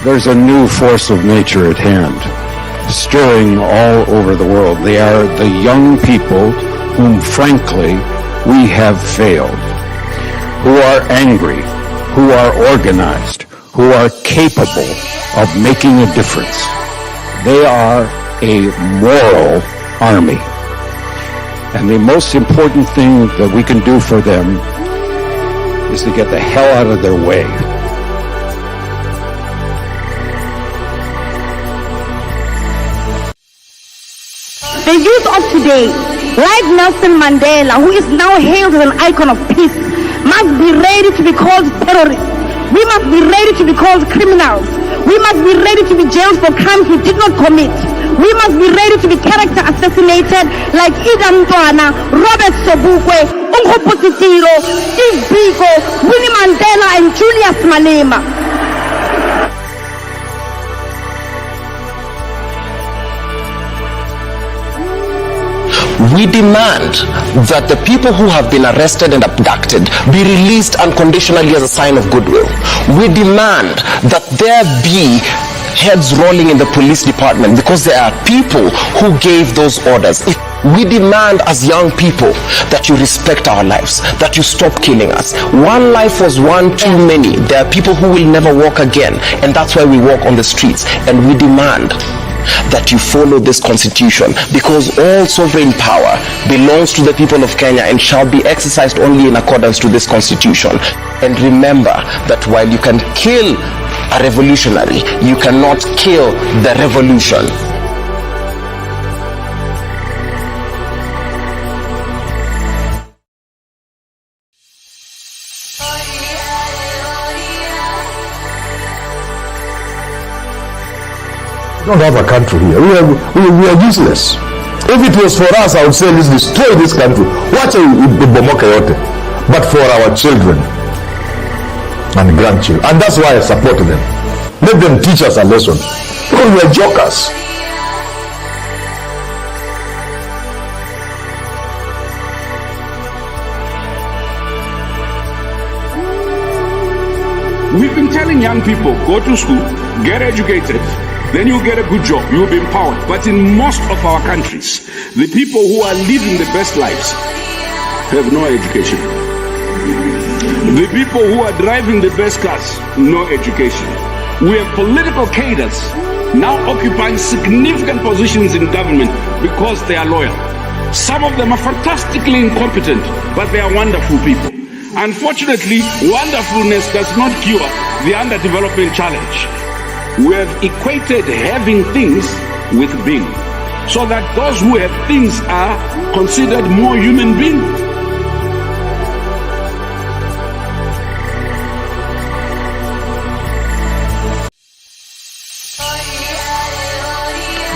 There's a new force of nature at hand, stirring all over the world. They are the young people whom, frankly, we have failed, who are angry, who are organized, who are capable of making a difference. They are a moral army. And the most important thing that we can do for them is to get the hell out of their way. The youth of today, like Nelson Mandela, who is now hailed as an icon of peace, must be ready to be called terrorists. We must be ready to be called criminals. We must be ready to be jailed for crimes we did not commit. We must be ready to be character assassinated like Ida Mtwana, Robert Sobukwe, Unhopo Sisiro, Steve Biko, Winnie Mandela, and Julius Malema. We demand that the people who have been arrested and abducted be released unconditionally as a sign of goodwill. We demand that there be heads rolling in the police department because there are people who gave those orders. We demand as young people that you respect our lives, that you stop killing us. One life was one too many. There are people who will never walk again, and that's why we walk on the streets. And we demand that you follow this constitution, because all sovereign power belongs to the people of Kenya and shall be exercised only in accordance to this constitution. And remember that while you can kill a revolutionary, you cannot kill the revolution. We don't have a country here. We are useless. If it was for us, I would say, let's destroy this country. Watch it. But for our children and grandchildren. And that's why I support them. Let them teach us a lesson. Because we are jokers. We've been telling young people, go to school, get educated, then you'll get a good job, you'll be empowered. But in most of our countries, the people who are living the best lives have no education. The people who are driving the best cars, no education. We have political cadres now occupying significant positions in government because they are loyal. Some of them are fantastically incompetent, but they are wonderful people. Unfortunately, wonderfulness does not cure the underdevelopment challenge. We have equated having things with being, so that those who have things are considered more human beings.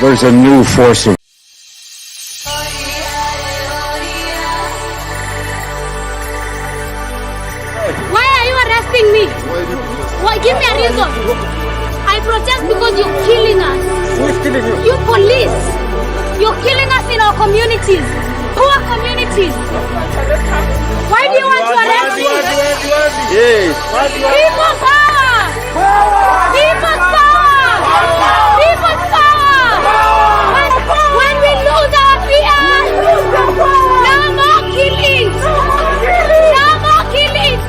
There's a new force of Why are you arresting me? Why? Give me a reason. I protest because you're killing us. Who is killing you? You police. You're killing us in our communities. Poor communities. Why do you want to arrest me? Yes. People's power! People's power! People's power! When we lose our fear, no more killings! No more killings!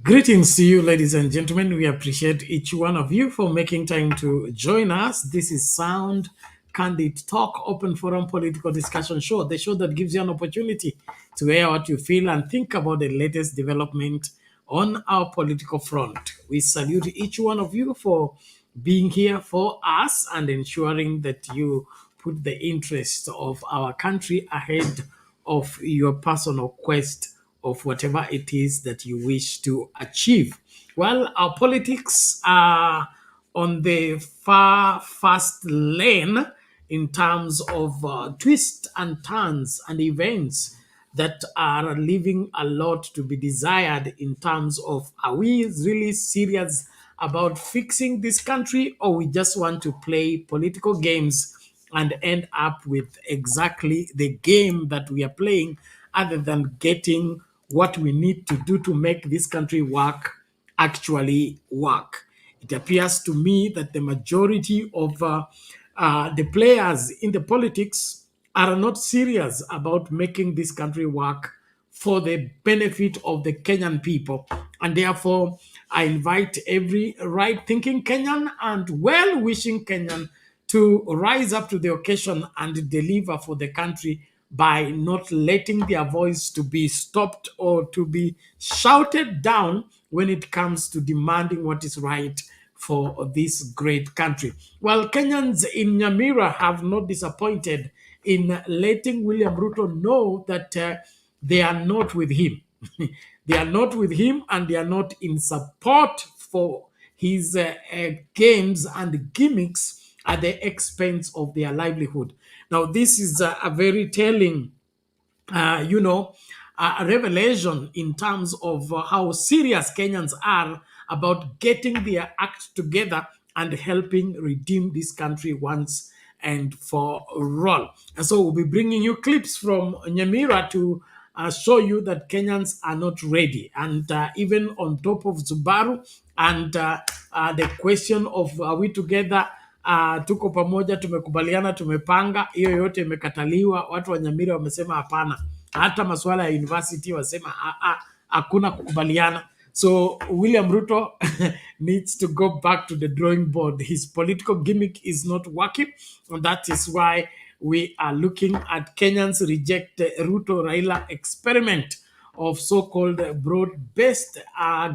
Greetings to you, ladies and gentlemen. We appreciate each one of you for making time to join us. This is Sound Candid Talk, open forum political discussion show, the show that gives you an opportunity to air what you feel and think about the latest development on our political front. We salute each one of you for being here for us and ensuring that you put the interest of our country ahead of your personal quest of whatever it is that you wish to achieve. Well, our politics are on the far fast lane in terms of twists and turns and events that are leaving a lot to be desired in terms of, are we really serious about fixing this country, or we just want to play political games and end up with exactly the game that we are playing, other than getting what we need to do to make this country work actually work. It appears to me that the majority of the players in the politics are not serious about making this country work for the benefit of the Kenyan people. And therefore, I invite every right-thinking Kenyan and well-wishing Kenyan to rise up to the occasion and deliver for the country by not letting their voice to be stopped or to be shouted down when it comes to demanding what is right for this great country. Well, Kenyans in Nyamira have not disappointed in letting William Ruto know that they are not with him. They are not with him, and they are not in support for his games and gimmicks at the expense of their livelihood. Now, this is a very telling, a revelation in terms of how serious Kenyans are about getting their act together and helping redeem this country once and for all. And so we'll be bringing you clips from Nyamira to show you that Kenyans are not ready. And even on top of Zubaru and the question of are we together, tuko pamoja, tumekubaliana, tumepanga, hiyo yote imekataliwa. Watu wa Nyamira wamesema hapana. Hata masuala ya university wasema hakuna kukubaliana. So William Ruto needs to go back to the drawing board. His political gimmick is not working, and that is why we are looking at Kenyans reject the Ruto-Raila experiment of so-called broad-based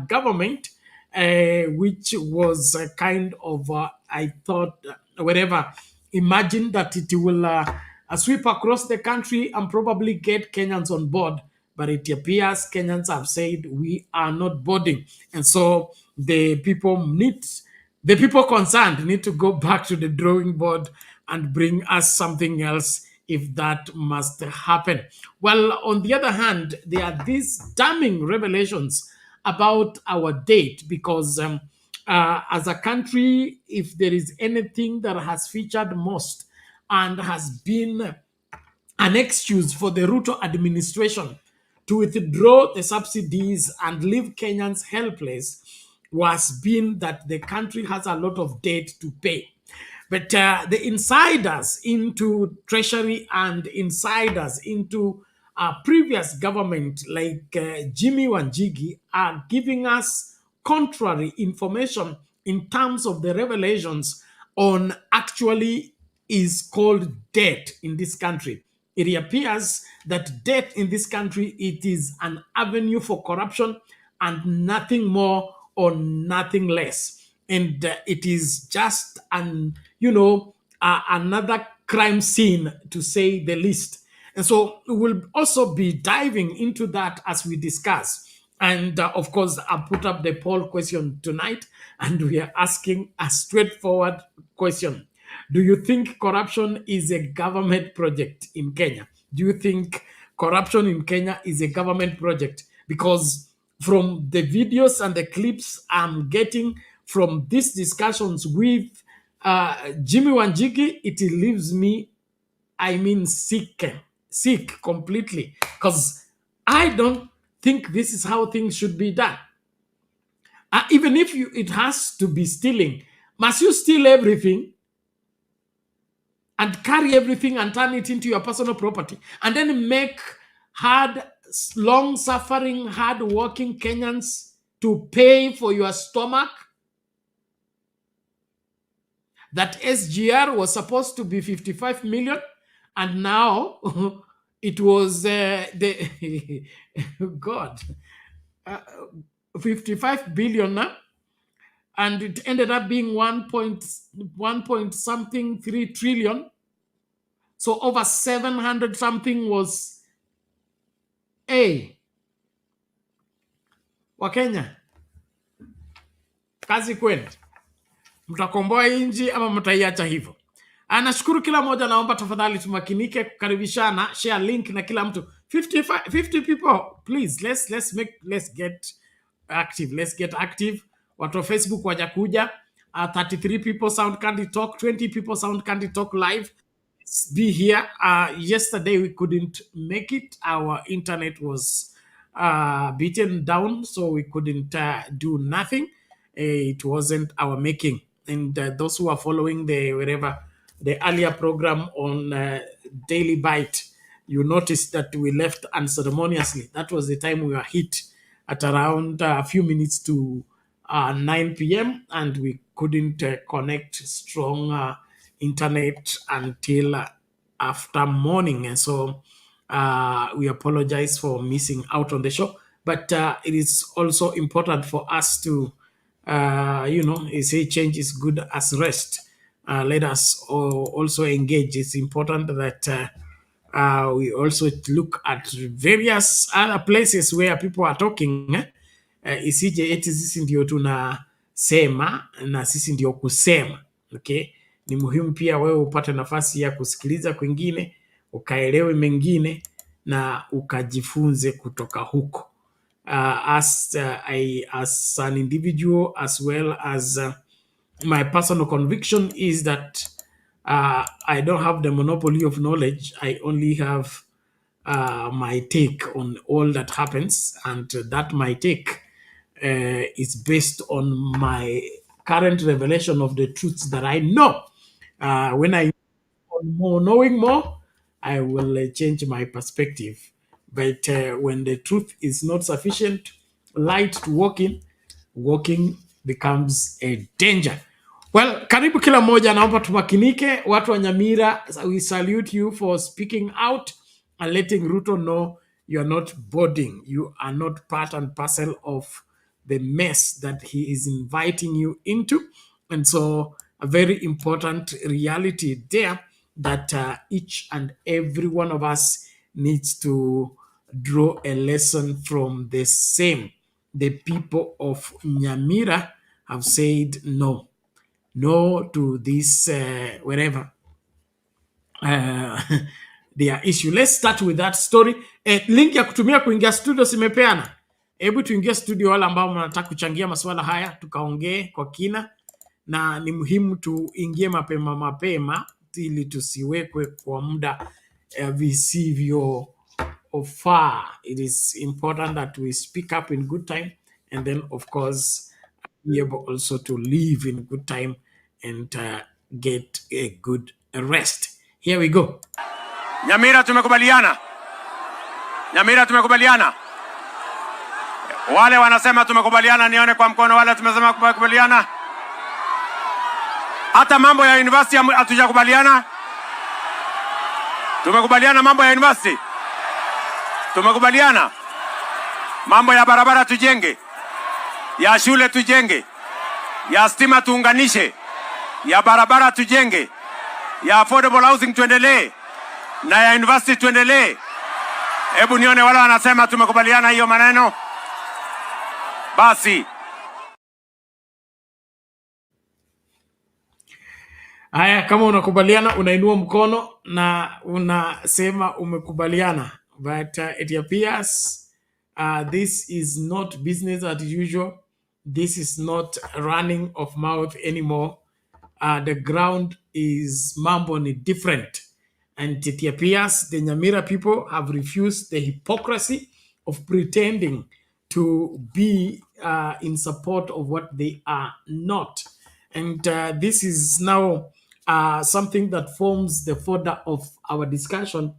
government, which was a kind of, I thought, whatever, imagine that it will sweep across the country and probably get Kenyans on board. But it appears Kenyans have said we are not boarding. And so the people concerned need to go back to the drawing board and bring us something else if that must happen. Well, on the other hand, there are these damning revelations about our date because as a country, if there is anything that has featured most and has been an excuse for the Ruto administration to withdraw the subsidies and leave Kenyans helpless, was been that the country has a lot of debt to pay. But the insiders into Treasury and insiders into previous government like Jimmy Wanjigi are giving us contrary information in terms of the revelations on actually is called debt in this country. It appears that debt in this country, it is an avenue for corruption and nothing more or nothing less. And it is just another crime scene, to say the least. And so we will also be diving into that as we discuss. And of course, I put up the poll question tonight, and we are asking a straightforward question. Do you think corruption is a government project in Kenya? Do you think corruption in Kenya is a government project? Because from the videos and the clips I'm getting from these discussions with Jimmy Wanjigi, it leaves me, sick completely. Because I don't think this is how things should be done. Even if it has to be stealing, must you steal everything and carry everything and turn it into your personal property and then make long-suffering, hard-working Kenyans to pay for your stomach. That SGR was supposed to be 55 million, and now it was the God, 55 billion now, and it ended up being 1 point something 3 trillion. So over 700 something was Wakenya, kazi kwenu, mtakomboa inji ama mtaiacha hivyo? Anashukuru kila mmoja, naomba tafadhali tumakinike kukaribishana, share link na kila mtu. 50 people please, let's get active. Watu wa Facebook wajakuja, 33 people Sound Candy Talk, 20 people Sound Candy Talk live. Let's be here. Yesterday we couldn't make it, our internet was beaten down, so we couldn't do nothing. It wasn't our making. And those who are following the earlier program on Daily Bite, you noticed that we left unceremoniously. That was the time we were hit at around a few minutes to 9 p.m. and we couldn't connect strong internet until after morning. And so we apologize for missing out on the show. But it is also important for us to, they say change is good as rest. Let us also engage. It's important that we also look at various other places where people are talking. Isije eti sisi ndio tunasema na sisi ndio kusema. Okay? Ni muhimu pia wewe upate nafasi ya kusikiliza kwingine, ukaelewe mengine na ukajifunze kutoka huko. As an individual, as well as my personal conviction is that I don't have the monopoly of knowledge. I only have my take on all that happens, and that my take is based on my current revelation of the truths that I know. When I knowing more, I will change my perspective. But when the truth is not sufficient light to walking becomes a danger. Well, karibu kila mmoja, naomba tumakinike. Watu wa Nyamira, we salute you for speaking out and letting Ruto know you are not boarding. You are not part and parcel of the mess that he is inviting you into. And so a very important reality there that each and every one of us needs to draw a lesson from the same. The people of Nyamira have said no to this their issue. Let's start with that story. Link ya kutumia kuingia studio simepeana. Hebu tuingie studio, wala ambao mnataka kuchangia masuala haya tukaongee kwa kina, na ni muhimu tuingie mapema ili tusiwekwe kwa muda visivyo far. It is important that we speak up in good time, and then of course be able also to live in good time and get a good rest. Here we go. Nyamira tumekubaliana. Nyamira tumekubaliana. Wale wanasema tumekubaliana, nione kwa mkono. Wale tumesema tumekubaliana. Hata mambo ya university hatujakubaliana. Tumekubaliana mambo ya university. Tumekubaliana mambo ya barabara tujenge, ya shule tujenge, ya stima tuunganishe, ya barabara tujenge, ya affordable housing tuendelee, na ya university tuendelee. Hebu nione wale wanasema tumekubaliana hiyo maneno. Basi haya, kama unakubaliana unainua mkono na unasema umekubaliana. But it appears this is not business as usual. This is not running of mouth anymore. The ground is mambo ni different. And it appears the Nyamira people have refused the hypocrisy of pretending to be in support of what they are not. And this is now something that forms the fodder of our discussion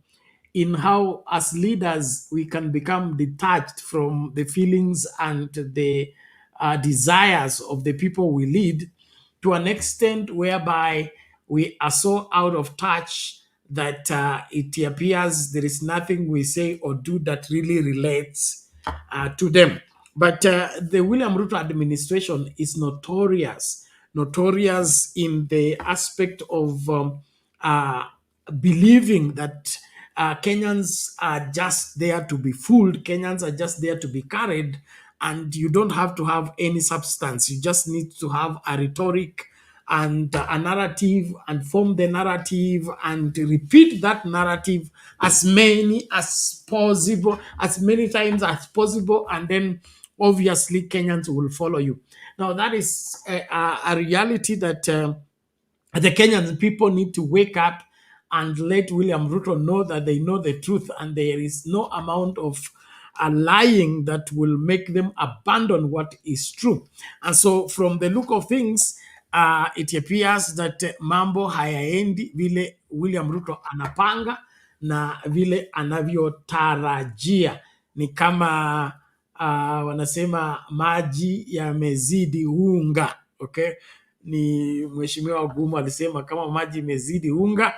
in how, as leaders, we can become detached from the feelings and the desires of the people we lead, to an extent whereby we are so out of touch that it appears there is nothing we say or do that really relates to them. But the William Ruto administration is notorious in the aspect of believing that Kenyans are just there to be fooled, Kenyans are just there to be carried, and you don't have to have any substance. You just need to have a rhetoric and a narrative and form the narrative and repeat that narrative as many as possible, as many times as possible, and then obviously Kenyans will follow you. Now, that is a reality that the Kenyan people need to wake up and let William Ruto know that they know the truth, and there is no amount of lying that will make them abandon what is true. And so, from the look of things, it appears that mambo hayaendi vile William Ruto anapanga na vile anavyotarajia. Ni kama wanasema maji yamezidi unga. Okay, ni mheshimiwa Gumu alisema kama maji imezidi unga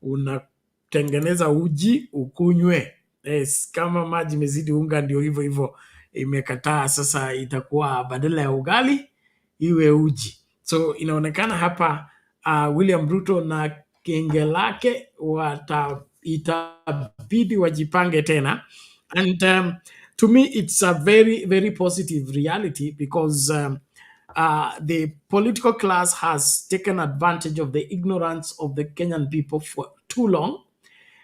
unatengeneza uji ukunywe. Yes, kama maji imezidi unga ndio hivyo hivyo imekataa, sasa itakuwa badala ya ugali iwe uji. So inaonekana hapa William Ruto na genge lake itabidi wajipange tena. And to me it's a very, very positive reality because the political class has taken advantage of the ignorance of the Kenyan people for too long.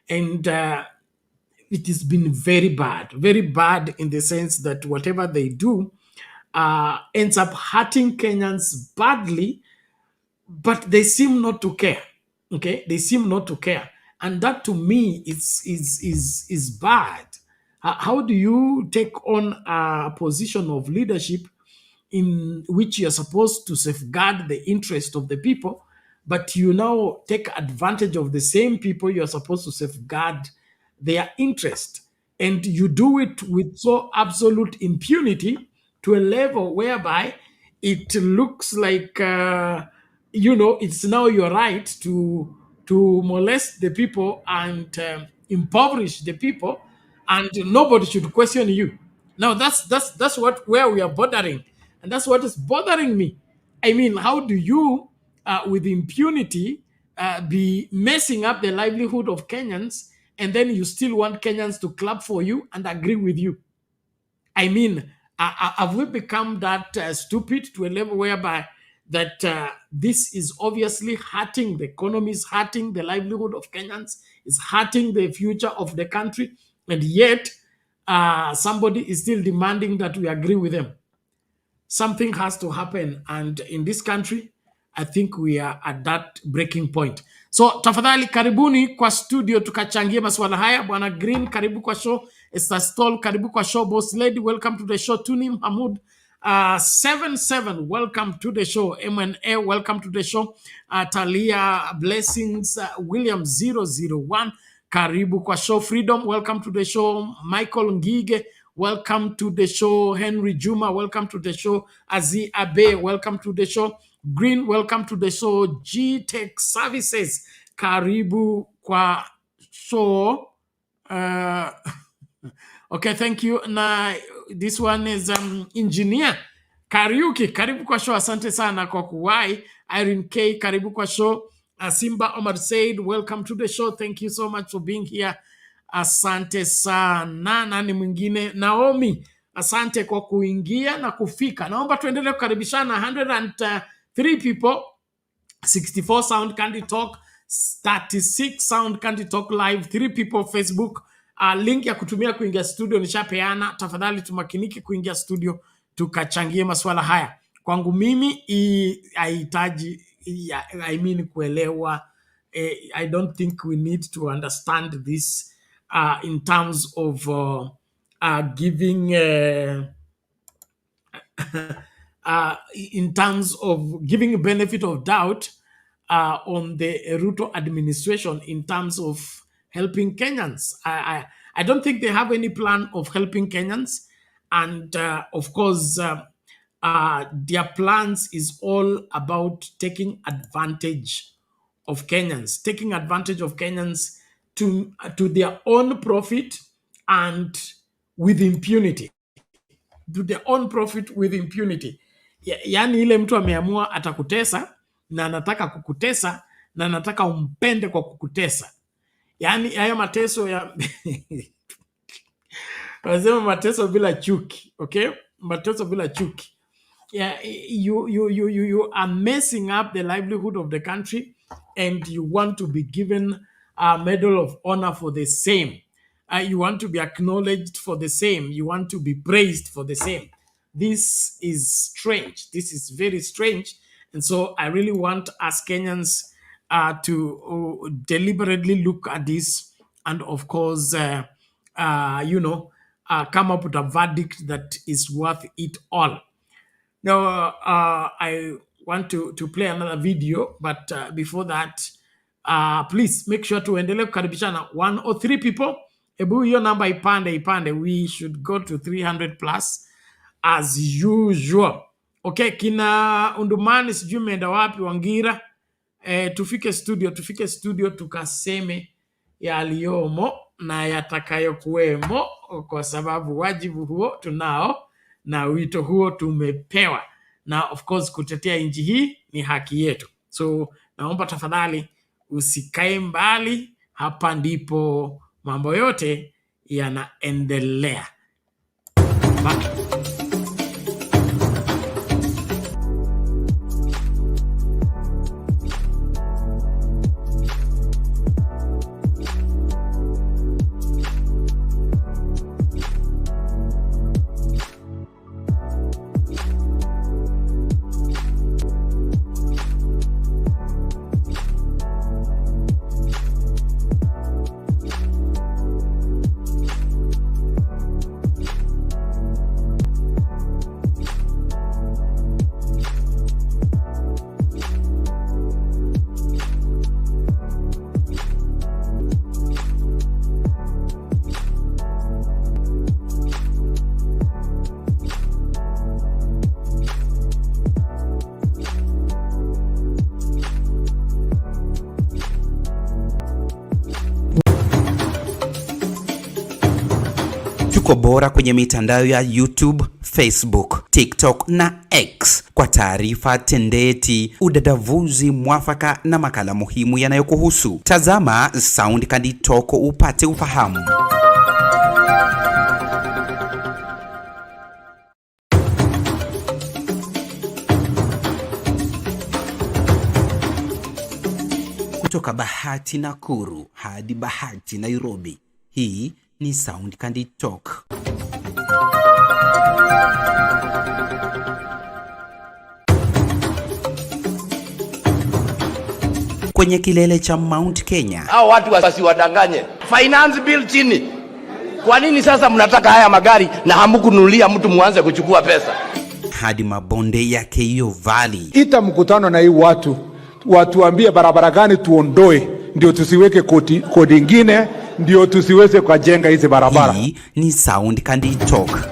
And it has been very bad in the sense that whatever they do ends up hurting Kenyans badly, but they seem not to care. Okay, they seem not to care, and that to me is bad. How do you take on a position of leadership in which you're supposed to safeguard the interest of the people, but you now take advantage of the same people you're supposed to safeguard their interest, and you do it with so absolute impunity to a level whereby it looks like it's now your right to molest the people and impoverish the people, and nobody should question you. Now that's where we are bordering, and that's what is bothering me. I mean, how do you, with impunity, be messing up the livelihood of Kenyans, and then you still want Kenyans to clap for you and agree with you? I mean, have we become that stupid to a level whereby that this is obviously hurting the economy, is hurting the livelihood of Kenyans, is hurting the future of the country, and yet somebody is still demanding that we agree with them? Something has to happen, and in this country, I think we are at that breaking point. So tafadhali karibuni kwa studio tukachangie masuala haya. Bwana Green, karibu kwa show. Esther Stoll, karibu kwa show. Boss Lady, welcome to the show. Tunim Hamud 77, welcome to the show. M&A, welcome to the show. Talia Blessings, William 001, karibu kwa show. Freedom, welcome to the show. Michael Ngige, welcome to the show. Henry Juma, welcome to the show. Azi Abe, welcome to the show. Green, welcome to the show. G-Tech Services, karibu kwa show. Okay, thank you. Na this one is Engineer Kariuki, karibu kwa show. Asante sana kwa kuwai. Irene K, karibu kwa show. Simba Omar Said, welcome to the show. Thank you so much for being here. Asante sana. Nani mwingine? Naomi, asante kwa kuingia na kufika. Naomba tuendelee kukaribishana. 103 people, 64 Sound Candy Talk, 36 Sound Candy Talk live, 3 people Facebook. Link ya kutumia kuingia studio nishapeana. Tafadhali tumakinike kuingia studio tukachangie masuala haya. Kwangu mimi haihitaji kuelewa. I don't think we need to understand this in terms of giving in terms of giving benefit of doubt on the Ruto administration in terms of helping Kenyans. I don't think they have any plan of helping Kenyans. And of course, their plans is all about taking advantage of Kenyans, to their own profit and with impunity. To their own profit with impunity. Yaani ile mtu ameamua atakutesa na anataka kukutesa na anataka umpende kwa kukutesa. Yaani haya mateso ya wanasema mateso bila chuki, okay? Mateso bila chuki. Yeah, you are messing up the livelihood of the country, and you want to be given a medal of honor for the same. You want to be acknowledged for the same. You want to be praised for the same. This is strange. This is very strange. And so I really want us Kenyans to deliberately look at this and, of course, come up with a verdict that is worth it all. Now, I want to play another video, but before that, please make sure to endelea kukaribishana 1 or 3 people. Ebu hiyo number ipande. We should go to 300 plus as usual. Okay, kina Undumani sijui meenda wapi, Wangira. Tufike studio tukaseme yaliyomo na yatakayokuwemo, kwa sababu wajibu huo tunao na wito huo tumepewa, na of course kutetea nchi hii ni haki yetu. So naomba tafadhali usikae mbali, hapa ndipo mambo yote yanaendelea. Tuko bora kwenye mitandao ya YouTube, Facebook, TikTok na X kwa taarifa tendeti, udadavuzi mwafaka na makala muhimu yanayokuhusu. Tazama Sound Candid Talk upate ufahamu. Kutoka Bahati Nakuru hadi Bahati Nairobi, hii ni Sound Candid Talk. Kwenye kilele cha Mount Kenya. Hao watu wasiwadanganye. Finance bill chini. Kwa nini sasa mnataka haya magari na hamkununulia mtu muanze kuchukua pesa? Hadi mabonde ya Keyo Valley. Ita mkutano na hii watuambie barabara gani tuondoe ndio tusiweke kodi ingine, ndio tusiweze kujenga hizi barabara. Hii ni Sound Candid Talk.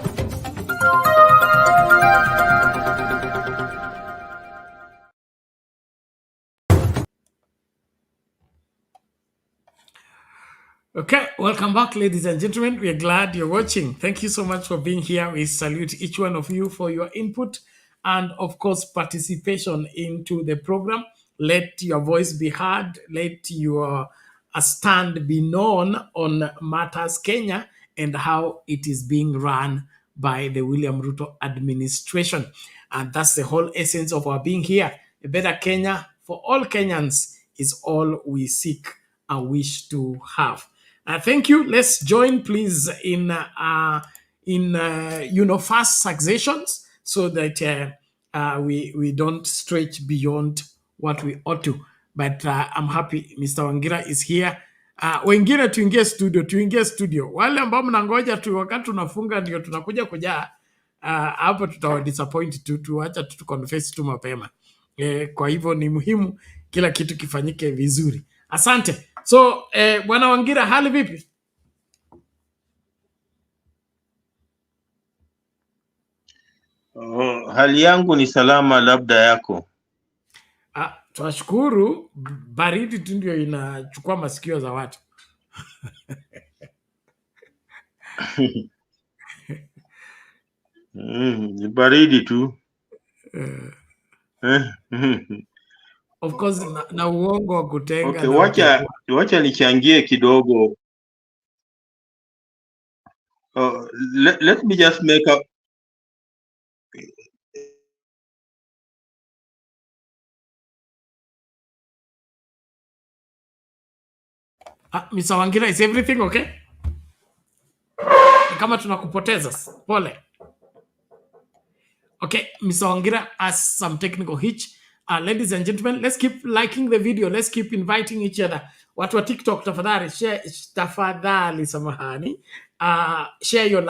Okay, welcome back, ladies and gentlemen. We are glad you're watching. Thank you so much for being here. We salute each one of you for your input and, of course, participation into the program. Let your voice be heard. Let your stand be known on matters Kenya and how it is being run by the William Ruto administration. And that's the whole essence of our being here. A better Kenya for all Kenyans is all we seek and wish to have. Thank you. Let's join, please, in fast successions so that we don't stretch beyond what we ought to. But I'm happy Mr. Wangira is here. Wengine tuingie studio. Wale ambao mnangoja tu wakati tunafunga ndio tunakuja kujaa, hapo tutawadisappoint tuacha confess tu mapema. Kwa hivyo ni muhimu kila kitu kifanyike vizuri. Asante. So, Bwana Wangira, hali vipi? hali yangu ni salama, labda yako. Tunashukuru, baridi tu ndio inachukua masikio za watu. Ni baridi tu. Of course, na uongo wa kutenga. Okay, wacha nichangie kidogo. Let me just make a Mr. Wangira, is everything okay? Kama tunakupoteza, pole. Okay, Mr. Wangira has some technical hitch. Ladies and gentlemen, let's keep liking the video. Let's keep inviting each other. Watu wa TikTok, tafadhali samahani. Share your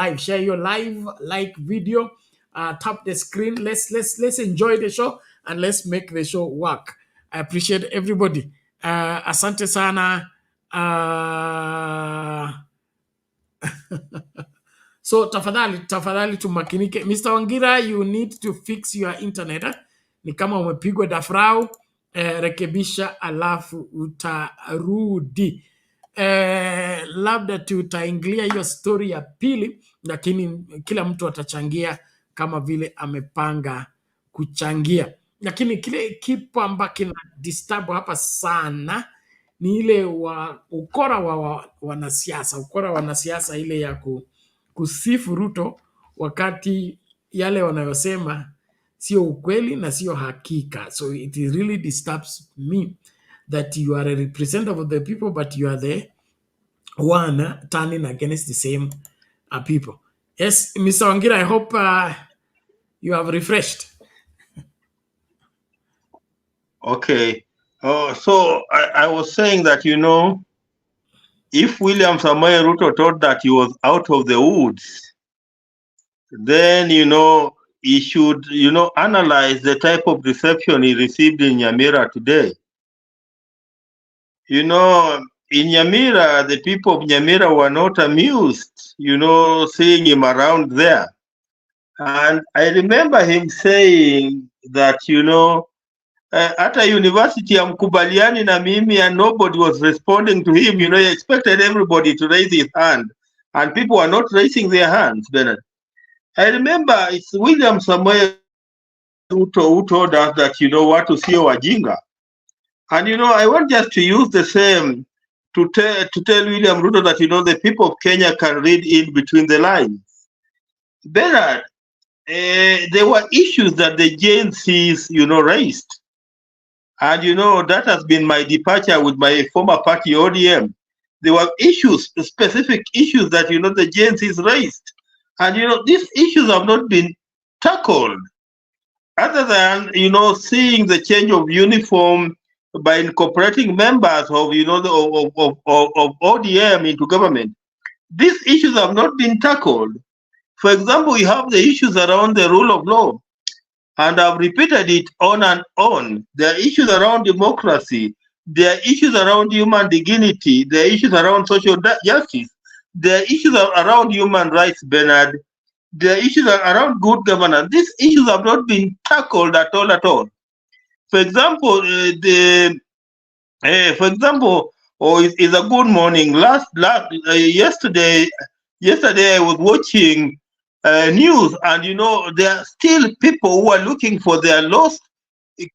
live like video. Tap the screen. Let's enjoy the show and let's make the show work. I appreciate everybody. Asante sana. So tafadhali tumakinike. Mr. Wangira, you need to fix your internet. Ni kama umepigwa dafrau, rekebisha alafu utarudi. Labda tutaingilia hiyo story ya pili, lakini kila mtu atachangia kama vile amepanga kuchangia. Lakini kile kipo ambacho kina disturb hapa sana ni ile ukora wa wanasiasa ile ya kusifu Ruto wakati yale wanayosema sio ukweli na sio hakika. So it really disturbs me that you are a representative of the people but you are the one turning against the same people. Yes, Mr. Wangira, I hope you have refreshed. Okay. So I was saying that, if William Samoei Ruto thought that he was out of the woods, then, he should, analyze the type of reception he received in Nyamira today. In Nyamira, the people of Nyamira were not amused, seeing him around there. And I remember him saying that, at a university, amkubaliani na mimi, and nobody was responding to him. He expected everybody to raise his hand, and people were not raising their hands, Bernard. I remember it's William Samoei Ruto who told us that, watu sio wajinga. And, I want just to use the same to tell William Ruto that, the people of Kenya can read in between the lines. Bernard, there were issues that the JNCs, raised. And, that has been my departure with my former party, ODM. There were issues, specific issues that, the JNCs raised. And, these issues have not been tackled. Other than, seeing the change of uniform by incorporating members of, of ODM into government. These issues have not been tackled. For example, we have the issues around the rule of law. And I've repeated it on and on. There are issues around democracy. There are issues around human dignity. There are issues around social justice. There are issues around human rights, Bernard. There are issues around good governance. These issues have not been tackled at all. For example, it's a good morning. Yesterday I was watching news, and there are still people who are looking for their lost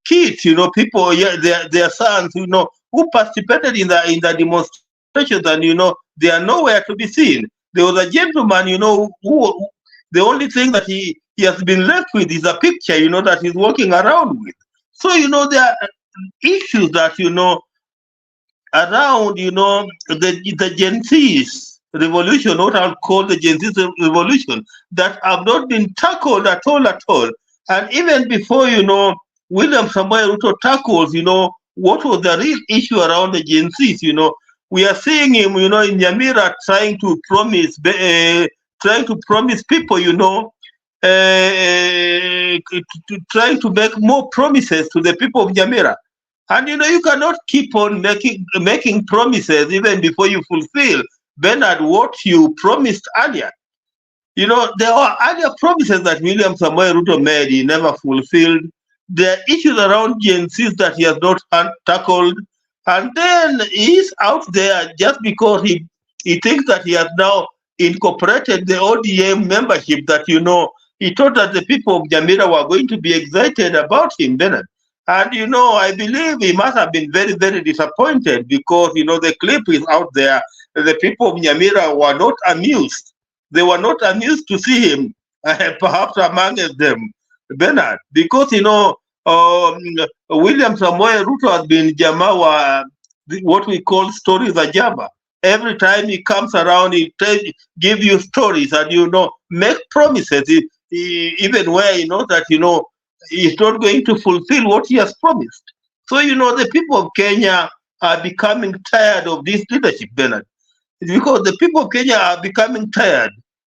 kids. People, their sons, who participated in the demonstrations, and they are nowhere to be seen. There was a gentleman, who the only thing that he has been left with is a picture, that he's walking around with. So there are issues that around the Gen Z's revolution, what I'll call the Gen Z's revolution, that have not been tackled at all. And even before, William Samoei Ruto tackles, what was the real issue around the Gen Z's, we are seeing him, in Nyamira trying to promise people, trying to make more promises to the people of Nyamira. And you cannot keep on making promises even before you fulfill, Bernard, what you promised earlier. You know, there are earlier promises that William Samoei Ruto made, he never fulfilled. There are issues around Gen Zs that he has not tackled. And then he's out there just because he thinks that he has now incorporated the ODM membership that, you know, he thought that the people of Nyamira were going to be excited about him, Bernard. And, you know, I believe he must have been very, very disappointed because, you know, the clip is out there. The people of Nyamira were not amused. They were not amused to see him, perhaps among them, Bernard, because, you know, William Samoei Ruto has been Jamawa, what we call stories of Java. Every time he comes around, he give you stories and, you know, make promises, even where you know that, you know, he's not going to fulfill what he has promised. So, you know, the people of Kenya are becoming tired of this leadership, Bernard. It's because the people of Kenya are becoming tired.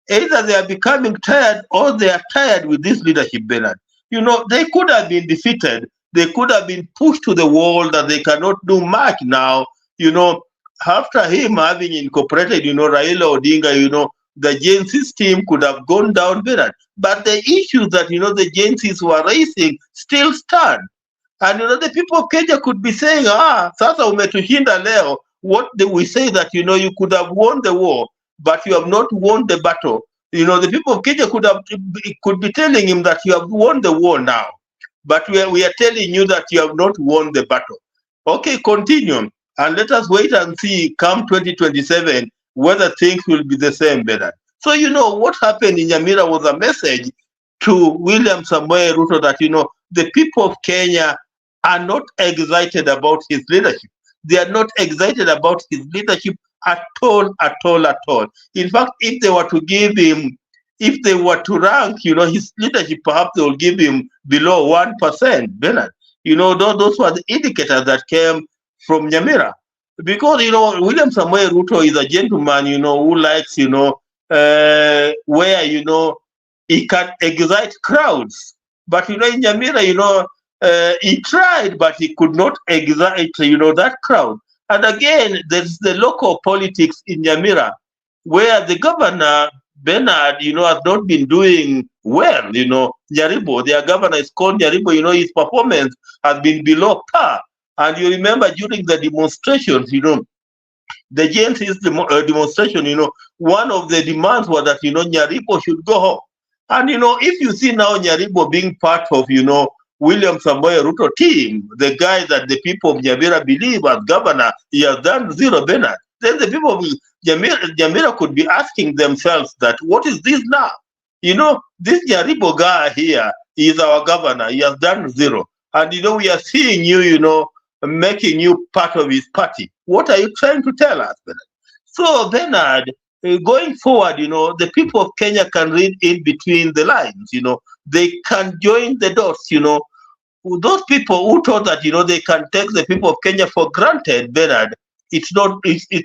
Either they are becoming tired or they are tired with this leadership, Bernard. You know, they could have been defeated. They could have been pushed to the wall that they cannot do much now. You know, after him having incorporated, you know, Raila Odinga, you know, the Gen Z team could have gone down, Bernard. But the issues that, you know, the Gen Zs were raising still stand. And, you know, the people of Kenya could be saying, sasa umetushinda leo. What do we say that, you know, you could have won the war, but you have not won the battle. You know, the people of Kenya could be telling him that you have won the war now, but we are telling you that you have not won the battle. Okay, continue, and let us wait and see come 2027 whether things will be the same, better. So, you know, what happened in Nyamira was a message to William Samoei Ruto that, you know, the people of Kenya are not excited about his leadership. They are not excited about his leadership at all, at all, at all. In fact, if they were to give him, if they were to rank, you know, his leadership, perhaps they will give him below 1%, Bernard. You know, those were the indicators that came from Nyamira. Because, you know, William Samoei Ruto is a gentleman, you know, who likes, you know, where, you know, he can excite crowds. But, you know, in Nyamira, you know, he tried, but he could not excite, you know, that crowd. And again, there's the local politics in Nyamira, where the governor, Bernard, you know, has not been doing well, you know. Nyaribo, their governor is called Nyaribo, you know, his performance has been below par. And you remember during the demonstrations, you know, the Gen Z demonstration, you know, one of the demands was that, you know, Nyaribo should go home. And, you know, if you see now Nyaribo being part of, you know, William Samoei Ruto team, the guy that the people of Nyamira believe as governor, he has done zero, Bernard. Then the people of Nyamira could be asking themselves that, what is this now? You know, this Nyaribo guy here is our governor. He has done zero. And, you know, we are seeing you, you know, making you part of his party. What are you trying to tell us, Bernard? So, Bernard, going forward, you know, the people of Kenya can read in between the lines, you know. They can join the dots, you know. Those people who thought that, you know, they can take the people of Kenya for granted, Bernard, it's no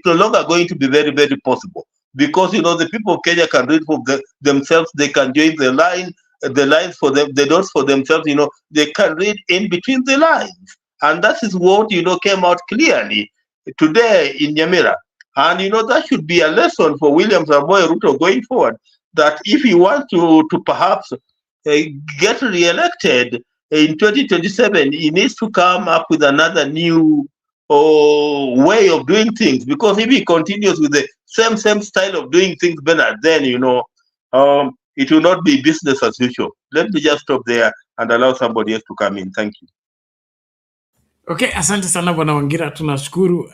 longer going to be very, very possible. Because, you know, the people of Kenya can read for themselves, they can join the lines for them, the dots for themselves, you know, they can read in between the lines. And that is what, you know, came out clearly today in Nyamira. And, you know, that should be a lesson for William Samoei Ruto going forward, that if he wants to perhaps get re-elected in 2027, he needs to come up with another new way of doing things. Because if he continues with the same style of doing things, Bernard, then, you know, it will not be business as usual. Let me just stop there and allow somebody else to come in. Thank you. Okay, asante sana Bwana Wangira, tunashukuru.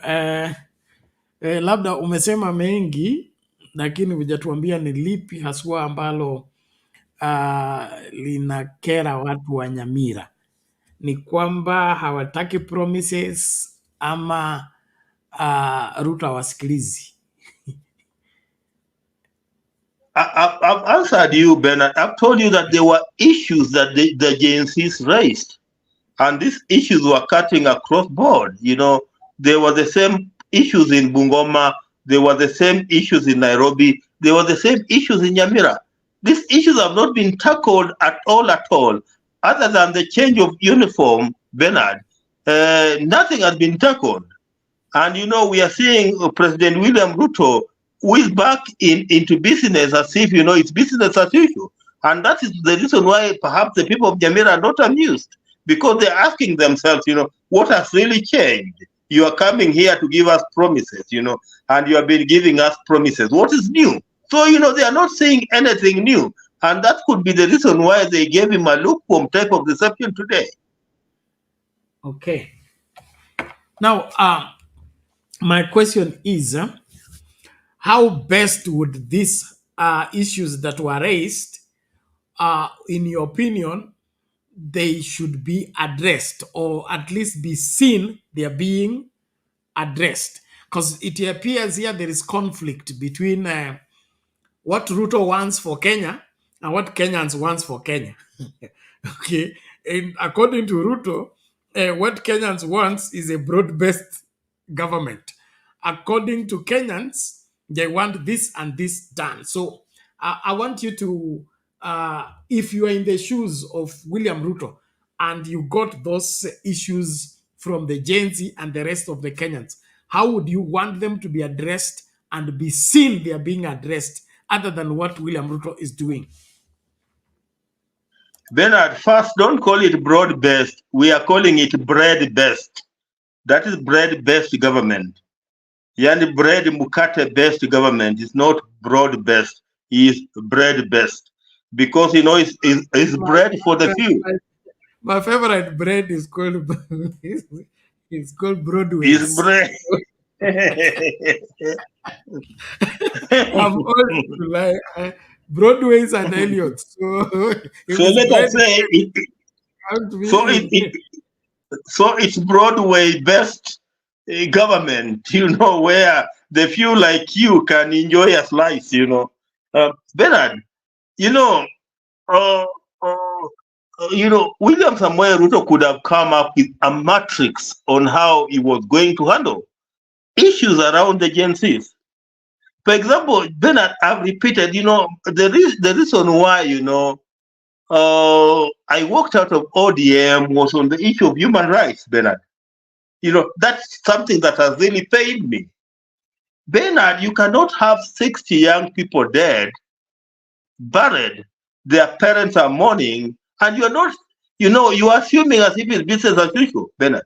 Labda umesema mengi, lakini hujatuambia ni lipi haswa ambalo linakera watu wa Nyamira. Ni kwamba hawataki promises ama Ruto hawasikilizi? I've answered you, Bernard. I've told you that there were issues that the Gen Zs raised. And these issues were cutting across board. You know, there were the same issues in Bungoma. There were the same issues in Nairobi. There were the same issues in Nyamira. These issues have not been tackled at all, other than the change of uniform, Bernard. Nothing has been tackled. And, you know, we are seeing President William Ruto, is back into business as if, it's business as usual. And that is the reason why perhaps the people of Nyamira are not amused, because they're asking themselves, what has really changed? You are coming here to give us promises, and you have been giving us promises. What is new? So, they are not saying anything new. And that could be the reason why they gave him a lukewarm type of reception today. Okay. Now, my question is, how best would these issues that were raised, in your opinion, they should be addressed, or at least be seen they are being addressed? Because it appears here there is conflict between what Ruto wants for Kenya and what Kenyans wants for Kenya. Okay, and according to Ruto, what Kenyans wants is a broad-based government. According to Kenyans, they want this and this done. So I want you to, if you are in the shoes of William Ruto and you got those issues from the Gen Z and the rest of the Kenyans, how would you want them to be addressed and be seen they are being addressed, other than what William Ruto is doing? Bernard, first, don't call it broad-based. We are calling it bread-based. That is bread-based government. Yani bread mukate-based government is not broad-based. Is bread-based, because it's bread for the few. My favorite bread is called it's called Broadway. It's bread. I'm always like Broadways and Elliots. So let us say so it's Broadway-based government, where the few like you can enjoy a slice, Bernard, William Samoei Ruto could have come up with a matrix on how he was going to handle issues around the Gen Zs. For example, Bernard, I've repeated, the reason why, I walked out of ODM was on the issue of human rights, Bernard. That's something that has really pained me. Bernard, you cannot have 60 young people dead, buried, their parents are mourning, and you're not, you're assuming as if it's business as usual, Bernard.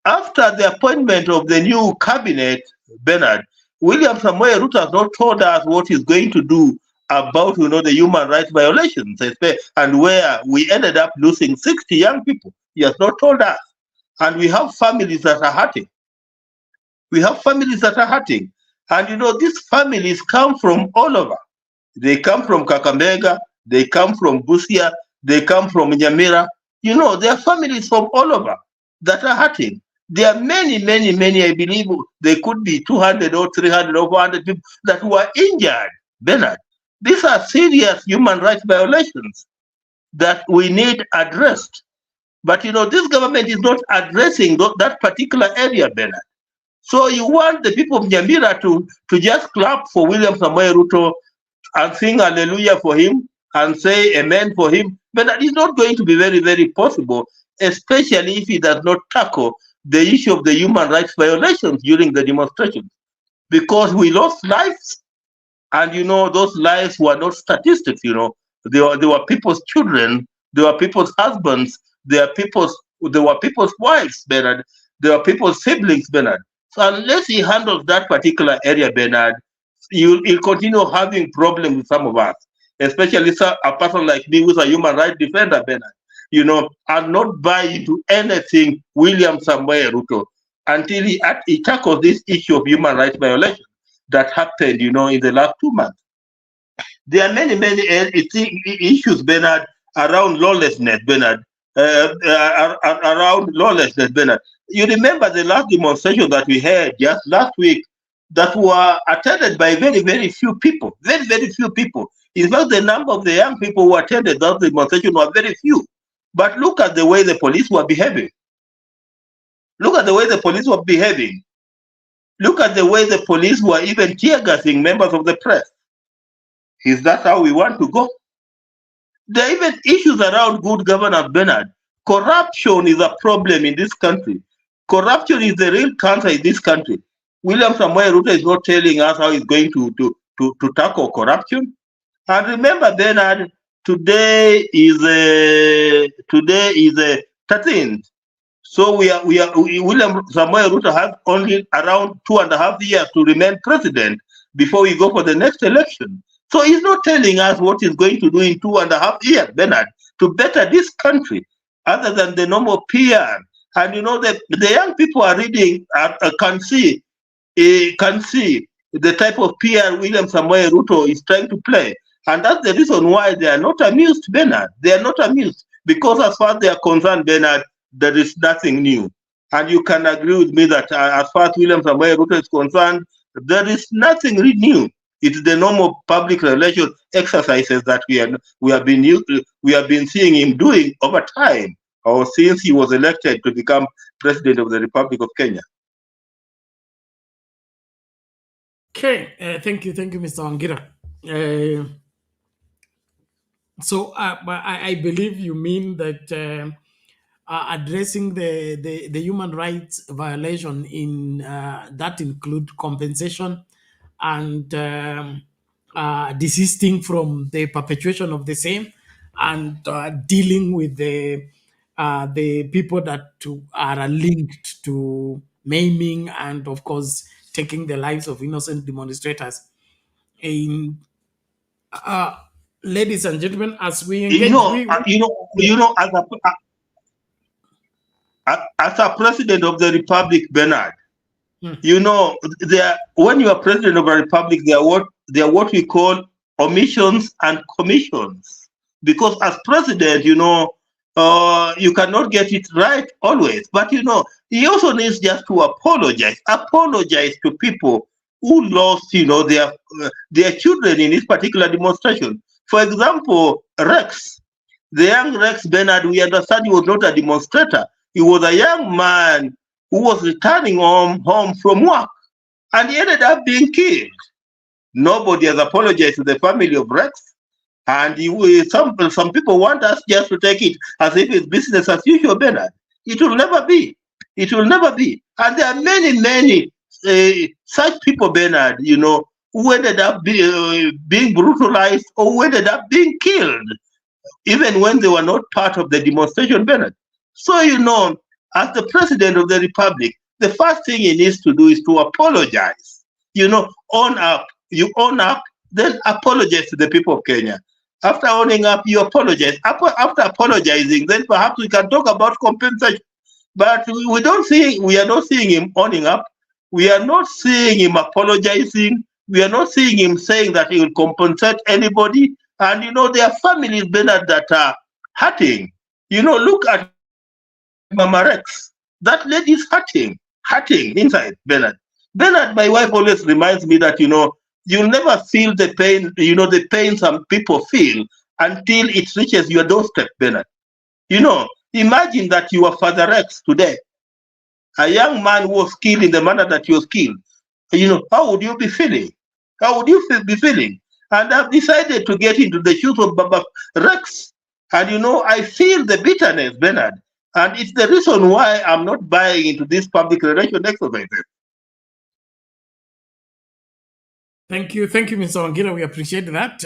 After the appointment of the new cabinet, Bernard, William Samoei Ruto has not told us what he's going to do about, the human rights violations, and where we ended up losing 60 young people. He has not told us. And we have families that are hurting. And, these families come from all over. They come from Kakamega, they come from Busia, they come from Nyamira. There are families from all over that are hurting. There are many, I believe there could be 200 or 300 or 400 people that were injured, Bernard. These are serious human rights violations that we need addressed. But, this government is not addressing that particular area, Bernard. So you want the people of Nyamira to just clap for William Samoei Ruto and sing hallelujah for him and say amen for him. But that is not going to be very, very possible, especially if he does not tackle the issue of the human rights violations during the demonstrations. Because we lost lives, and those lives were not statistics. They were people's children, they were people's husbands, they were people's wives, Bernard. They were people's siblings, Bernard. So unless he handles that particular area, Bernard, he'll continue having problems with some of us, especially a person like me who's a human rights defender, Bernard. I'm not buying into anything William Samoei Ruto until he tackles this issue of human rights violation that happened, in the last 2 months. There are many issues, Bernard, around lawlessness, Bernard. Around lawlessness, Bernard. You remember the last demonstration that we had just last week that were attended by very, very few people. Very, very few people. In fact, the number of the young people who attended that demonstration were very few. But look at the way the police were behaving. Look at the way the police were behaving. Look at the way the police were even tear gassing members of the press. Is that how we want to go? There are even issues around good governance, Bernard. Corruption is a problem in this country. Corruption is the real cancer in this country. William Samoei Ruto is not telling us how he's going to tackle corruption. And remember, Bernard, today is 13th. So William Samoei Ruto has only around 2.5 years to remain president before we go for the next election. So he's not telling us what he's going to do in 2.5 years, Bernard, to better this country, other than the normal PR. And the young people are reading, can see the type of PR William Samoei Ruto is trying to play. And that's the reason why they are not amused, Bernard. They are not amused because as far as they are concerned, Bernard, there is nothing new. And you can agree with me that as far as William Samoei Ruto is concerned, there is nothing really new. It's the normal public relations exercises that we have been seeing him doing over time, or since he was elected to become president of the Republic of Kenya. Okay, thank you, Mr. Wangira. So I believe you mean that addressing the human rights violation in that include compensation and desisting from the perpetuation of the same, and dealing with the people that are linked to maiming and, of course, taking the lives of innocent demonstrators. In ladies and gentlemen, as we engage, as a president of the Republic, Bernard, when you are president of a republic, they are what we call omissions and commissions. Because as president, you cannot get it right always. But he also needs just to apologize to people who lost, their children in this particular demonstration. For example, Rex, the young Rex Bernard, we understand he was not a demonstrator. He was a young man who was returning home from work, and he ended up being killed. Nobody has apologized to the family of Rex, and some people want us just to take it as if it's business as usual, Bernard. It will never be. It will never be. And there are many such people, Bernard, who ended up being brutalized or who ended up being killed, even when they were not part of the demonstration, Bernard. So, as the president of the republic, the first thing he needs to do is to apologize. Own up. You own up, then apologize to the people of Kenya. After owning up, you apologize. After apologizing, then perhaps we can talk about compensation. But we are not seeing him owning up. We are not seeing him apologizing. We are not seeing him saying that he will compensate anybody. And there are families, Bernard, that are hurting. Look at Mama Rex. That lady is hurting inside, Bernard. Bernard, my wife always reminds me that, you'll never feel the pain, the pain some people feel until it reaches your doorstep, Bernard. Imagine that you are Father Rex today, a young man who was killed in the manner that he was killed. How would you be feeling? How would you be feeling? And I've decided to get into the shoes of Baba Rex. And I feel the bitterness, Bernard. And it's the reason why I'm not buying into this public relation exercises. Thank you, Mr. Wangira. We appreciate that.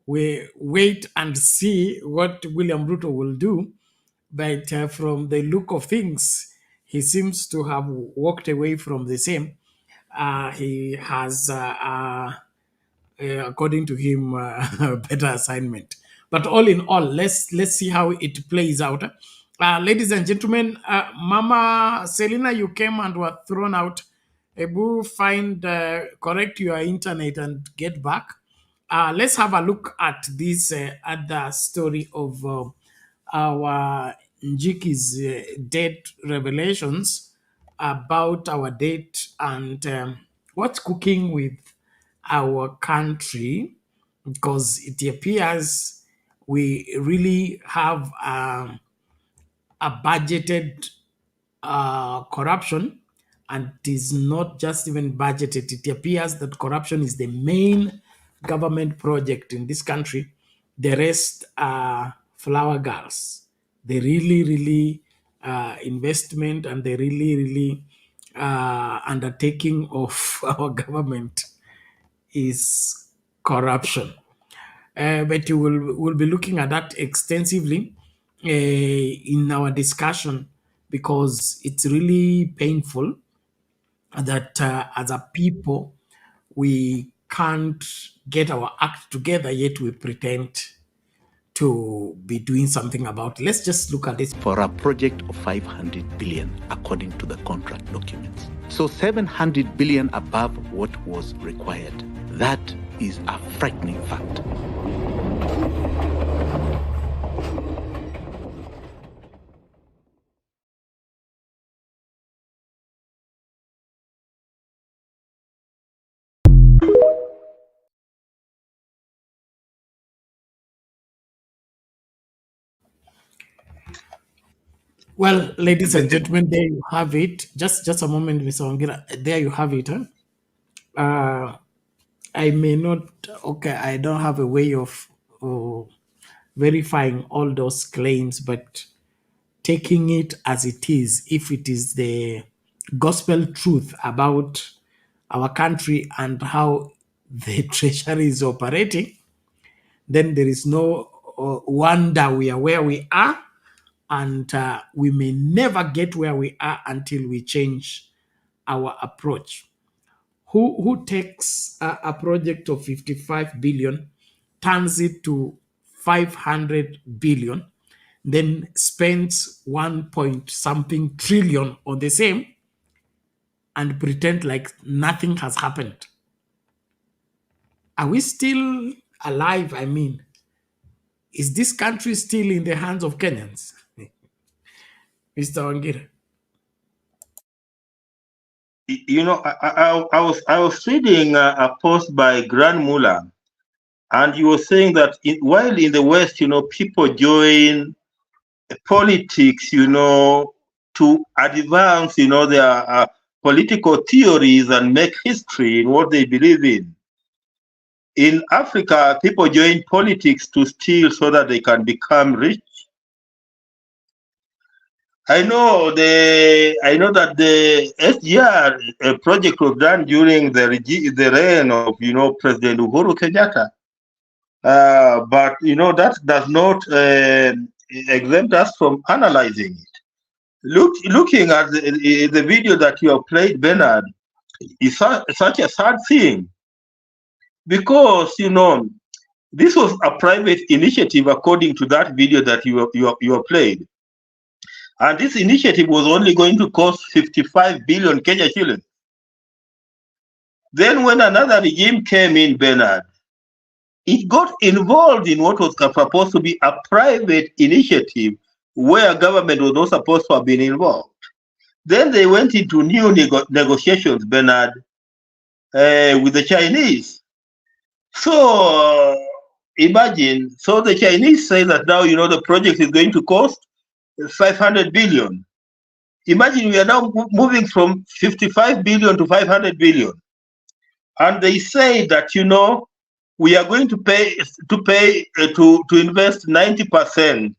We wait and see what William Ruto will do. But from the look of things, he seems to have walked away from the same. He has, according to him, a better assignment. But all in all, let's see how it plays out. Ladies and gentlemen, Mama Selina, you came and were thrown out. Ebu, correct your internet and get back. Let's have a look at this other story of our Njiki's dead revelations about our date and what's cooking with our country, because it appears we really have a budgeted corruption, and it is not just even budgeted. It appears that corruption is the main government project in this country. The rest are flower girls. They really investment, and they really undertaking of our government is corruption. But we'll be looking at that extensively in our discussion, because it's really painful that as a people we can't get our act together, yet we pretend to be doing something about it. Let's just look at this. For a project of 500 billion according to the contract documents. So 700 billion above what was required. That is a frightening fact. Well, ladies and gentlemen, there you have it. Just a moment, Mr. Wangira. There you have it. I may not, okay, I don't have a way of verifying all those claims, but taking it as it is, if it is the gospel truth about our country and how the treasury is operating, then there is no wonder we are where we are, and we may never get where we are until we change our approach. Who takes a project of 55 billion, turns it to 500 billion, then spends 1 point something trillion on the same and pretend like nothing has happened? Are we still alive? I mean, is this country still in the hands of Kenyans? Mr. Wangira. You know, I was reading a post by Grand Mullah, and he was saying that while in the West, you know, people join politics, you know, to advance, you know, their political theories and make history in what they believe in. In Africa, people join politics to steal so that they can become rich. I know that the SGR project was done during the reign of, you know, President Uhuru Kenyatta, but you know that does not exempt us from analyzing it. Looking at the video that you have played, Bernard, is such a sad thing, because you know this was a private initiative according to that video that you have played. And this initiative was only going to cost 55 billion Kenya shillings. Then when another regime came in, Bernard, it got involved in what was supposed to be a private initiative where government was not supposed to have been involved. Then they went into new negotiations, Bernard, with the Chinese. So imagine, so the Chinese say that now, you know, the project is going to cost 500 billion. Imagine we are now moving from 55 billion to 500 billion. And they say that, you know, we are going to invest 90%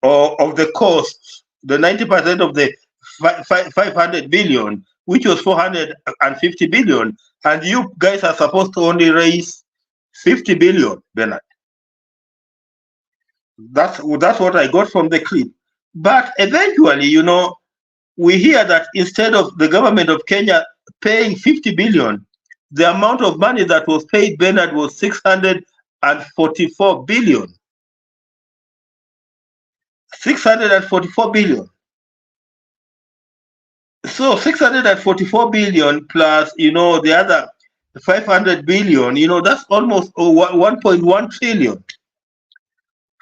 of the cost, the 90% of the 500 billion, which was 450 billion. And you guys are supposed to only raise 50 billion, Bernard. That's what I got from the clip. But eventually, you know, we hear that instead of the government of Kenya paying 50 billion, the amount of money that was paid, Bernard, was 644 billion. 644 billion. So 644 billion plus, you know, the other 500 billion, you know, that's almost 1.1 trillion.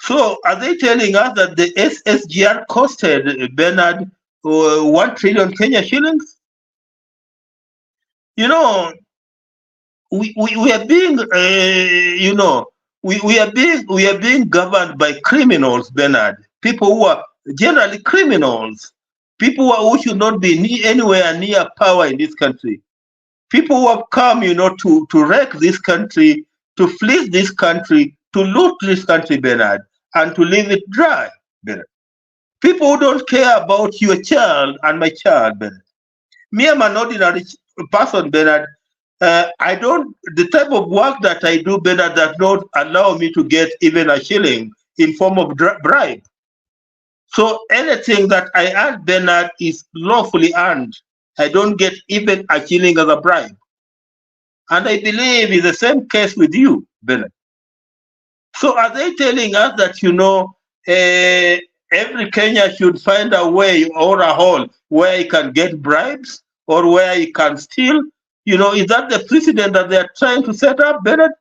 So are they telling us that the SSGR costed, Bernard, 1 trillion Kenya shillings? You know, we are being, you know, we are being governed by criminals, Bernard. People who are generally criminals. People who should not be anywhere near power in this country. People who have come, you know, to wreck this country, to fleece this country, to loot this country, Bernard, and to leave it dry, Bernard. People who don't care about your child and my child, Bernard. Me, I'm an ordinary person, Bernard. I don't, the type of work that I do, Bernard, does not allow me to get even a shilling in form of bribe. So anything that I earn, Bernard, is lawfully earned. I don't get even a shilling as a bribe. And I believe it's the same case with you, Bernard. So are they telling us that, every Kenya should find a way or a hole where he can get bribes or where he can steal? Is that the precedent that they are trying to set up, Bernard?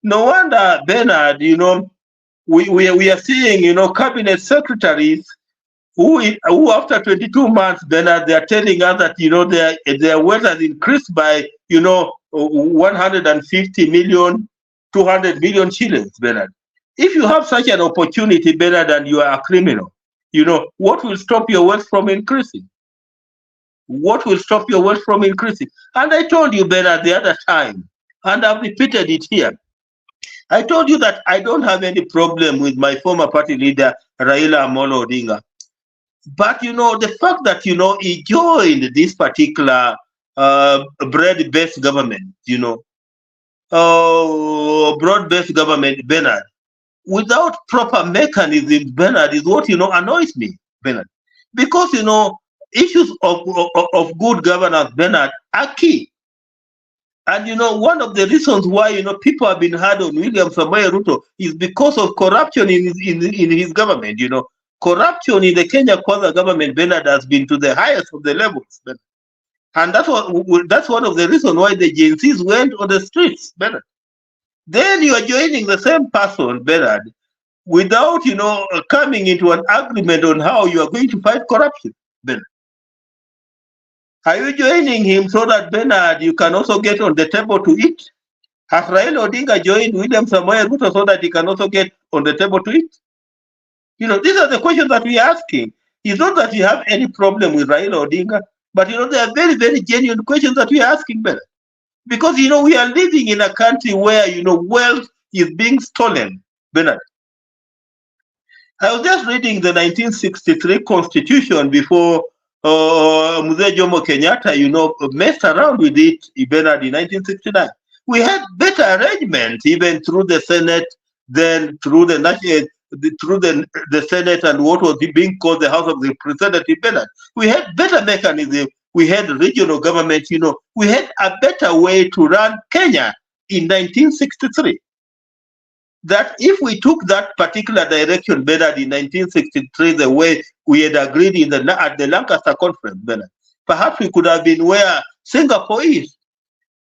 No wonder, Bernard, we are seeing, cabinet secretaries who after 22 months, Bernard, they are telling us that, their wealth has increased by, 150 million, 200 million shillings, Bernard. If you have such an opportunity, Bernard, and you are a criminal, what will stop your wealth from increasing? What will stop your wealth from increasing? And I told you, Bernard, the other time, and I've repeated it here. I told you that I don't have any problem with my former party leader, Raila Amolo Odinga. But, the fact that, he joined this particular broad-based government, broad-based government, Bernard, without proper mechanisms, Bernard, is what, annoys me, Bernard. Because, issues of good governance, Bernard, are key. And, one of the reasons why, people have been hard on William Samoei Ruto is because of corruption in his government, Corruption in the Kenya Kwanza government, Bernard, has been to the highest of the levels, Bernard. And that's one of the reasons why the Gen Zs went on the streets, Bernard. Then you are joining the same person, Bernard, without, coming into an agreement on how you are going to fight corruption, Bernard. Are you joining him so that, Bernard, you can also get on the table to eat? Has Raila Odinga joined William Samoei Ruto so that he can also get on the table to eat? These are the questions that we are asking. It's not that we have any problem with Raila Odinga, but, they are very, very genuine questions that we are asking, Bernard. Because, we are living in a country where, wealth is being stolen, Bernard. I was just reading the 1963 Constitution before Mzee Jomo Kenyatta, messed around with it, Bernard, in 1969. We had better arrangements, even through the Senate, then through the Senate and what was being called the House of Representatives, Bernard. We had better mechanisms. We had regional government, we had a better way to run Kenya in 1963. That if we took that particular direction, Bernard, in 1963, the way we had agreed at the Lancaster Conference, Bernard, perhaps we could have been where Singapore is.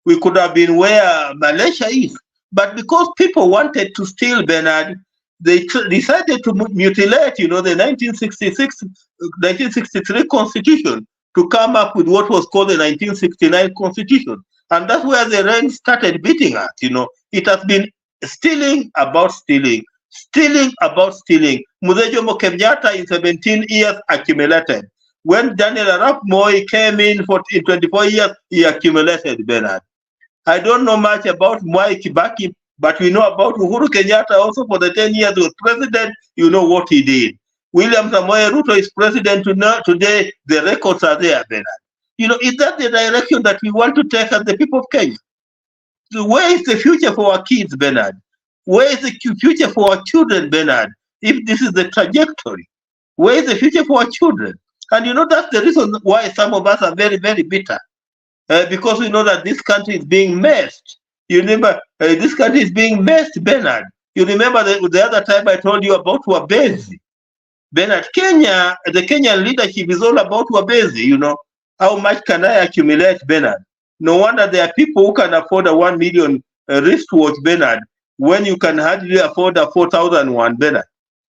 We could have been where Malaysia is. But because people wanted to steal, Bernard, they decided to mutilate, the 1963 Constitution to come up with what was called the 1969 Constitution. And that's where the rain started beating at, It has been stealing about stealing, stealing about stealing. Mzee Jomo Kenyatta in 17 years accumulated. When Daniel Arap Moi came in 24 years, he accumulated, Bernard. I don't know much about Mwai Kibaki, but we know about Uhuru Kenyatta also for the 10 years he was president. You know what he did. William Samoei Ruto is president today. The records are there, Bernard. Is that the direction that we want to take as the people of Kenya? So where is the future for our kids, Bernard? Where is the future for our children, Bernard? If this is the trajectory, where is the future for our children? And that's the reason why some of us are very, very bitter. Because we know that this country is being messed. You remember, this country is being messed, Bernard. You remember the other time I told you about Wabezi. Bernard, Kenya, the Kenyan leadership is all about Wabezi, How much can I accumulate, Bernard? No wonder there are people who can afford a 1 million wristwatch, Bernard, when you can hardly afford a 4,000 one, Bernard.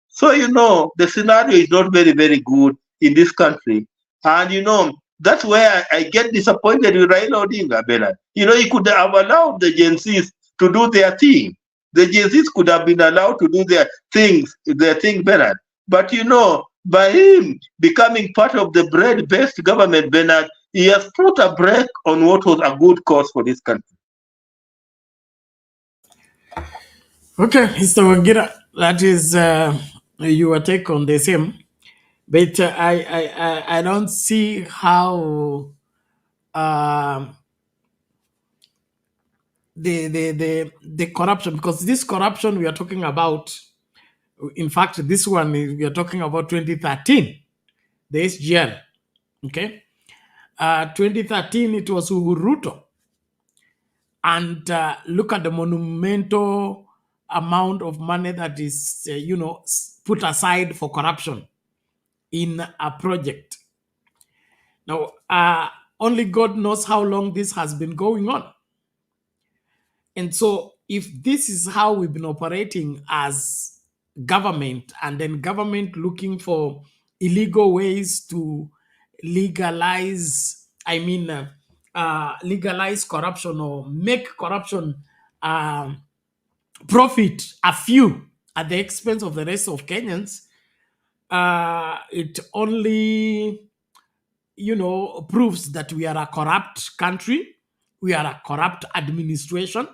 So, the scenario is not very, very good in this country. And, that's where I get disappointed with Raila Odinga, Bernard. He could have allowed the Gen Zs to do their thing. The Gen Zs could have been allowed to do their thing, Bernard. But, by him becoming part of the broad-based government, Bernard, he has put a brake on what was a good cause for this country. Okay, Mr. Wangira, that is your take on the same. But I don't see how the corruption, because this corruption we are talking about, in fact, this one we are talking about 2013, the SGR. Okay, 2013 it was Ruto, and look at the monumental amount of money that is put aside for corruption in a project. Now, only God knows how long this has been going on. And so, if this is how we've been operating as government, and then government looking for illegal ways to legalize, legalize corruption or make corruption profit a few at the expense of the rest of Kenyans, it only proves that we are a corrupt country, we are a corrupt administration,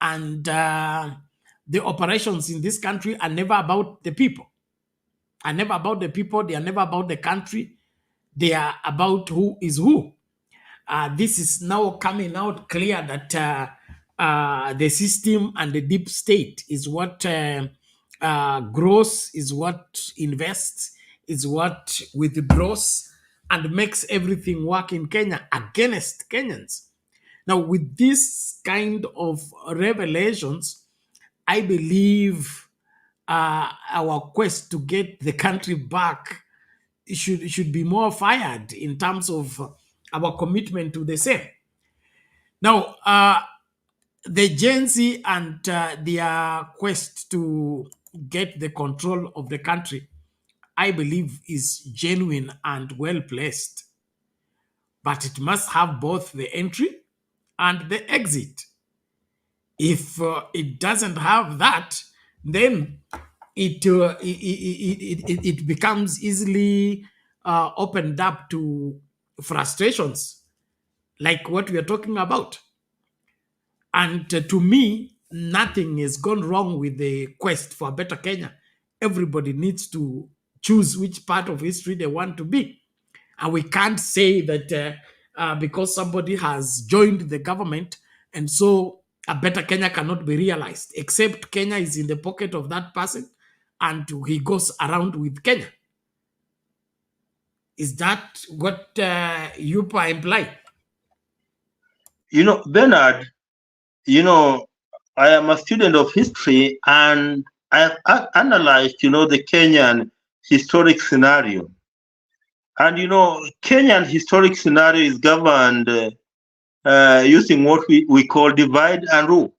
and the operations in this country are never about the people. Are never about the people. They are never about the country. They are about who is who. This is now coming out clear that the system and the deep state is what grows, is what invests, is what withdraws and makes everything work in Kenya against Kenyans. Now, with this kind of revelations, I believe our quest to get the country back should be more fired in terms of our commitment to the same. Now, the Gen Z and their quest to get the control of the country, I believe, is genuine and well placed. But it must have both the entry and the exit. If it doesn't have that, then it becomes easily opened up to frustrations like what we are talking about. And to me, nothing has gone wrong with the quest for a better Kenya. Everybody needs to choose which part of history they want to be. And we can't say that because somebody has joined the government and so a better Kenya cannot be realized, except Kenya is in the pocket of that person and he goes around with Kenya. Is that what you imply? Bernard, I am a student of history and I have analyzed, the Kenyan historic scenario. And, Kenyan historic scenario is governed using what we call divide and rule.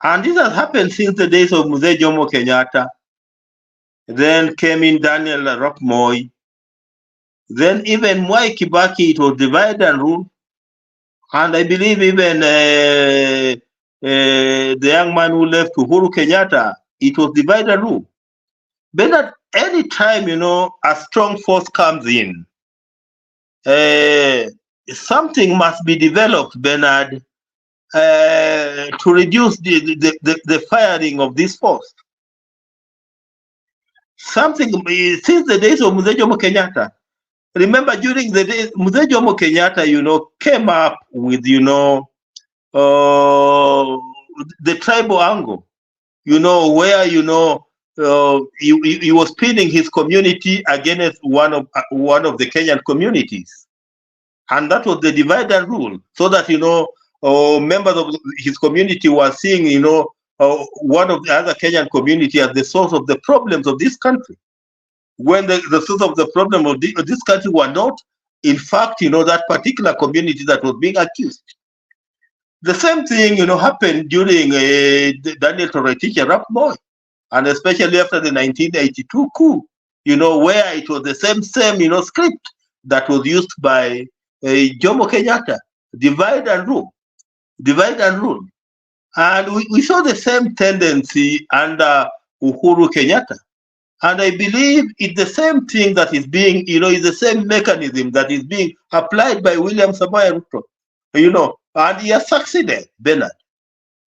And this has happened since the days of Mzee Jomo Kenyatta. Then came in Daniel Arap Moi. Then even Mwai Kibaki, it was divide and rule. And I believe even the young man who left Uhuru Kenyatta, it was divide and rule. But at any time, a strong force comes in, something must be developed, Bernard, to reduce the firing of this force. Something, since the days of Mzee Jomo Kenyatta, remember during the days, Mzee Jomo Kenyatta, came up with, the tribal angle, where, he was pinning his community against one of the Kenyan communities. And that was the divide and rule, so that, members of his community were seeing, one of the other Kenyan community as the source of the problems of this country. When the source of the problem of this country were not, in fact, that particular community that was being accused. The same thing, happened during Daniel Arap Moi, and especially after the 1982 coup, where it was the same script that was used by Jomo Kenyatta, divide and rule. And we saw the same tendency under Uhuru Kenyatta. And I believe it's the same thing that is being, is the same mechanism that is being applied by William Samoei Ruto, and he has succeeded, Bernard.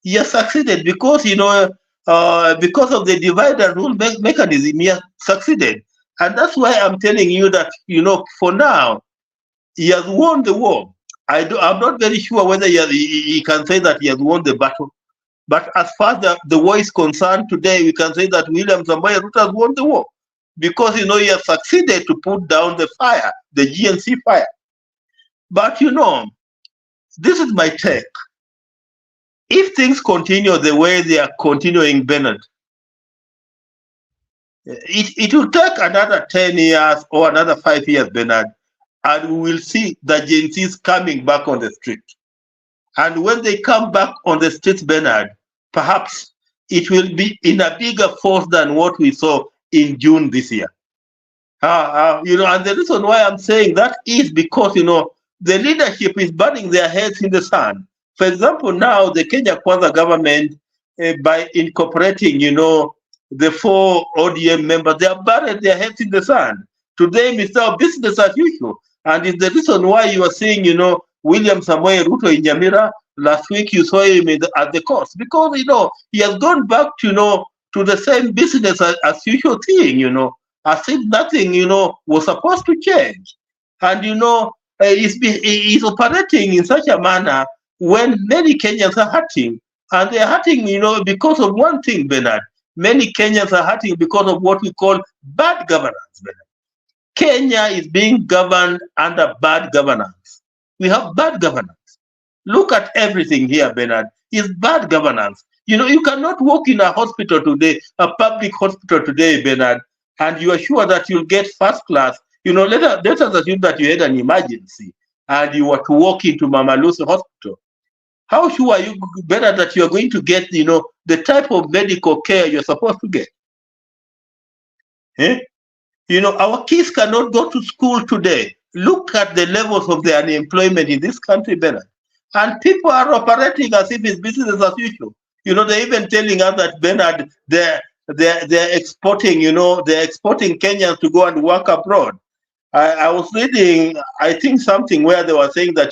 He has succeeded because, because of the divide and rule mechanism, he has succeeded. And that's why I'm telling you that, for now, He has won the war. I'm not very sure whether he can say that he has won the battle. But as far as the war is concerned today, we can say that William Samoei Ruto has won the war because, he has succeeded to put down the fire, the GNC fire. But, this is my take. If things continue the way they are continuing, Bernard, it will take another 10 years or another 5 years, Bernard, and we will see the Gen Zs coming back on the street. And when they come back on the streets, Bernard, perhaps it will be in a bigger force than what we saw in June this year. And the reason why I'm saying that is because, the leadership is burning their heads in the sand. For example, now the Kenya Kwanza government, by incorporating, the 4 ODM members, they have buried their heads in the sand. Today, Mr. Business as usual. And it's the reason why you are seeing, William Samoei Ruto in Nyamira. Last week you saw him at the coast because, he has gone back to, to the same business as usual thing, as if nothing, was supposed to change. And, he's operating in such a manner when many Kenyans are hurting. And they're hurting, because of one thing, Bernard. Many Kenyans are hurting because of what we call bad governance, Bernard. Kenya is being governed under bad governance. We have bad governance. Look at everything here, Bernard. It's bad governance. You cannot walk in a hospital today, a public hospital today, Bernard, and you are sure that you'll get first class. Let us assume that you had an emergency and you were to walk into Mama Lucy Hospital. How sure are you, Bernard, that you are going to get, the type of medical care you're supposed to get? Our kids cannot go to school today. Look at the levels of the unemployment in this country, Bernard. And people are operating as if it's business as usual. They're even telling us that, Bernard, they're exporting, they're exporting Kenyans to go and work abroad. I was reading, I think, something where they were saying that,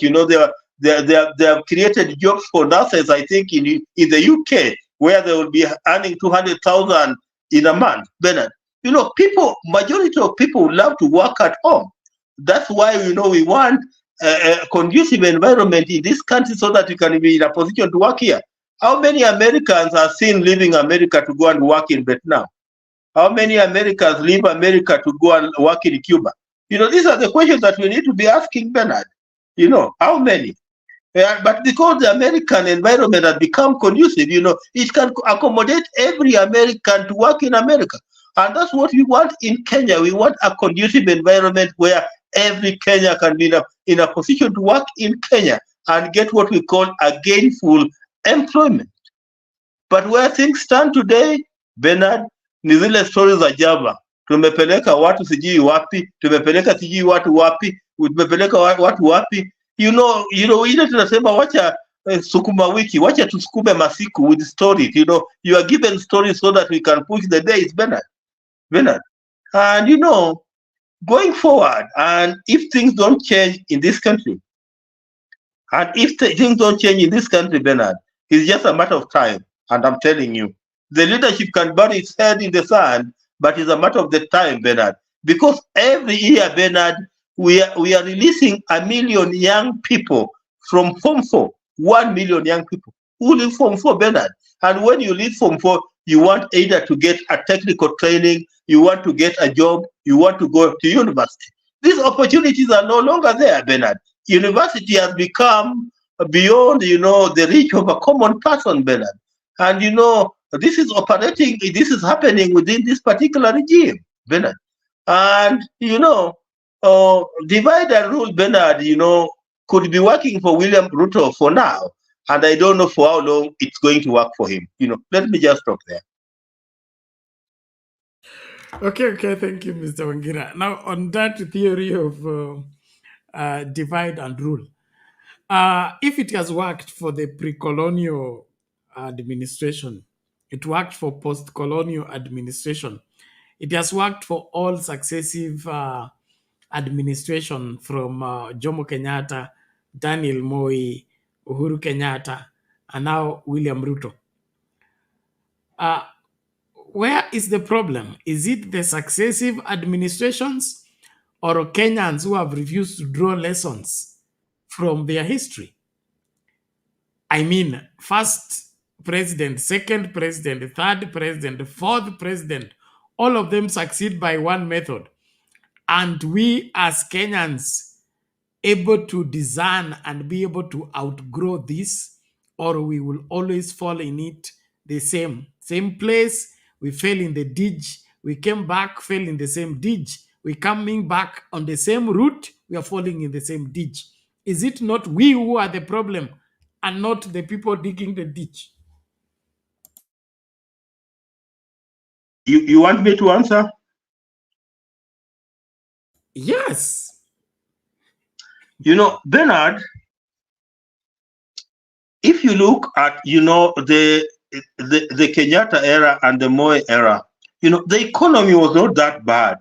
they have created jobs for nurses, I think, in the UK, where they will be earning 200,000 in a month, Bernard. Majority of people love to work at home. That's why, we want a conducive environment in this country so that we can be in a position to work here. How many Americans are seen leaving America to go and work in Vietnam? How many Americans leave America to go and work in Cuba? These are the questions that we need to be asking, Bernard. How many? But because the American environment has become conducive, it can accommodate every American to work in America. And that's what we want in Kenya. We want a conducive environment where every Kenyan can be in a position to work in Kenya and get what we call a gainful employment. But where things stand today, Bernard, ni zile stories za Java. Tumepeleka watu sijui wapi, tumepeleka sijui watu wapi, tumepeleka watu wapi. Ile tunasema wacha sukuma wiki, wacha tusukume masiku with stories. You are given stories so that we can push the days, Bernard. And going forward, and if things don't change in this country, Bernard, it's just a matter of time. And I'm telling you, the leadership can bury its head in the sand, but it's a matter of the time, Bernard. Because every year, Bernard, we are releasing 1 million young people from Form 4. 1 million young people who leave Form 4, Bernard. And when you leave Form 4, you want either to get a technical training, you want to get a job, you want to go to university. These opportunities are no longer there, Bernard. University has become beyond, the reach of a common person, Bernard. And, this is happening within this particular regime, Bernard. And, divide and rule, Bernard, could be working for William Ruto for now. And I don't know for how long it's going to work for him. Let me just stop there. Okay, thank you, Mr. Wangira. Now, on that theory of divide and rule, if it has worked for the pre-colonial administration, it worked for post-colonial administration, it has worked for all successive administration from Jomo Kenyatta, Daniel Moi, Uhuru Kenyatta, and now William Ruto. Where is the problem? Is it the successive administrations, or Kenyans who have refused to draw lessons from their history. I mean, first president, second president, third president, fourth president, all of them succeed by one method. And we as Kenyans able to discern and be able to outgrow this, or we will always fall in it the same place. We fell in the ditch, we came back, fell in the same ditch, we coming back on the same route, we are falling in the same ditch. Is it not we who are the problem and not the people digging the ditch? You want me to answer? Yes. You know, Bernard, if you look at, you know, the Kenyatta era and the Moi era, you know, the economy was not that bad.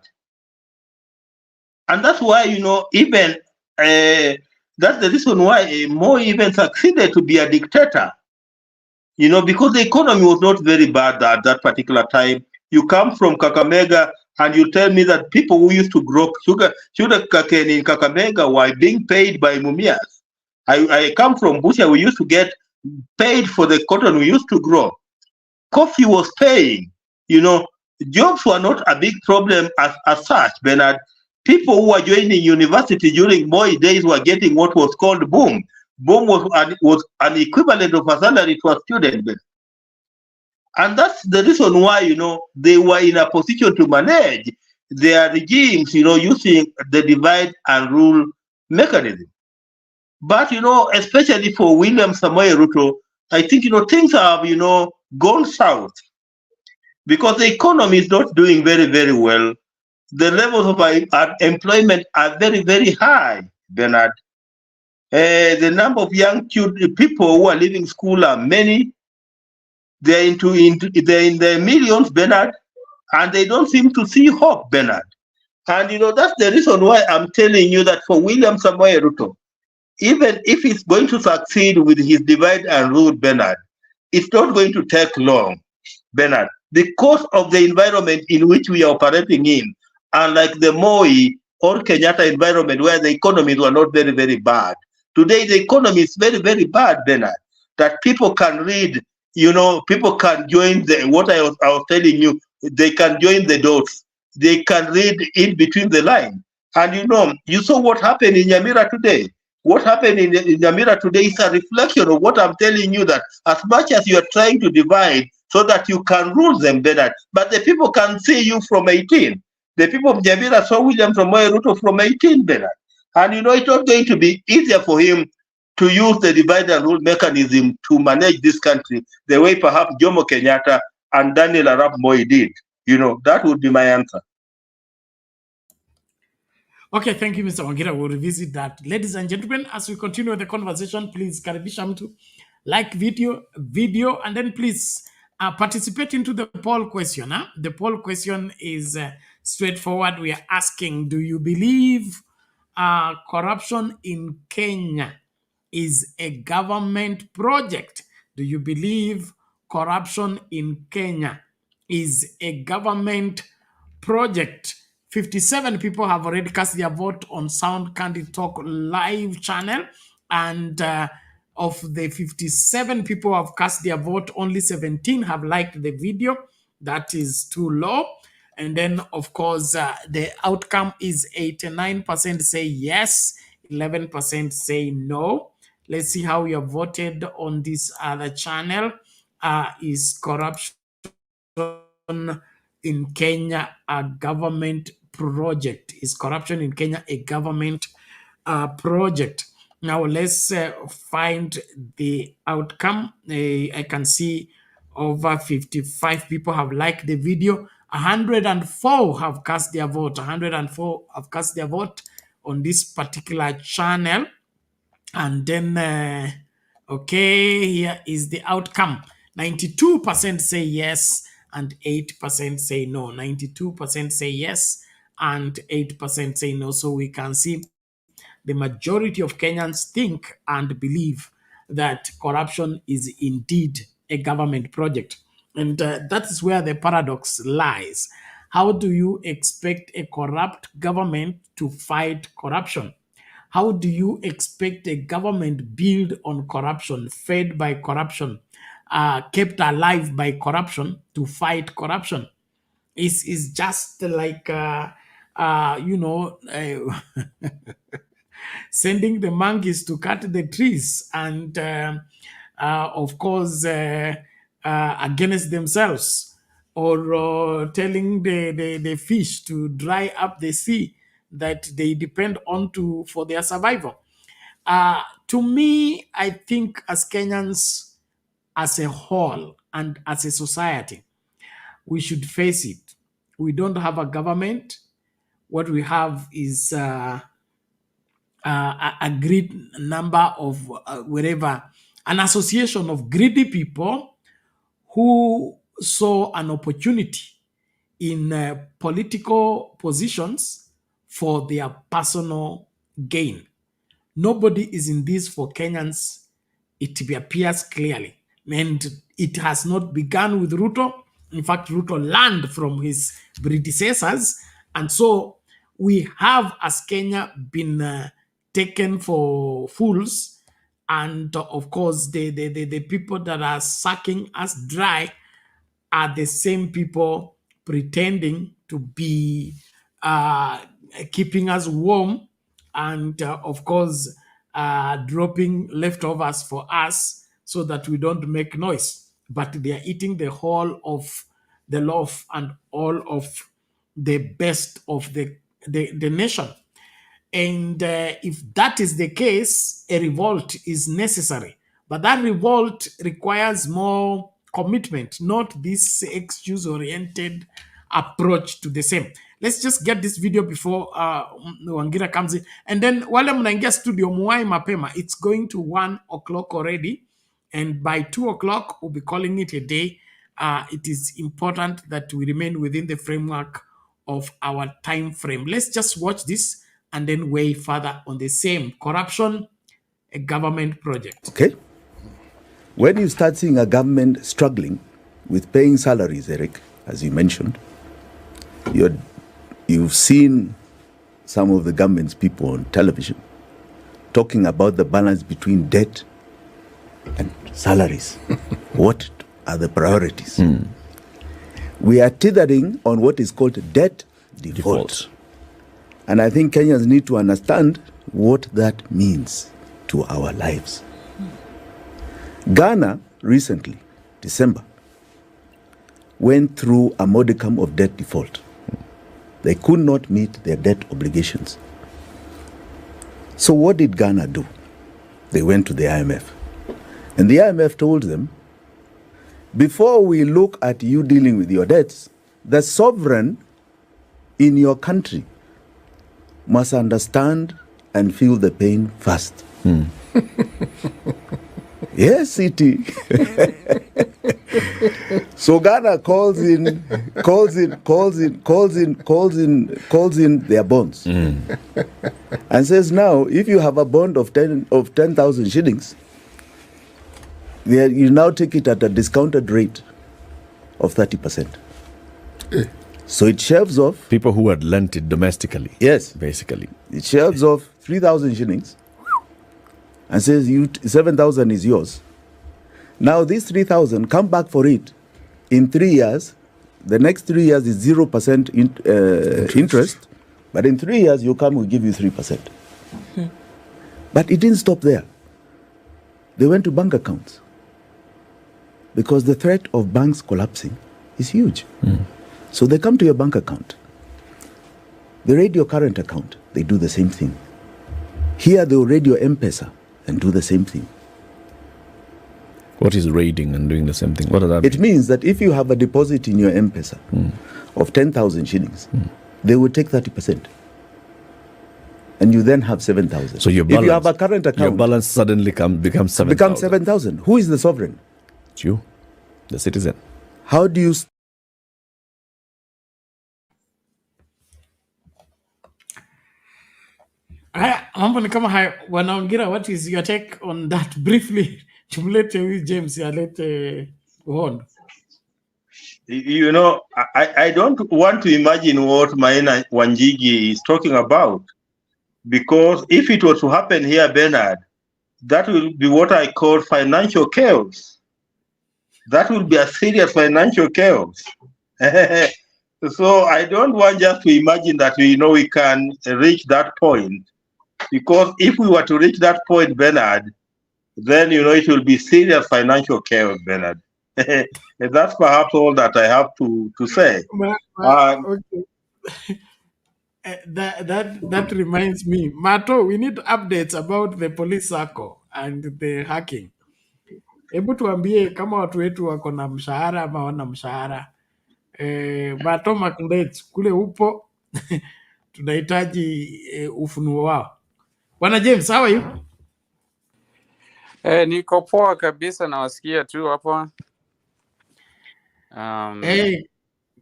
And that's why, you know, even that's the reason why Moi even succeeded to be a dictator. You know, because the economy was not very bad at that particular time. You come from Kakamega and you tell me that people who used to grow sugar cane in Kakamega were being paid by Mumias. I come from Busia, we used to get paid for the cotton we used to grow. Coffee was paying, you know, jobs were not a big problem as such, Bernard. People who were joining university during Moi days were getting what was called boom. Boom was an equivalent of a salary to a student. And that's the reason why, you know, they were in a position to manage their regimes, you know, using the divide and rule mechanism. But, you know, especially for William Samoei Ruto, I think, you know, things have, you know, gone south because the economy is not doing very, very well. The levels of employment are very, very high, Bernard. The number of young people who are leaving school are many. They're in the millions, Bernard, and they don't seem to see hope, Bernard. And you know, that's the reason why I'm telling you that for William Samoei Ruto, even if he's going to succeed with his divide and rule, Bernard, it's not going to take long, Bernard. Because of the environment in which we are operating in, unlike the Moi or Kenyatta environment where the economies were not very, very bad. Today, the economy is very, very bad, Bernard, that people can read, you know, people can join what I was telling you, they can join the dots. They can read in between the lines. And you know, you saw what happened in Nyamira today. What happened in Nyamira today is a reflection of what I'm telling you, that as much as you are trying to divide so that you can rule them better, but the people can see you from 18. The people of Nyamira saw William Samoei Ruto from 18 better. And you know, it's not going to be easier for him to use the divide and rule mechanism to manage this country the way perhaps Jomo Kenyatta and Daniel Arap Moi did. You know, that would be my answer. Okay, thank you, Mr. Wangira. We'll revisit that. Ladies and gentlemen, as we continue the conversation, please karibisha mtu like video, and then please participate into the poll question. Huh? The poll question is straightforward. We are asking, do you believe corruption in Kenya is a government project? Do you believe corruption in Kenya is a government project? 57 people have already cast their vote on Sound Candid Talk live channel, and of the 57 people who have cast their vote, only 17 have liked the video. That is too low. And then, of course, the outcome is 89% say yes, 11% say no. Let's see how you have voted on this other channel. Is corruption in Kenya a government project? Is corruption in Kenya a government project? Now let's find the outcome. I can see over 55 people have liked the video. 104 have cast their vote. 104 have cast their vote on this particular channel. And then, okay, here is the outcome. 92% say yes and 8% say no. 92% say yes and 8% say no. So we can see the majority of Kenyans think and believe that corruption is indeed a government project. And that is where the paradox lies. How do you expect a corrupt government to fight corruption? How do you expect a government built on corruption, fed by corruption, kept alive by corruption to fight corruption? It's just like, sending the monkeys to cut the trees and, of course, against themselves, or telling the fish to dry up the sea that they depend on to for their survival. To me, I think as Kenyans, as a whole and as a society, we should face it. We don't have a government. What we have is a great number of wherever, an association of greedy people who saw an opportunity in political positions for their personal gain. Nobody is in this for Kenyans. It appears clearly. And it has not begun with Ruto. In fact, Ruto learned from his predecessors. And so we have, as Kenya, been taken for fools. And of course, the people that are sucking us dry are the same people pretending to be keeping us warm and, of course, dropping leftovers for us so that we don't make noise. But they are eating the whole of the loaf and all of the best of the nation. And if that is the case, a revolt is necessary. But that revolt requires more commitment, not this excuse-oriented approach to the same. Let's just get this video before Wangira comes in. And then wale mnaingia studio muwai mapema, it's going to 1 o'clock already. And by 2 o'clock, we'll be calling it a day. It is important that we remain within the framework of our time frame. Let's just watch this and then weigh further on the same corruption, a government project. Okay. When you start seeing a government struggling with paying salaries, Eric, as you mentioned, you've seen some of the government's people on television talking about the balance between debt and salaries. What are the priorities? We are teetering on what is called debt default. And I think Kenyans need to understand what that means to our lives. Ghana recently, December, went through a modicum of debt default. They could not meet their debt obligations. So what did Ghana do? They went to the IMF. And the IMF told them, before we look at you dealing with your debts, the sovereign in your country must understand and feel the pain first. Yes, CT. So Ghana calls in their bonds and says, now, if you have a bond of 10,000 shillings, you now take it at a discounted rate of 30%. So it shaves off people who had lent it domestically. Yes, basically it shaves off 3,000 shillings and says 7,000 is yours. Now this 3,000, come back for it in 3 years. The next 3 years is 0% interest, but in 3 years you come, we give you 3%. But it didn't stop there. They went to bank accounts because the threat of banks collapsing is huge. So they come to your bank account. They raid your current account. They do the same thing. Here they'll raid your M-Pesa and do the same thing. What is raiding and doing the same thing? What does that mean? It means that if you have a deposit in your M-Pesa of 10,000 shillings, they will take 30%. And you then have 7,000. So your balance, if you have a current account, your balance suddenly becomes 7,000. Becomes 7,000. Who is the sovereign? It's you, the citizen. How do you... Mambo ni kama haya. Wanaongira, what is your take on that briefly? Tumlete huyu James alete uhondo. You know, I don't want to imagine what Maina Wanjigi is talking about, because if it was to happen here, Bernard, that will be what I call financial chaos. That will be a serious financial chaos. So I don't want just to imagine that we can reach that point, because if we were to reach that point, Bernard, then it will be serious financial chaos, Bernard. And that's perhaps all that I have to say. Okay. That reminds me, Mato, we need updates about the police circle and the hacking. Hebu tuambie kama watu wetu wako na mshahara ama wana mshahara. Mato Makundets, kule upo tunahitaji ufunuo wao. Bwana James, how are you? Niko poa kabisa, nawasikia tu hapo.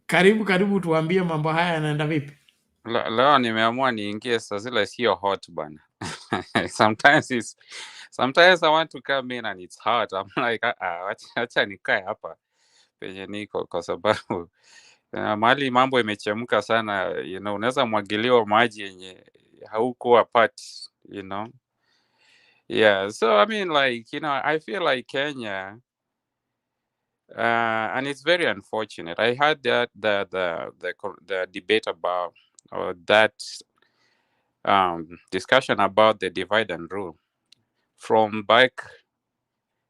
Karibu tuambie mambo haya yanaenda vipi? Leo nimeamua niingie saa zile sio hot bana. Sometimes I want to come in and it's hot. I'm like, acha nikae hapa penye niko, kwa sababu mahali mambo imechemka sana, unaweza mwagiliwa maji yenye haukuwa part, Yeah, so I mean, like, I feel like Kenya, and it's very unfortunate. I heard that the debate about, or that discussion about the divide and rule from back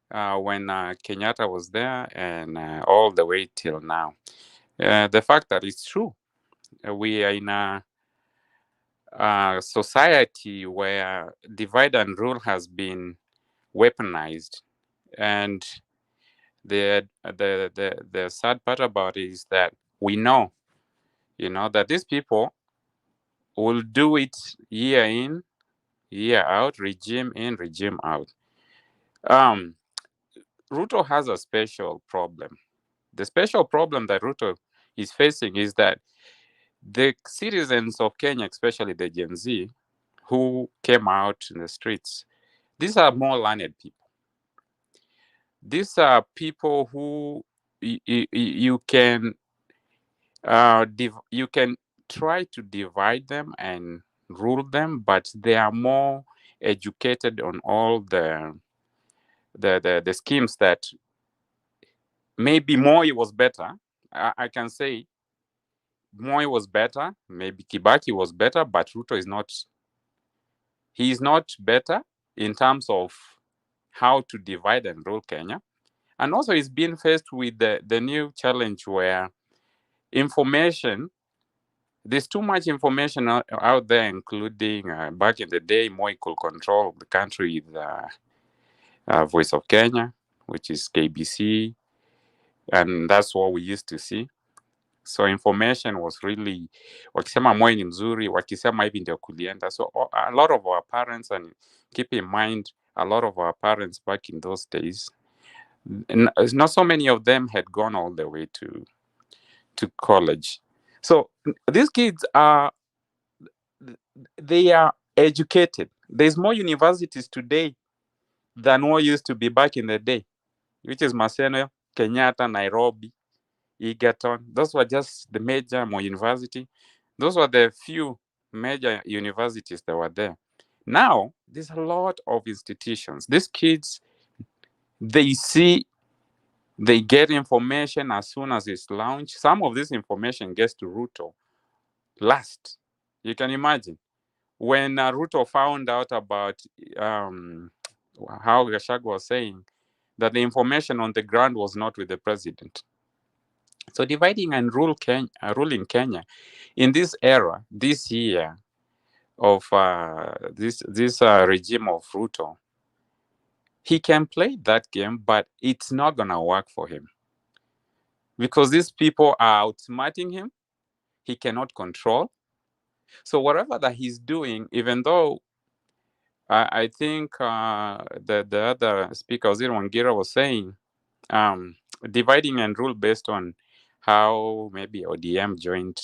when Kenyatta was there, and all the way till now. The fact that it's true, we are in a society where divide and rule has been weaponized, and the sad part about it is that we know, that these people will do it year in, year out, regime in, regime out. Ruto has a special problem. The special problem that Ruto is facing is that the citizens of Kenya, especially the Gen Z, who came out in the streets, these are more learned people. These are people who you can try to divide them and rule them, but they are more educated on all the schemes that maybe Moi was better. I can say Moi was better, maybe Kibaki was better, but Ruto is not. He is not better in terms of how to divide and rule Kenya. And also he's been faced with the new challenge where information, there's too much information out there, including back in the day, Moi could control the country with Voice of Kenya, which is KBC, and that's what we used to see. So information was really, wakisema Moi ni mzuri, wakisema hivi ndio kulienda. So a lot of our parents, and keep in mind, a lot of our parents back in those days, not so many of them had gone all the way to college. So these kids they are educated. There's more universities today than what used to be back in the day, which is Maseno, Kenyatta, Nairobi, Egerton. Those were just the major university. Those were the few major universities that were there. Now, there's a lot of institutions. These kids, they get information as soon as it's launched. Some of this information gets to Ruto last. You can imagine. When Ruto found out about how Gachagua was saying that the information on the ground was not with the president. So dividing and ruling Kenya in this era, this year of this regime of Ruto, he can play that game, but it's not going to work for him. Because these people are outsmarting him, he cannot control. So whatever that he's doing, even though I think the other speaker, Waziri Wangira, was saying, dividing and rule based on how maybe ODM joined,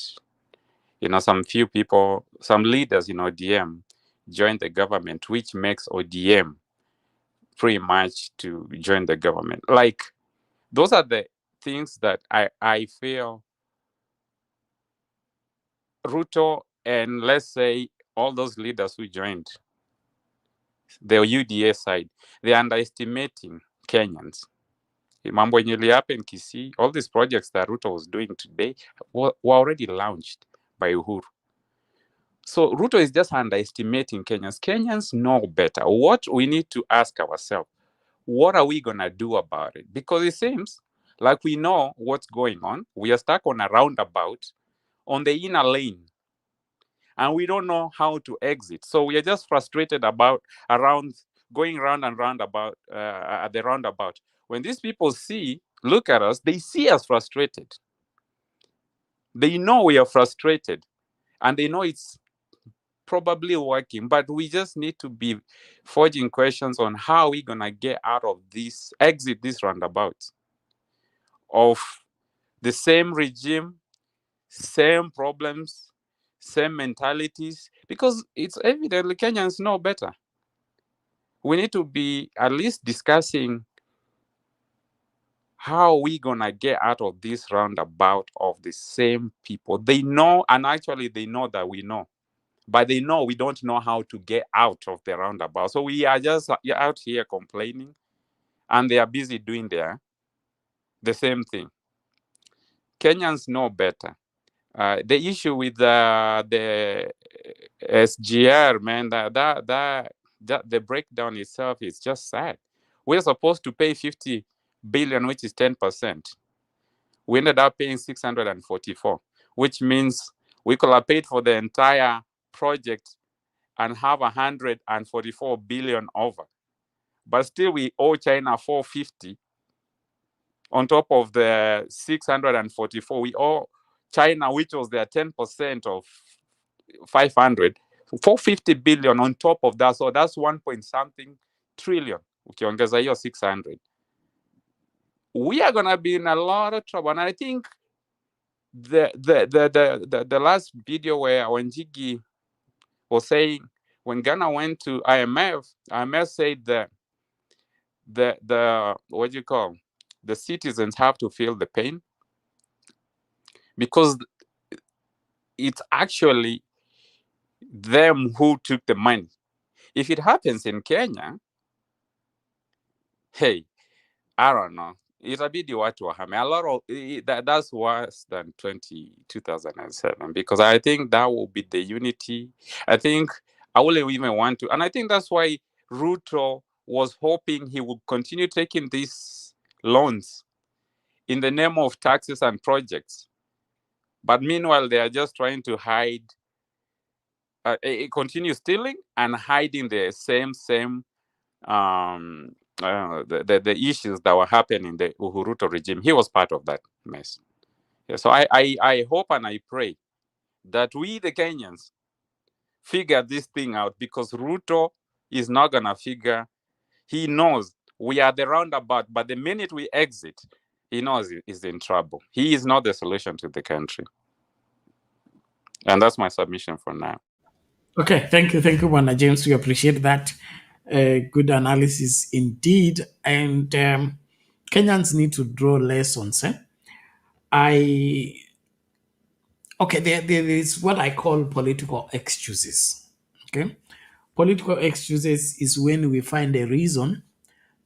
some few people, some leaders in ODM joined the government, which makes ODM pretty much to join the government. Like, those are the things that I feel Ruto and let's say all those leaders who joined the UDA side, they're underestimating Kenyans. Mambo yenye ilihappen Kisii, all these projects that Ruto was doing today were already launched by Uhuru. So Ruto is just underestimating Kenyans. Kenyans know better. What we need to ask ourselves, what are we going to do about it? Because it seems like we know what's going on. We are stuck on a roundabout on the inner lane, and we don't know how to exit. So we are just frustrated about going round and round about at the roundabout. When these people look at us, they see us frustrated. They know we are frustrated, and they know it's probably working, but we just need to be forging questions on how we're gonna get out of this, exit this roundabout of the same regime, same problems, same mentalities, because it's evidently Kenyans know better. We need to be at least discussing how we gonna get out of this roundabout of the same people. They know, and actually they know that we know, but they know we don't know how to get out of the roundabout. So we are just out here complaining, and they are busy doing the same thing. Kenyans know better. The issue with the SGR, man, the breakdown itself is just sad. We're supposed to pay 50 billion, which is 10%. We ended up paying 644, which means we could have paid for the entire project and have 144 billion over. But still we owe China 450 on top of the 644. We owe China, which was their 10% of 500, 450 billion on top of that. So that's 1 point something trillion. Ukiongeza hiyo 600. We are gonna be in a lot of trouble. And I think the last video where Wanjigi was saying when Ghana went to IMF said that the what do you call, the citizens have to feel the pain because it's actually them who took the money. If it happens in Kenya, hey, I don't know. Itabidi watu wahame. A lot of that's worse than 2007 because I think that will be the unity. I think I wouldn't even want to, and I think that's why Ruto was hoping he would continue taking these loans in the name of taxes and projects. But meanwhile, they are just trying to hide, continue stealing and hiding the same the issues that were happening in the Uhuruto regime. He was part of that mess. Yeah, so I hope and I pray that we, the Kenyans, figure this thing out because Ruto is not going to figure. He knows we are the roundabout, but the minute we exit, he knows he's in trouble. He is not the solution to the country. And that's my submission for now. Okay, thank you, Bwana James. We appreciate that. Good analysis indeed. And Kenyans need to draw lessons. There is what I call political excuses. Okay, political excuses is when we find a reason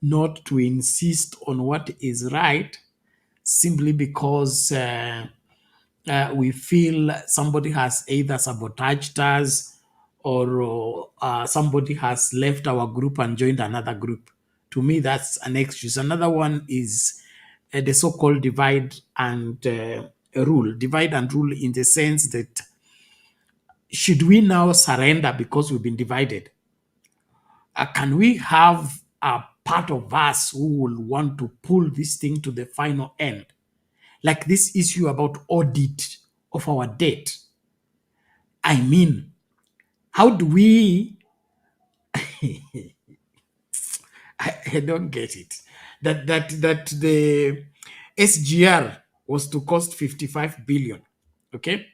not to insist on what is right simply because we feel somebody has either sabotaged us or somebody has left our group and joined another group. To me, that's an excuse. Another one is the so-called divide and rule. Divide and rule in the sense that should we now surrender because we've been divided? Can we have a part of us who will want to pull this thing to the final end? Like this issue about audit of our debt. I mean, how do we... I don't get it. That the SGR was to cost 55 billion. Okay?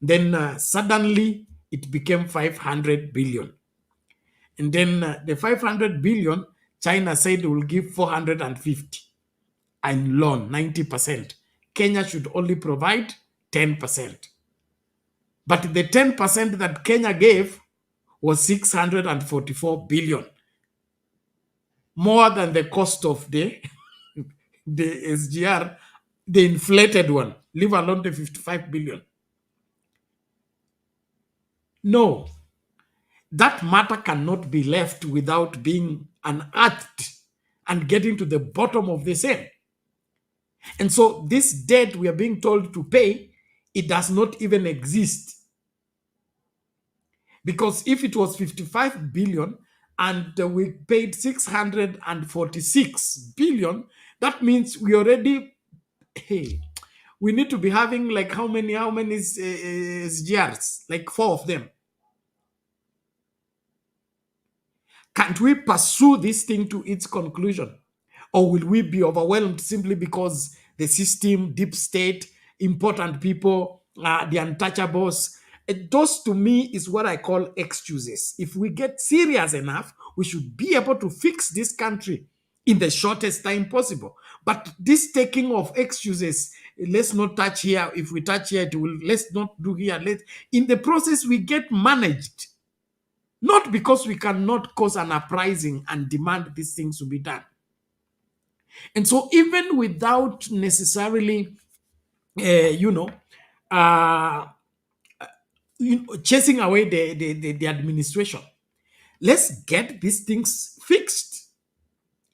Then suddenly it became 500 billion. And then the 500 billion, China said it will give 450. and loan 90%. Kenya should only provide 10%. But the 10% that Kenya gave was 644 billion, more than the cost of the SGR, the inflated one, leave alone the 55 billion. No, that matter cannot be left without being unearthed and getting to the bottom of the same. And so this debt we are being told to pay, it does not even exist. Because if it was 55 billion and we paid 646 billion, that means we already, hey, we need to be having like how many SGRs? Like 4 of them. Can't we pursue this thing to its conclusion? Or will we be overwhelmed simply because the system, deep state, important people, the untouchables? Those to me is what I call excuses. If we get serious enough, we should be able to fix this country in the shortest time possible. But this taking of excuses, let's not touch here. If we touch here, it will, let's not do here. In the process, we get managed. Not because we cannot cause an uprising and demand these things to be done. And so even without necessarily, chasing away the administration, let's get these things fixed.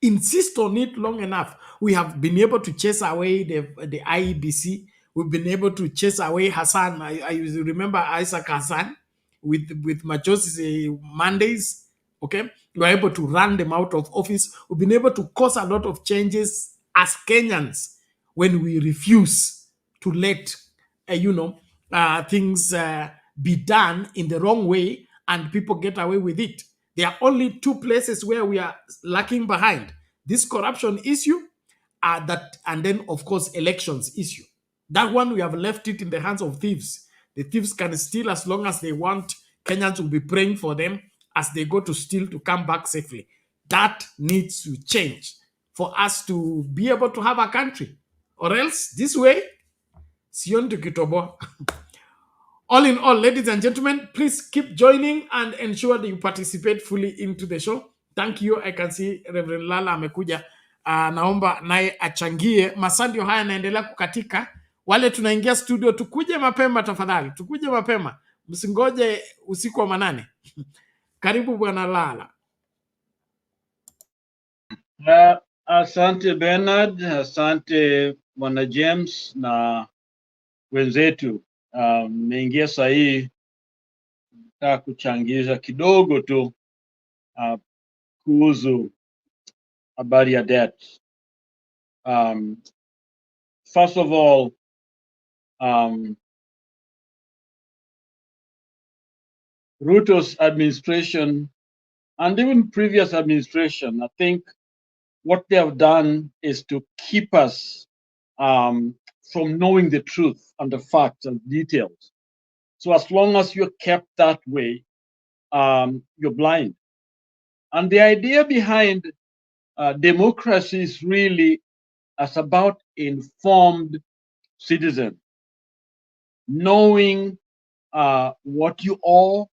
Insist on it long enough. We have been able to chase away the IEBC. We've been able to chase away Hassan. I remember Isaac Hassan with Macho's Mondays. Okay, we were able to run them out of office. We've been able to cause a lot of changes as Kenyans when we refuse to let things be done in the wrong way and people get away with it. There are only 2 places where we are lacking behind: this corruption issue, and then of course elections issue. That one we have left it in the hands of thieves. The thieves can steal as long as they want. Kenyans will be praying for them as they go to steal to come back safely. That needs to change for us to be able to have a country. Or else, this way, Sion to Kitobo. All in all, ladies and gentlemen, please keep joining and ensure that you participate fully into the show. Thank you. I can see Reverend Lala amekuja. Naomba naye achangie. Masandio haya naendelea kukatika. Wale tunaingia studio, tukuje mapema tafadhali. Tukuje mapema. Msingoje usiku wa manane. Karibu Bwana Lala. Asante Bernard, asante Bwana James na wenzetu. Nimeingia sahihi nataka kuchangiza kidogo tu kuhusu habari ya debt. First of all, Ruto's administration and even previous administration, I think what they have done is to keep us from knowing the truth and the facts and details. So as long as you're kept that way, you're blind. And the idea behind democracy is really as about informed citizen, knowing what you owe,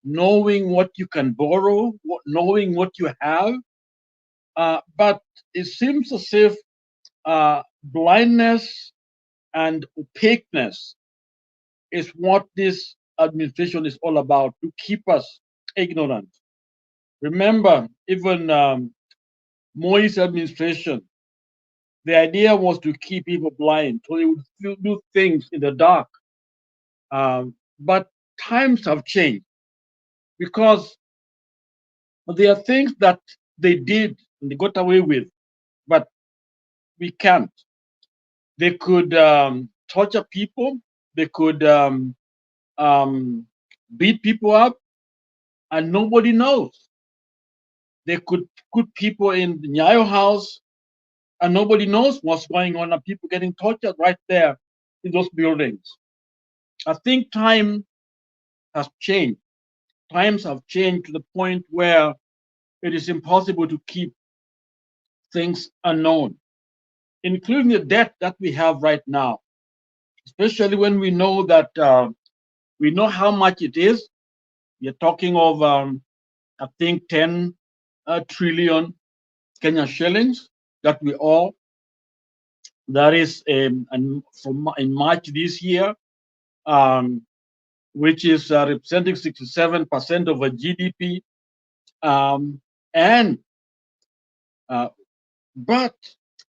knowing what you can borrow, knowing what you have. But it seems as if blindness and opaqueness is what this administration is all about, to keep us ignorant. Remember, even Moi's administration, the idea was to keep people blind, so they would do things in the dark. But times have changed, because there are things that they did and they got away with, but we can't. They could torture people, they could beat people up, and nobody knows. They could put people in the Nyayo house, and nobody knows what's going on, and people getting tortured right there in those buildings. I think time has changed. Times have changed to the point where it is impossible to keep things unknown. including the debt that we have right now, especially when we know that we know how much it is. We're talking of, I think, 10 trillion Kenyan shillings that we owe. That is in March this year, which is representing 67% of our GDP. But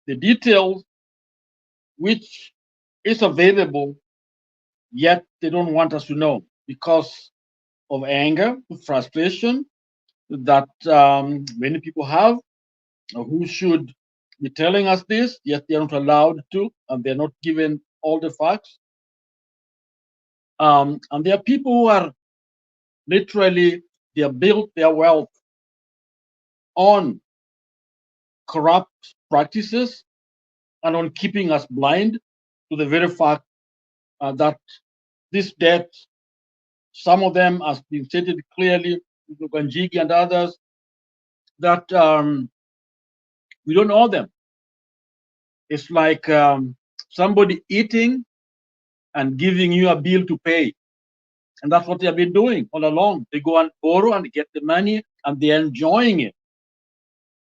the details which is available, yet they don't want us to know because of anger, frustration that many people have, who should be telling us this, yet they're not allowed to, and they're not given all the facts. And there are people who are literally, they have built their wealth on corrupt practices and on keeping us blind to the very fact that this debt, some of them has been stated clearly, Wanjigi and others, that we don't owe them. It's like somebody eating and giving you a bill to pay. And that's what they have been doing all along. They go and borrow and get the money and they're enjoying it.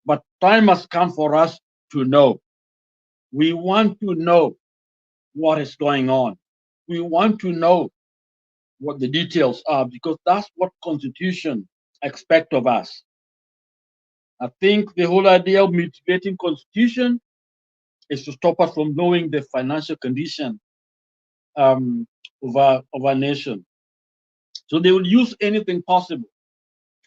But time has come for us to know. We want to know what is going on. We want to know what the details are, because that's what Constitution expects of us. I think the whole idea of mitigating Constitution is to stop us from knowing the financial condition of our nation. So they will use anything possible.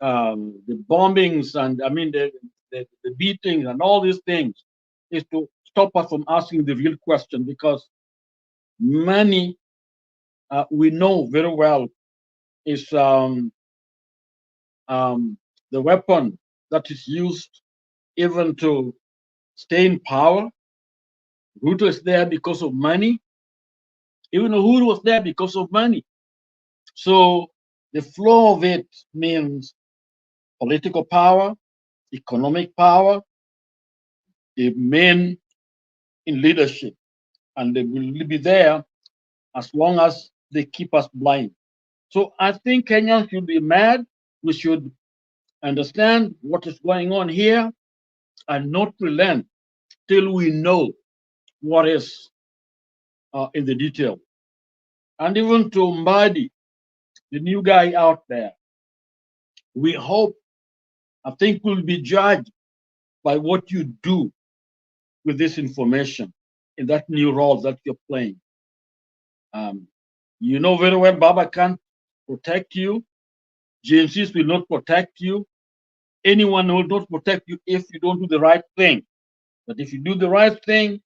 The bombings and the beatings and all these things is to stop us from asking the real question, because money, we know very well, is the weapon that is used even to stay in power. Ruto is there because of money. Even Uhuru was there because of money. So the flow of it means political power, economic power, the men in leadership, and they will be there as long as they keep us blind. So I think Kenyans should be mad. We should understand what is going on here and not relent till we know what is in the detail. And even to Mbadi, the new guy out there, we hope, I think we'll be judged by what you do with this information in that new role that you're playing. You know very well Baba can't protect you. GMCs will not protect you. Anyone will not protect you if you don't do the right thing. But if you do the right thing,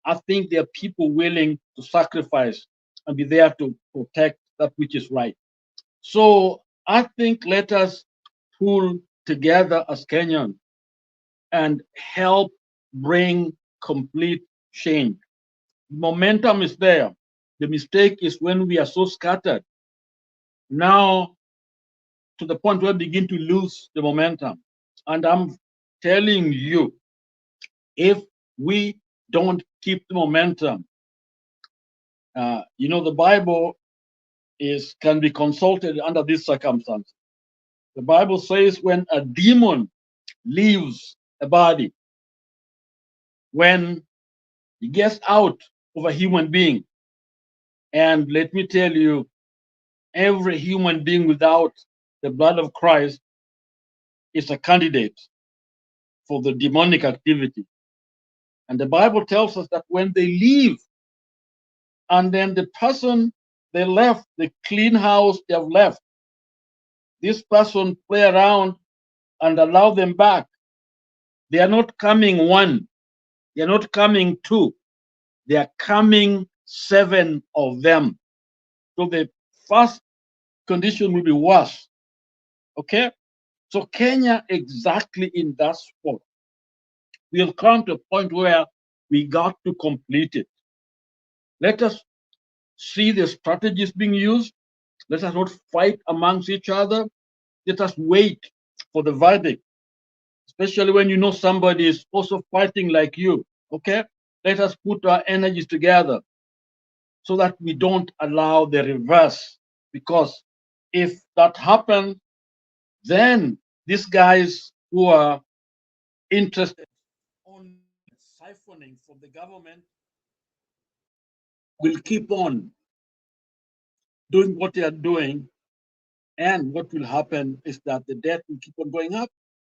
I think there are people willing to sacrifice and be there to protect that which is right. So I think let us pull together as Kenyans and help bring complete change. Momentum is there. The mistake is when we are so scattered. Now, to the point where we begin to lose the momentum. And I'm telling you, if we don't keep the momentum, the Bible can be consulted under these circumstances. The Bible says when a demon leaves a body, when he gets out of a human being, and let me tell you, every human being without the blood of Christ is a candidate for the demonic activity. And the Bible tells us that when they leave, and then the person they left, the clean house they have left, this person play around and allow them back. They are not coming one, they are not coming two, they are coming 7 of them. So the first condition will be worse. Okay? So Kenya exactly in that spot. We have come to a point where we got to complete it. Let us see the strategies being used. Let us not fight amongst each other. Let us wait for the verdict, especially when you know somebody is also fighting like you. Okay? Let us put our energies together so that we don't allow the reverse. Because if that happens, then these guys who are interested on siphoning from the government will keep on doing what they are doing. And what will happen is that the debt will keep on going up.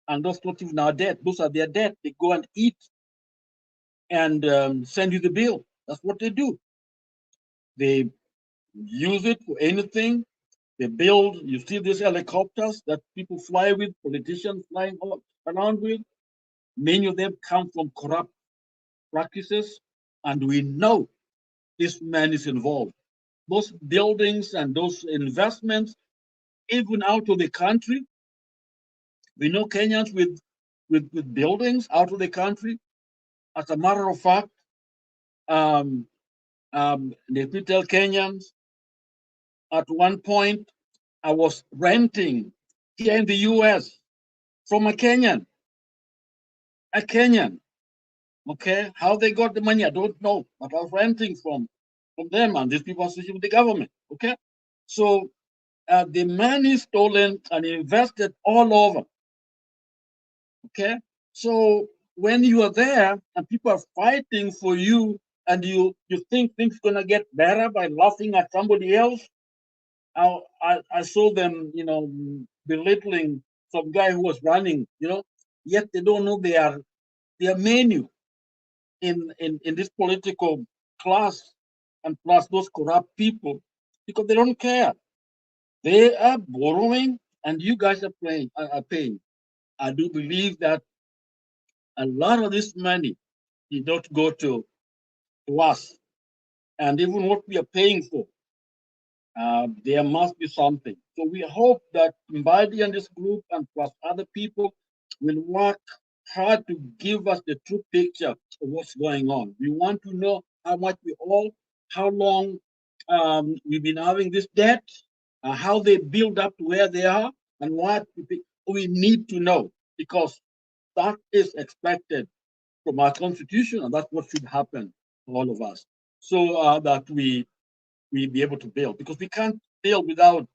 And those not even our debt, those are their debt. They go and eat and send you the bill. That's what they do. They use it for anything. They build, you see these helicopters that people fly with, politicians flying around with. Many of them come from corrupt practices, and we know this man is involved. Those buildings and those investments, even out of the country, we know Kenyans with buildings out of the country. As a matter of fact, let me tell Kenyans, at one point, I was renting here in the US from a Kenyan. Okay, how they got the money, I don't know, but I was renting from them, and these people are associated with the government. Okay, so the money stolen and invested all over. Okay, so when you are there and people are fighting for you, and you think things gonna get better by laughing at somebody else, I saw them, belittling some guy who was running, yet they don't know their menu in this political class, and plus those corrupt people, because they don't care. They are borrowing, and you guys are paying. I do believe that a lot of this money did not go to us, and even what we are paying for, there must be something. So we hope that Mbadi and this group and plus other people will work hard to give us the true picture of what's going on. We want to know how much we owe, how long we've been having this debt, how they build up to where they are, and what we need to know, because that is expected from our constitution, and that's what should happen to all of us, so that we be able to build, because we can't build without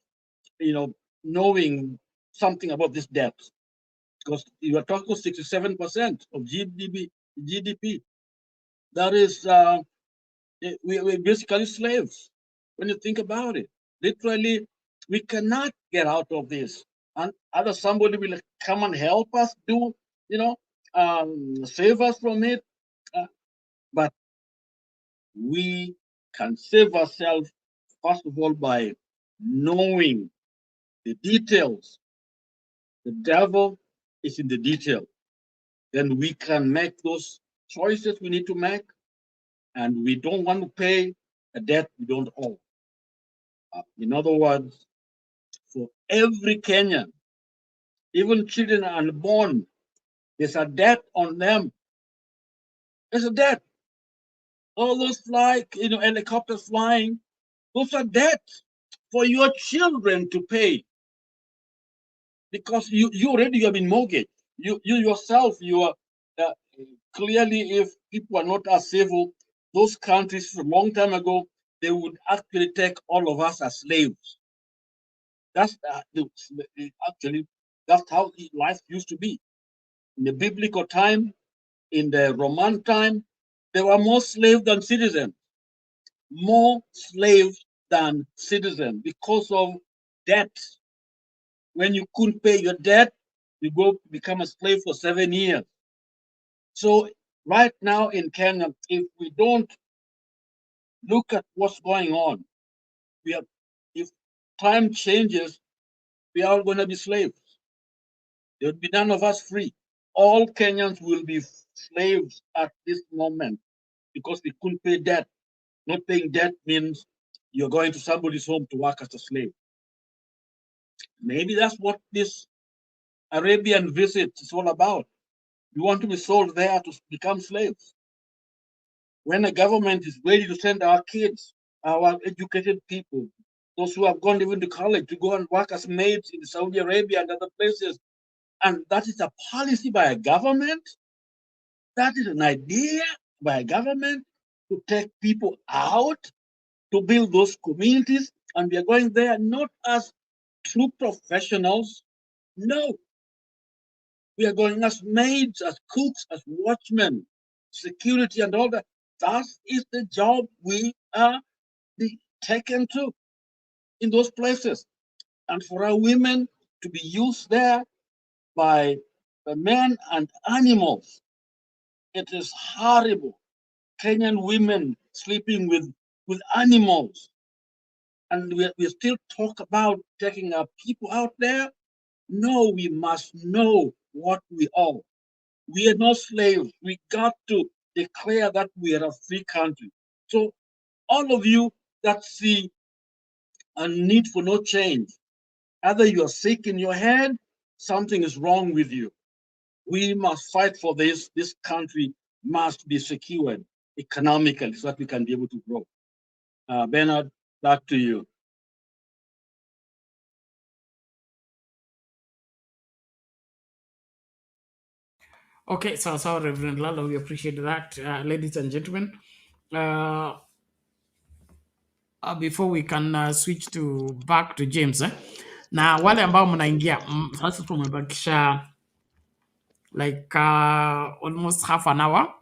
knowing something about this debt, because you are talking 67% of GDP. That is, we're basically slaves when you think about it. Literally, we cannot get out of this, and either somebody will come and help us do, save us from it, but we can save ourselves, first of all, by knowing the details. The devil is in the detail. Then we can make those choices we need to make, and we don't want to pay a debt we don't owe. In other words, for every Kenyan, even children unborn, there's a debt on them. There's a debt. All those helicopters flying, those are debts for your children to pay, because you already have been mortgaged. You yourself, you are clearly, if people are not as civil, those countries a long time ago, they would actually take all of us as slaves. That's actually that's how life used to be. In the biblical time, in the Roman time, there were more slaves than citizens. More slaves than citizens because of debt. When you couldn't pay your debt, you go become a slave for 7 years. So right now in Kenya, if we don't look at what's going on, if time changes, we are going to be slaves. There will be none of us free. All Kenyans will be slaves at this moment because we couldn't pay debt. Not paying debt means you're going to somebody's home to work as a slave. Maybe that's what this Arabian visit is all about. We want to be sold there to become slaves. When a government is ready to send our kids, our educated people, those who have gone even to college, to go and work as maids in Saudi Arabia and other places, and that is a policy by a government, that is an idea by government to take people out to build those communities. And we are going there not as true professionals. No, we are going as maids, as cooks, as watchmen, security, and all that. That is the job we are taken to in those places. And for our women to be used there by the men and animals, it is horrible. Kenyan women sleeping with animals. And we still talk about taking our people out there. No, we must know what we are. We are not slaves. We got to declare that we are a free country. So all of you that see a need for no change, either you are sick in your head, something is wrong with you. We must fight for this. This country must be secured economically so that we can be able to grow. Bernard, back to you. Okay, so Reverend Lalo, we appreciate that. Ladies and gentlemen, before we can switch to back to James, na wale ambao mnaingia sasa tumebakisha like almost half an hour.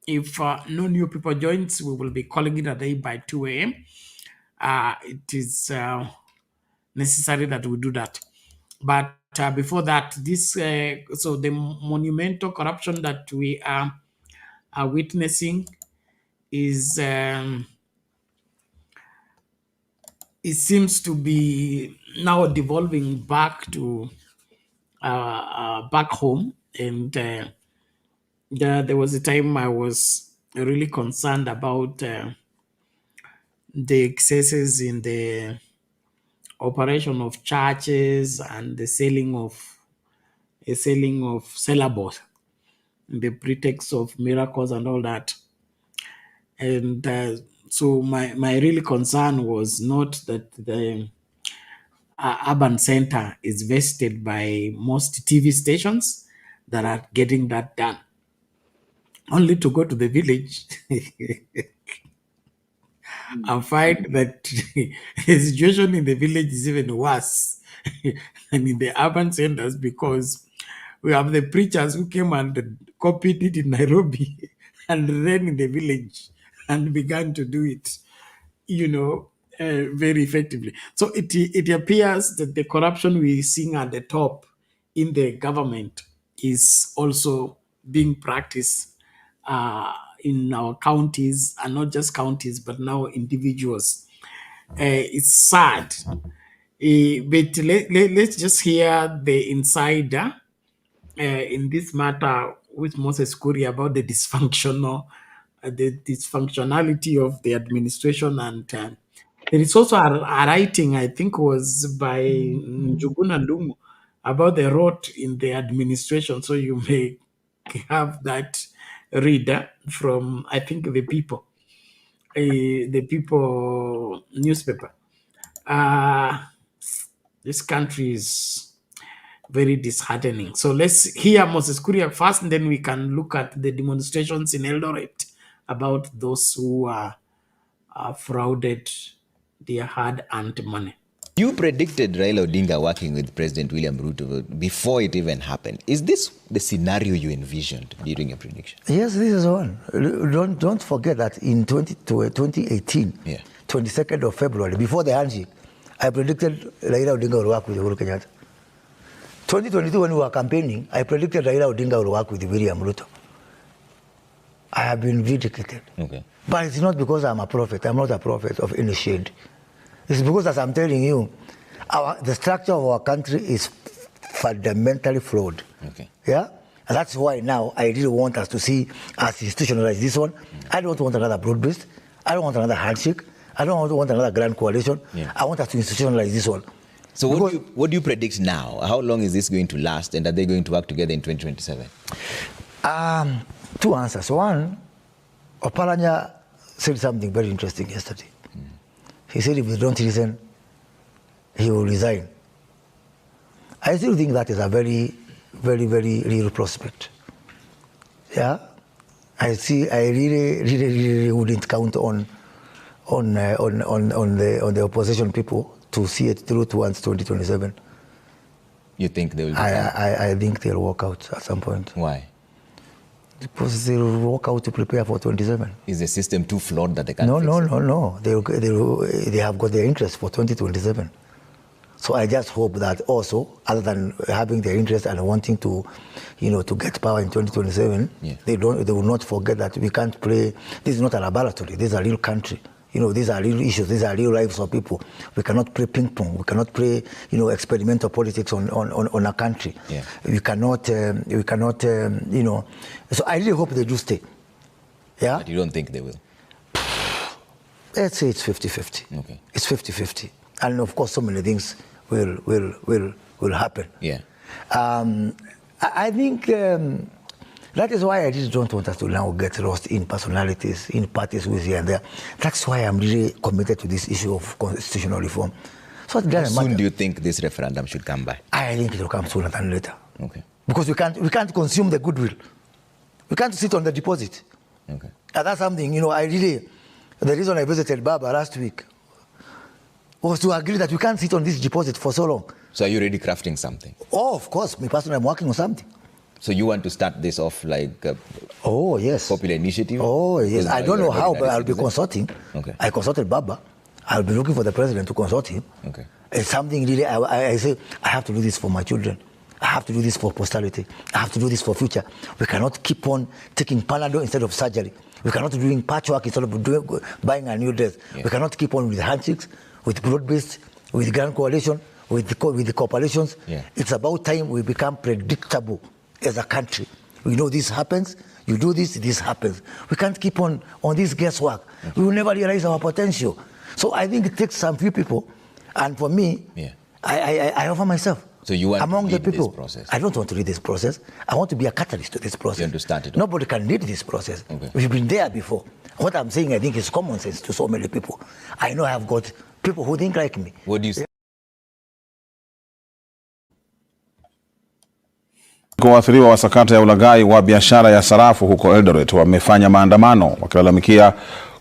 If no new people joins, we will be calling it a day by 2 a.m. It is necessary that we do that. But before that, this so the monumental corruption that we are witnessing is it seems to be now devolving back to back home, and there was a time I was really concerned about the excesses in the operation of churches and the selling of syllables, the pretext of miracles and all that. And so my really concern was not that the urban center is vested by most TV stations that are getting that done, only to go to the village and find that the situation in the village is even worse than in the urban centers, because we have the preachers who came and copied it in Nairobi and ran in the village and began to do it, very effectively. So it appears that the corruption we're seeing at the top in the government is also being practiced in our counties, and not just counties, but now individuals. It's sad. But let's just hear the insider in this matter with Moses Kuri about the dysfunctionality of the administration. And there is also a writing, I think was by Njuguna Ndungu, about the rot in the administration. So you may have that reader from, I think, the People newspaper. This country is very disheartening. So let's hear Moses Kuria first, and then we can look at the demonstrations in Eldoret about those who are frauded their hard-earned money. You predicted Raila Odinga working with President William Ruto before it even happened. Is this the scenario you envisioned during your prediction? Yes, this is one. Don't forget that in 2018, 22nd of February, before the handshake, I predicted Raila Odinga will work with Uhuru Kenyatta. 2022, when we were campaigning, I predicted Raila Odinga will work with William Ruto. I have been vindicated. Okay. But it's not because I'm a prophet. I'm not a prophet of any shade. It's because, as I'm telling you, the structure of our country is fundamentally flawed. Okay. Yeah? And that's why now I really want us to see us institutionalize this one. I don't want another broad-based. I don't want another handshake. I don't want another grand coalition. Yeah. I want us to institutionalize this one. So what do you predict now? How long is this going to last, and are they going to work together in 2027? Two answers. One, Opalanya said something very interesting yesterday. He said if they don't listen, he will resign. I still think that is a very, very, very real prospect. Yeah? I really wouldn't count on the opposition people to see it through towards 2027. You think they will? I think they'll walk out at some point. Why? Because they'll walk out to prepare for 27. Is the system too flawed that they can't? No. They have got their interest for 2027. So I just hope that also, other than having their interest and wanting to, to get power in 2027, they will not forget that we can't play. This is not a laboratory. This is a real country. These are real issues. These are real lives of people. We cannot play ping pong. We cannot play, experimental politics on a country. Yeah. We cannot. So I really hope they do stay. Yeah. But you don't think they will? Let's say it's 50-50. Okay. It's 50-50, and of course, so many things will happen. Yeah. I think that is why I just don't want us to now get lost in personalities, in parties with here and there. That's why I'm really committed to this issue of constitutional reform. So how soon do you think this referendum should come by? I think it will come sooner than later. Okay. Because we can't consume the goodwill. We can't sit on the deposit. Okay. And that's something, the reason I visited Baba last week was to agree that we can't sit on this deposit for so long. So are you already crafting something? Oh, of course. Me personally, I'm working on something. So you want to start this off like oh, yes. popular initiative? Oh, yes. I don't know how, but I'll be consulting. Okay. I consulted Baba. I'll be looking for the president to consult him. Okay. It's something really, I say, I have to do this for my children. I have to do this for posterity. I have to do this for future. We cannot keep on taking Panadol instead of surgery. We cannot be doing patchwork instead of buying a new dress. Yeah. We cannot keep on with handshakes, with broad-based, with grand coalition, with the corporations. Yeah. It's about time we become predictable as a country. We know this happens, you do this, this happens. We can't keep on this guesswork. Okay. We will never realize our potential. So I think it takes some few people, and for me, I offer myself. So you want among to lead the people. This process? I don't want to lead this process. I want to be a catalyst to this process. You understand it? Nobody can lead this process. Okay. We've been there before. What I'm saying, I think, is common sense to so many people. I know I have got people who think like me. What do you say? Waathiriwa wa sakata ya ulaghai wa biashara ya sarafu huko Eldoret wamefanya maandamano wakilalamikia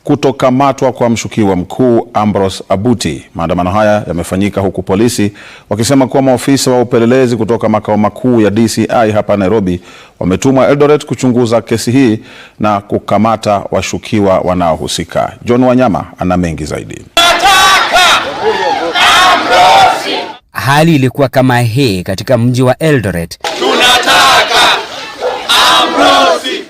kutokamatwa kwa mshukiwa mkuu Ambrose Abuti. Maandamano haya yamefanyika huku polisi wakisema kuwa maofisa wa upelelezi kutoka makao makuu ya DCI hapa Nairobi wametumwa Eldoret kuchunguza kesi hii na kukamata washukiwa wanaohusika. John Wanyama ana mengi zaidi. Hali ilikuwa kama hii katika mji wa Eldoret. Tunataka Ambrose.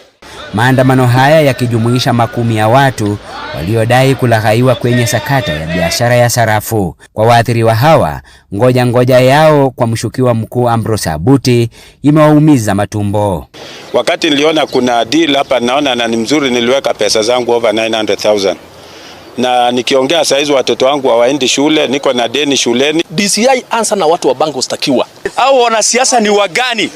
Maandamano haya yakijumuisha makumi ya watu waliodai kulaghaiwa kwenye sakata ya biashara ya sarafu. Kwa waathiriwa hawa, ngoja yao kwa mshukiwa mkuu Ambrose Abuti imewaumiza matumbo. Wakati niliona kuna deal hapa naona na ni mzuri, niliweka pesa zangu over 900,000. Na nikiongea saizi watoto wangu hawaendi shule, niko na deni shuleni. DCI ansa na watu wa bango ustakiwa. Hao wanasiasa ni wagani?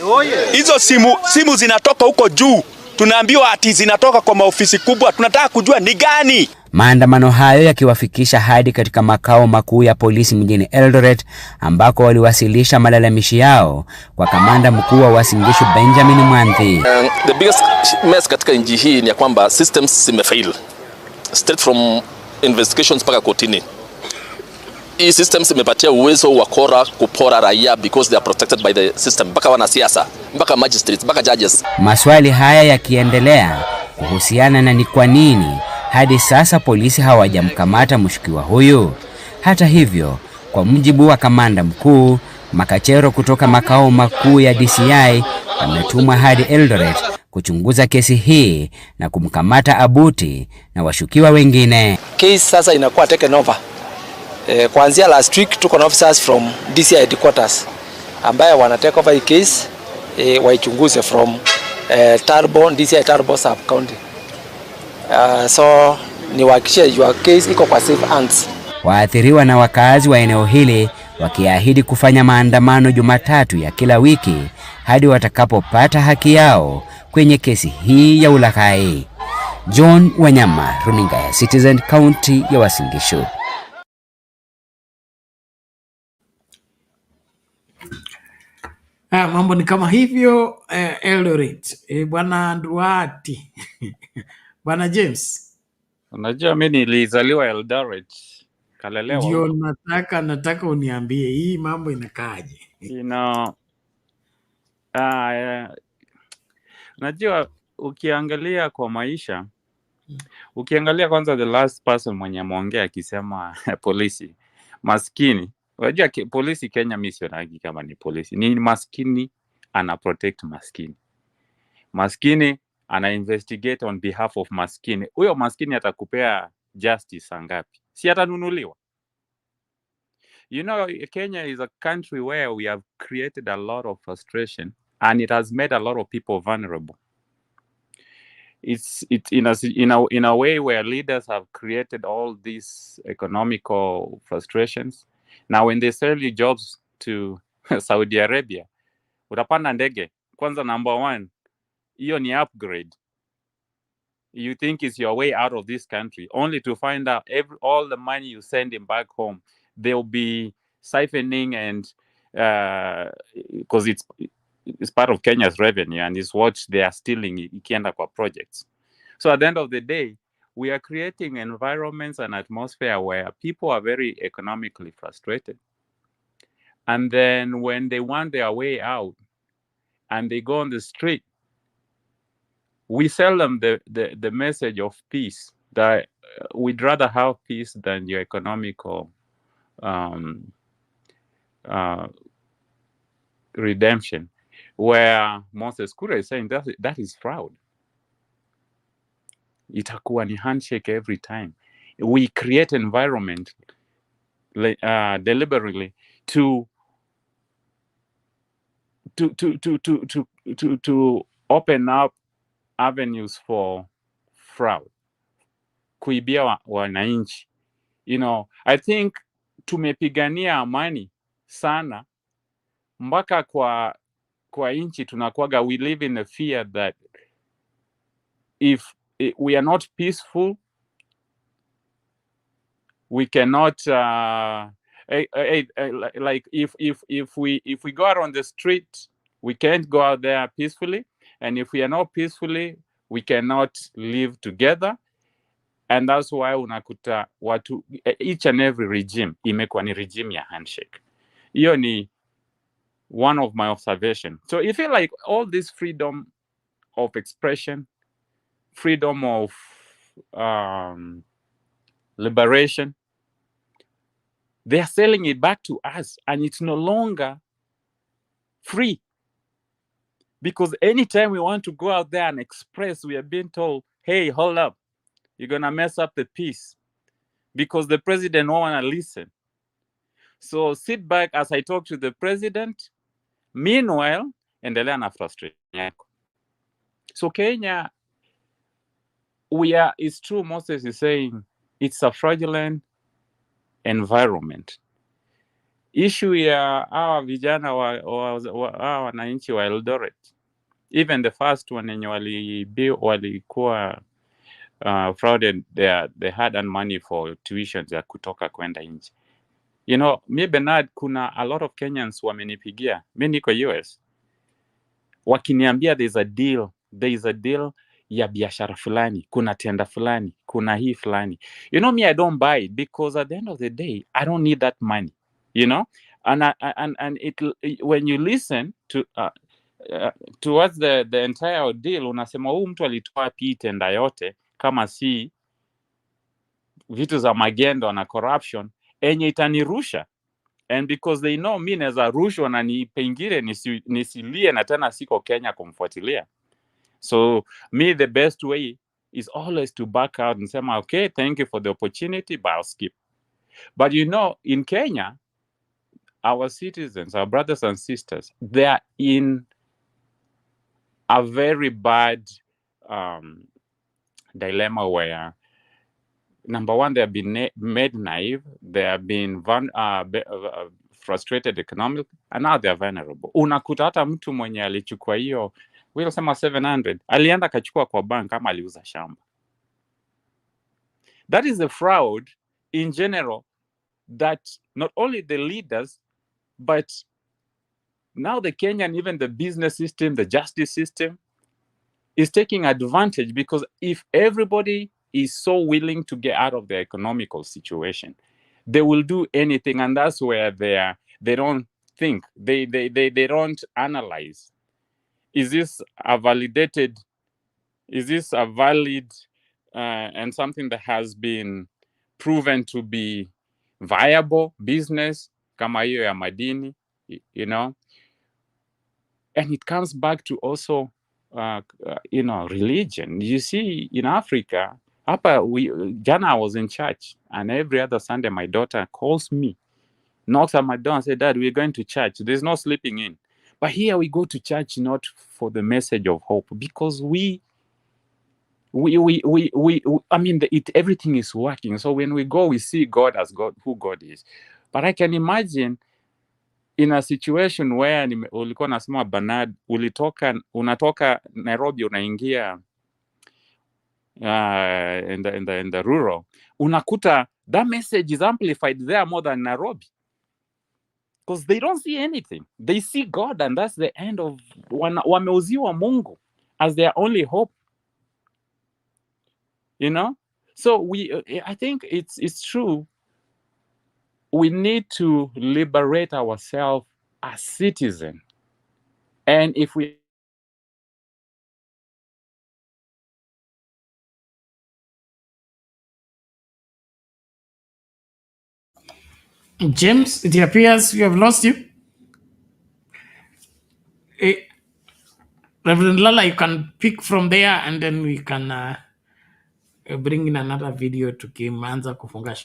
Hizo simu zinatoka huko juu. Tunaambiwa ati zinatoka kwa maofisi kubwa. Tunataka kujua ni gani. Maandamano hayo yakiwafikisha hadi katika makao makuu ya polisi mjini Eldoret ambako waliwasilisha malalamishi yao kwa kamanda mkuu wa Uasin Gishu Benjamin Mwanthi. The biggest mess katika nchi hii ni kwamba systems zimefail. Straight from investigations mpaka kotini. Hii systems imepatia uwezo wa kupora raia because they are protected by the system. Mpaka wanasiasa, mpaka magistrates, mpaka judges. Maswali haya yakiendelea kuhusiana na ni kwa nini hadi sasa polisi hawajamkamata mshukiwa huyu. Hata hivyo, kwa mujibu wa kamanda mkuu, makachero kutoka makao makuu ya DCI ametumwa hadi Eldoret kuchunguza kesi hii na kumkamata Abuti na washukiwa wengine. Case sasa inakuwa taken over. Kuanzia last week tuko na officers from DCI headquarters ambaye wana take over the case waichunguze from DCI Turbo sub county. So ni wahakikishe your case iko kwa safe hands. Waathiriwa na wakazi wa eneo hili wakiahidi kufanya maandamano Jumatatu ya kila wiki hadi watakapopata haki yao kwenye kesi hii ya ulaghai. John Wanyama, runinga ya Citizen, County ya Uasin Gishu. Mambo ni kama hivyo Eldoret. Bwana Nduati. Bwana James. Unajua mimi nilizaliwa Eldoret, kalelewa Ndio huko. nataka uniambie hii mambo inakaaje? Unajua ukiangalia kwa maisha, ukiangalia kwanza the last person mwenye ameongea akisema polisi maskini. Unajua polisi Kenya mimi sionagi kama ni polisi. Ni maskini ana protect maskini. Maskini ana investigate on behalf of maskini. Huyo maskini atakupea justice ngapi? Si atanunuliwa. You know, Kenya is a country where we have created a lot of frustration and it has made a lot of people vulnerable. It's in a way where leaders have created all these economical frustrations. Now when they sell you jobs to Saudi Arabia, utapanda ndege. Kwanza number one, hiyo ni upgrade. You think it's your way out of this country, only to find out all the money you send him back home, they'll be siphoning and because it's part of Kenya's revenue and it's what they are stealing ikienda kwa projects. So at the end of the day, we are creating environments and atmosphere where people are very economically frustrated. And then when they want their way out and they go on the street, we sell them the message of peace, that we'd rather have peace than your economical redemption, where Moses Kure is saying that is fraud. Itakuwa ni handshake every time. We create environment deliberately to open up avenues for fraud, kuibia wananchi. You know, I think tumepigania amani sana mpaka kwa nchi tunakuwaga, we live in a fear that if we are not peaceful, we cannot like if we go out on the street, we can't go out there peacefully, and if we are not peacefully, we cannot live together. And that's why unakuta watu, each and every regime imekuwa ni regime ya handshake. Hiyo ni one of my observations. So you feel like all this freedom of expression, freedom of liberation, they are selling it back to us, and it's no longer free. Because anytime we want to go out there and express, we are being told, hey, hold up, you're going to mess up the peace. Because the president won't want to listen. So sit back as I talk to the president. Meanwhile, endelea na frustration yako. So Kenya, it's true, Moses is saying, it's a fraudulent environment. Issue ya hawa vijana wananchi wa Eldoret, even the first one wenye walikuwa frauded, they had money for tuitions ya kutoka kwenda nje. You know, mi Bernard, kuna a lot of Kenyans wamenipigia, mi niko US, wakiniambia there is a deal ya biashara fulani, kuna tenda fulani, kuna hii fulani. You know me, I don't buy it, because at the end of the day, I don't need that money, you know? And when you listen to towards the entire deal, unasema huu mtu alitoa hii tenda yote kama si vitu za magendo na corruption, enye itanirusha. And because they know me neza rushwa na ni pengine nisilie na tena siko Kenya kumfuatilia. So me, the best way is always to back out and say, okay, thank you for the opportunity, but I'll skip. But you know, in Kenya, our citizens, our brothers and sisters, they are in a very bad dilemma where, number one, they have been made naive, they have been frustrated economically, and now they are vulnerable. Unakuta hata mtu mwenye alichukua hiyo, we'll sema 700, alienda kachukua kwa bank kama aliuza shamba. That is a fraud in general that not only the leaders, but Now the Kenyan, even the business system, the justice system, is taking advantage, because if everybody is so willing to get out of their economical situation, they will do anything, and that's where they don't think, they don't analyze. Is this a validated? Is this a valid and something that has been proven to be viable business, kama hiyo ya madini, you know? And it comes back to also, religion. You see, in Africa, Jana I was in church, and every other Sunday my daughter calls me, knocks at my door and says, "Dad, we're going to church. There's no sleeping in." But here we go to church not for the message of hope, because everything is working. So when we go, we see God as God, who God is. But I can imagine in a situation where ulikuwa nasema Bernard, unatoka Nairobi unaingia in the rural, unakuta that message is amplified there more than Nairobi, because they don't see anything. They see God, and that's the end of wameuziwa Mungu as their only hope. So I think it's true. We need to liberate ourselves as citizens, and if we James, it appears we have lost you. Reverend Lala, you can pick from there, and then we can bring in another video to Kimanza kufunga.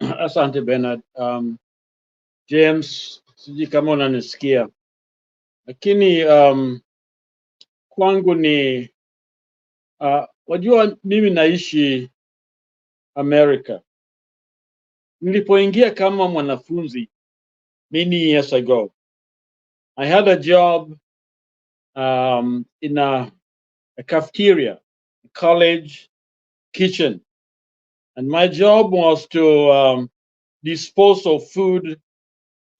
Asante Bernard. James, sijui kama unanisikia, lakini kwangu ni wajua mimi naishi America. Nilipoingia kama mwanafunzi many years ago, I had a job in a cafeteria, a college kitchen, and my job was to dispose of food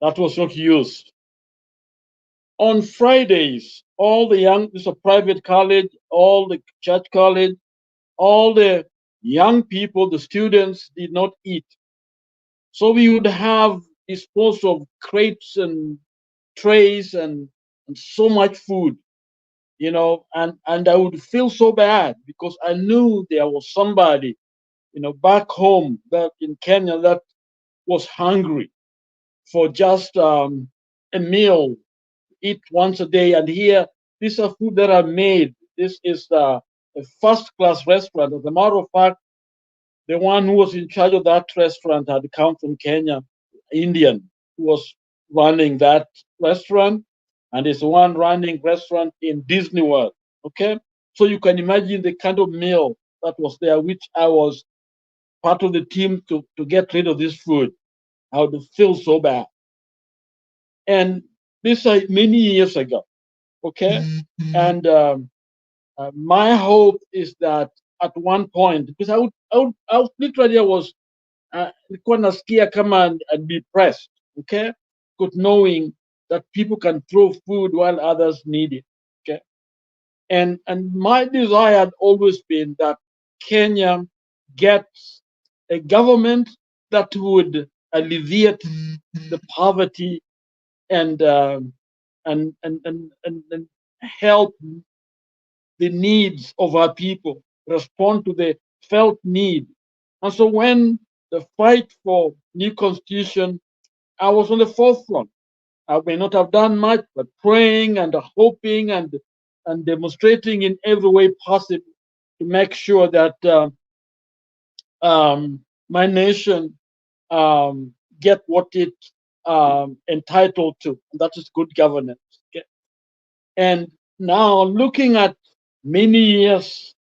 that was not used. On Fridays, this is a private college, all the church college, all the young people, the students did not eat. So we would have dispose of crates and trays and so much food, and I would feel so bad because I knew there was somebody, back home, back in Kenya, that was hungry for just a meal, eat once a day. And here, these are food that are made. This is a first-class restaurant. As a matter of fact, the one who was in charge of that restaurant had come from Kenya, Indian, who was running that restaurant, and is the one running restaurant in Disney World. Okay, so you can imagine the kind of meal that was there, which I was part of the team to get rid of this food. I would feel so bad. And this is many years ago. Okay, and my hope is that at one point, because I was literally, I was nilikuwa nasikia kama I'd be pressed, okay, good knowing that people can throw food while others need it, okay, and my desire had always been that Kenya gets a government that would alleviate the poverty and help the needs of our people, respond to the felt need. And so when the fight for new constitution, I was on the forefront. I may not have done much, but praying and hoping and demonstrating in every way possible to make sure that my nation get what it entitled to, and that is good governance. Okay? And now looking at many years,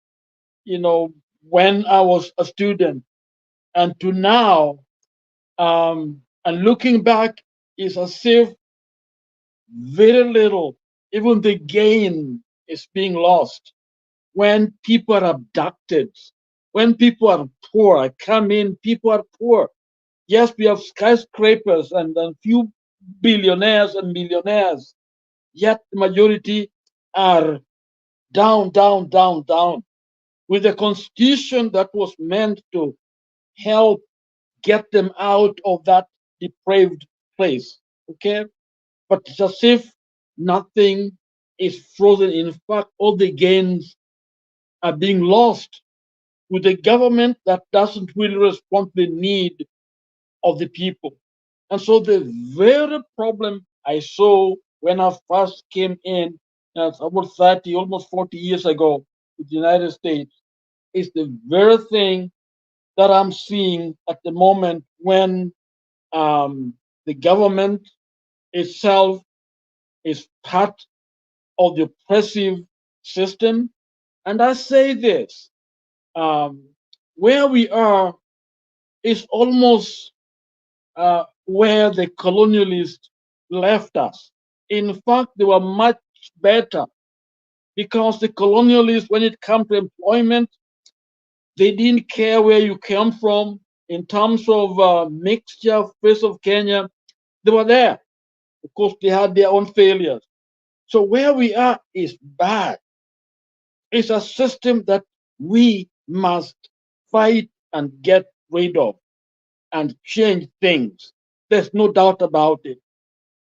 when I was a student, and to now, and looking back, is as if very little, even the gain, is being lost. When people are abducted, when people are poor, I come in, people are poor. Yes, we have skyscrapers and few billionaires and millionaires, yet the majority are down, down, down, down. With a constitution that was meant to help get them out of that depraved place. Okay? But it's as if nothing is frozen. In fact, all the gains are being lost with a government that doesn't really respond to the need of the people. And so the very problem I saw when I first came in, about 30, almost 40 years ago to the United States, is the very thing that I'm seeing at the moment when the government itself is part of the oppressive system. And I say this, where we are is almost where the colonialists left us. In fact, they were much better because the colonialists, when it comes to employment, they didn't care where you came from. In terms of mixture, face of Kenya, they were there. Of course, they had their own failures. So where we are is bad. It's a system that we must fight and get rid of and change things. There's no doubt about it.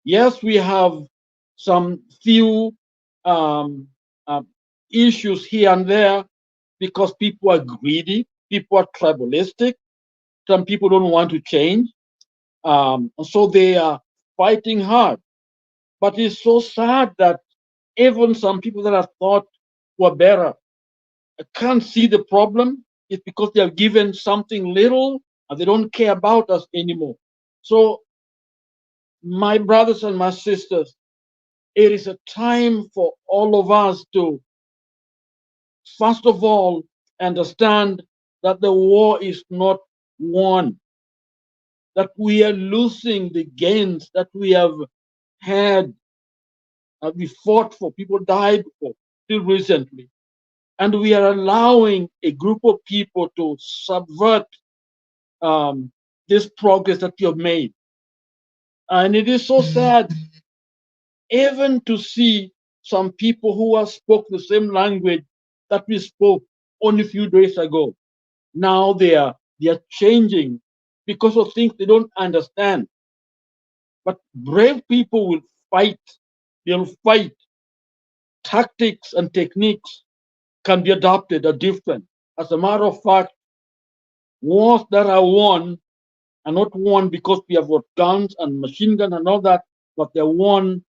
Yes, we have some few issues here and there because people are greedy, people are tribalistic, some people don't want to change. So they are fighting hard. But it's so sad that even some people that I thought were better can't see the problem. It's because they are given something little and they don't care about us anymore. So, my brothers and my sisters, it is a time for all of us to, first of all, understand that the war is not won, that we are losing the gains that we have had, we fought for, people died for, till recently. And we are allowing a group of people to subvert this progress that we have made. And it is so sad even to see some people who have spoke the same language that we spoke only a few days ago. Now they are changing because of things they don't understand. But brave people will fight. They'll fight. Tactics and techniques can be adopted are different. As a matter of fact, wars that are won are not won because we have got guns and machine guns and all that, but they're won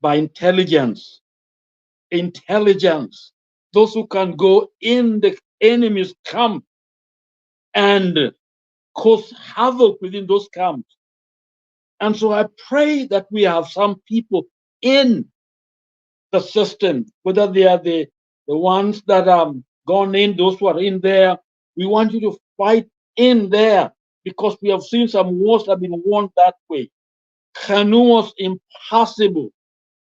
by intelligence. Intelligence. Those who can go in the enemy's camp and cause havoc within those camps. And so I pray that we have some people in the system, whether they are the ones that are gone in, those who are in there. We want you to fight in there because we have seen some wars that have been won that way. Kanu was impossible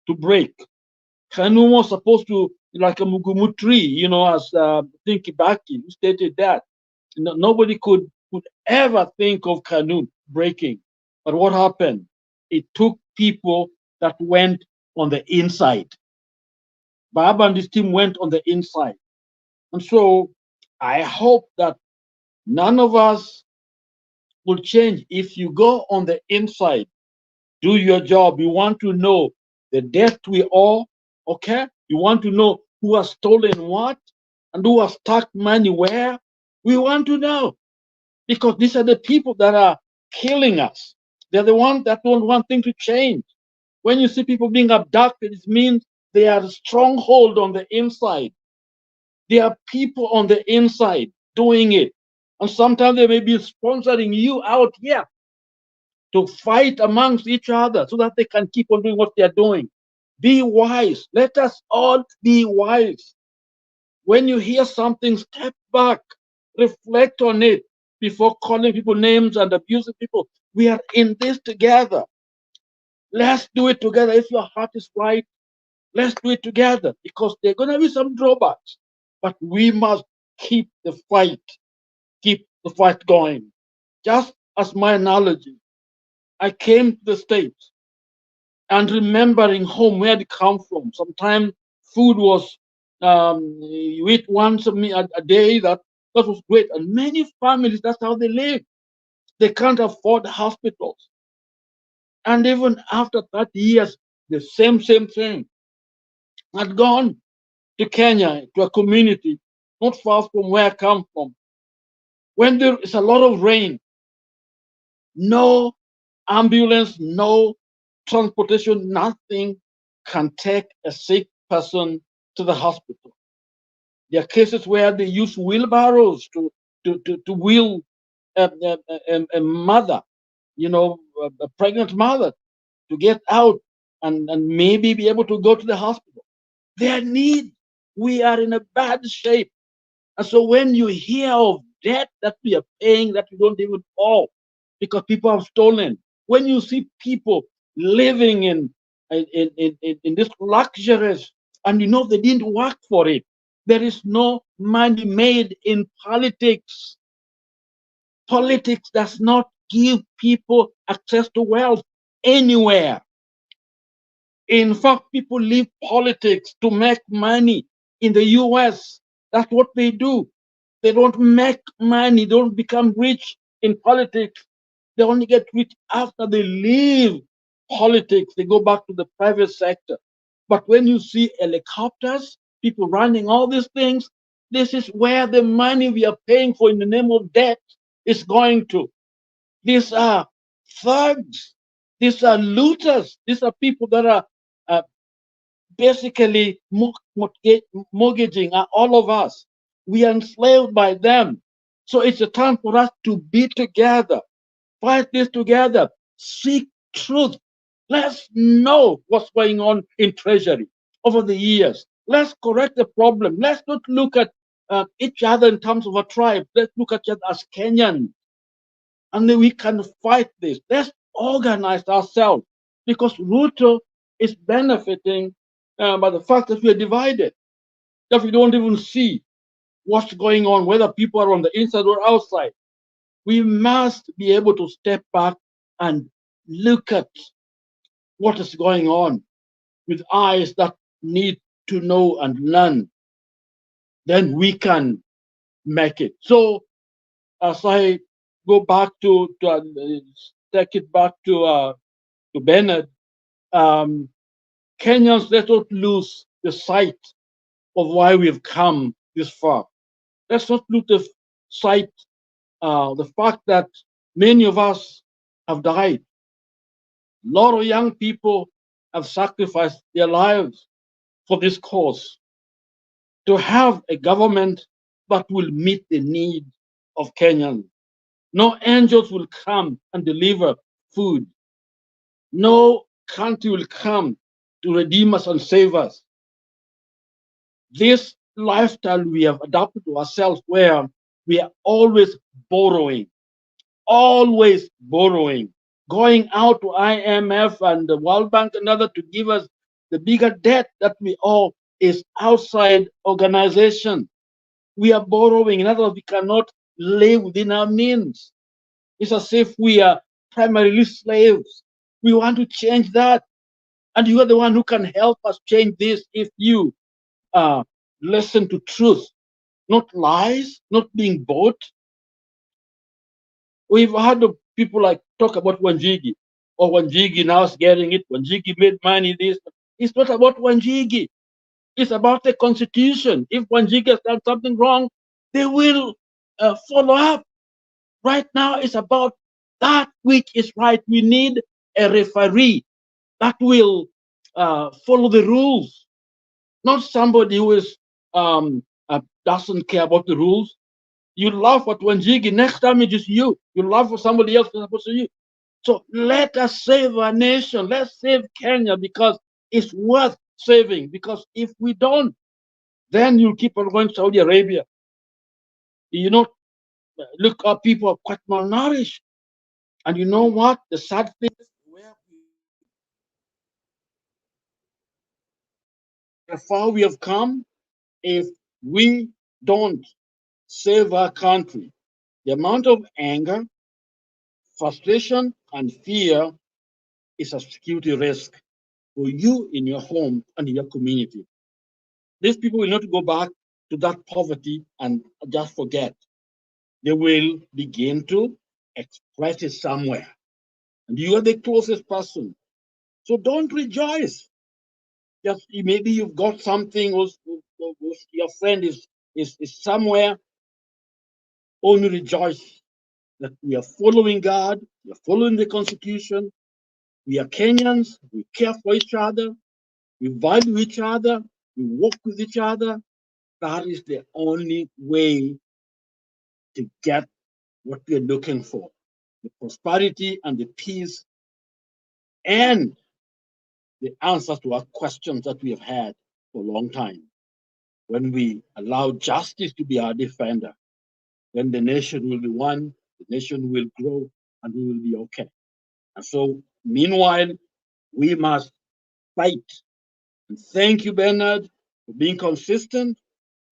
to break. Kanu was supposed to, like a mugumu tree, as I think Kibaki stated that. Nobody could ever think of Kanu breaking. But what happened? It took people that went on the inside. Baba and his team went on the inside. And so I hope that none of us will change. If you go on the inside, do your job. You want to know the debt we owe, okay? You want to know who has stolen what and who has stuck money where? We want to know because these are the people that are killing us. They're the ones that don't want things to change. When you see people being abducted, it means they are a stronghold on the inside. There are people on the inside doing it. And sometimes they may be sponsoring you out here to fight amongst each other so that they can keep on doing what they are doing. Be wise. Let us all be wise. When you hear something, step back, reflect on it before calling people names and abusing people. We are in this together. Let's do it together. If your heart is right, let's do it together because there are going to be some drawbacks. But we must keep the fight going. Just as my analogy. I came to the States and remembering home where it come from. Sometimes food was you eat once a day. That was great. And many families, that's how they live. They can't afford hospitals. And even after 30 years, the same thing. I'd gone to Kenya, to a community not far from where I come from. When there is a lot of rain, no ambulance, no transportation, nothing can take a sick person to the hospital. There are cases where they use wheelbarrows to wheel a mother, a pregnant mother, to get out and maybe be able to go to the hospital. Their need. We are in a bad shape. And so when you hear of debt that we are paying that we don't even owe because people have stolen, when you see people living in this luxurious and they didn't work for it, there is no money made in politics. Politics does not give people access to wealth anywhere. In fact, people leave politics to make money. In the US, that's what they do. They don't make money, they don't become rich in politics. They only get rich after they leave politics. They go back to the private sector. But when you see helicopters, people running all these things, this is where the money we are paying for in the name of debt is going to. These are thugs. These are looters. These are people that are basically mortgaging all of us. We are enslaved by them. So it's a time for us to be together, fight this together, seek truth. Let's know what's going on in Treasury over the years. Let's correct the problem. Let's not look at each other in terms of a tribe. Let's look at each other as Kenyans. And then we can fight this. Let's organize ourselves because Ruto is benefiting by the fact that we are divided, that we don't even see what's going on, whether people are on the inside or outside. We must be able to step back and look at what is going on with eyes that need to know and learn. Then we can make it. So as I go back to take it back to Bernard, Kenyans, let not lose the sight of why we've come this far. Let's not lose the sight, the fact that many of us have died. A lot of young people have sacrificed their lives for this cause. To have a government that will meet the needs of Kenyans. No angels will come and deliver food. No country will come to redeem us and save us. This lifestyle we have adopted to ourselves where we are always borrowing, going out to IMF and the World Bank and other to give us the bigger debt that we owe is outside organization. We are borrowing. In other words, we cannot live within our means. It's as if we are primarily slaves. We want to change that. And you are the one who can help us change this if you listen to truth, not lies, not being bought. We've heard of people like talk about Wanjigi, or Wanjigi now is getting it. Wanjigi made money. This. It's not about Wanjigi. It's about the constitution. If Wanjigi has done something wrong, they will follow up. Right now, it's about that which is right. We need a referee that will follow the rules, not somebody who is doesn't care about the rules. You laugh at Wanjigi, next time it is you. You laugh at somebody else as opposed to you. So let us save our nation. Let's save Kenya because it's worth saving. Because if we don't, then you'll keep on going to Saudi Arabia. Look, our people are quite malnourished. And you know what? The sad thing is how far we have come. If we don't save our country, the amount of anger, Frustration and fear is a security risk for you in your home and in your community. These people will not go back to that poverty and just forget. They will begin to express it somewhere. And you are the closest person. So don't rejoice. Just maybe you've got something, or your friend is somewhere. Only rejoice that we are following God, we are following the Constitution. We are Kenyans, we care for each other, we value each other, we work with each other. That is the only way to get what we are looking for, the prosperity and the peace and the answers to our questions that we have had for a long time. When we allow justice to be our defender, then the nation will be one, the nation will grow, and we will be okay. And so, meanwhile, we must fight. And thank you, Bernard, for being consistent.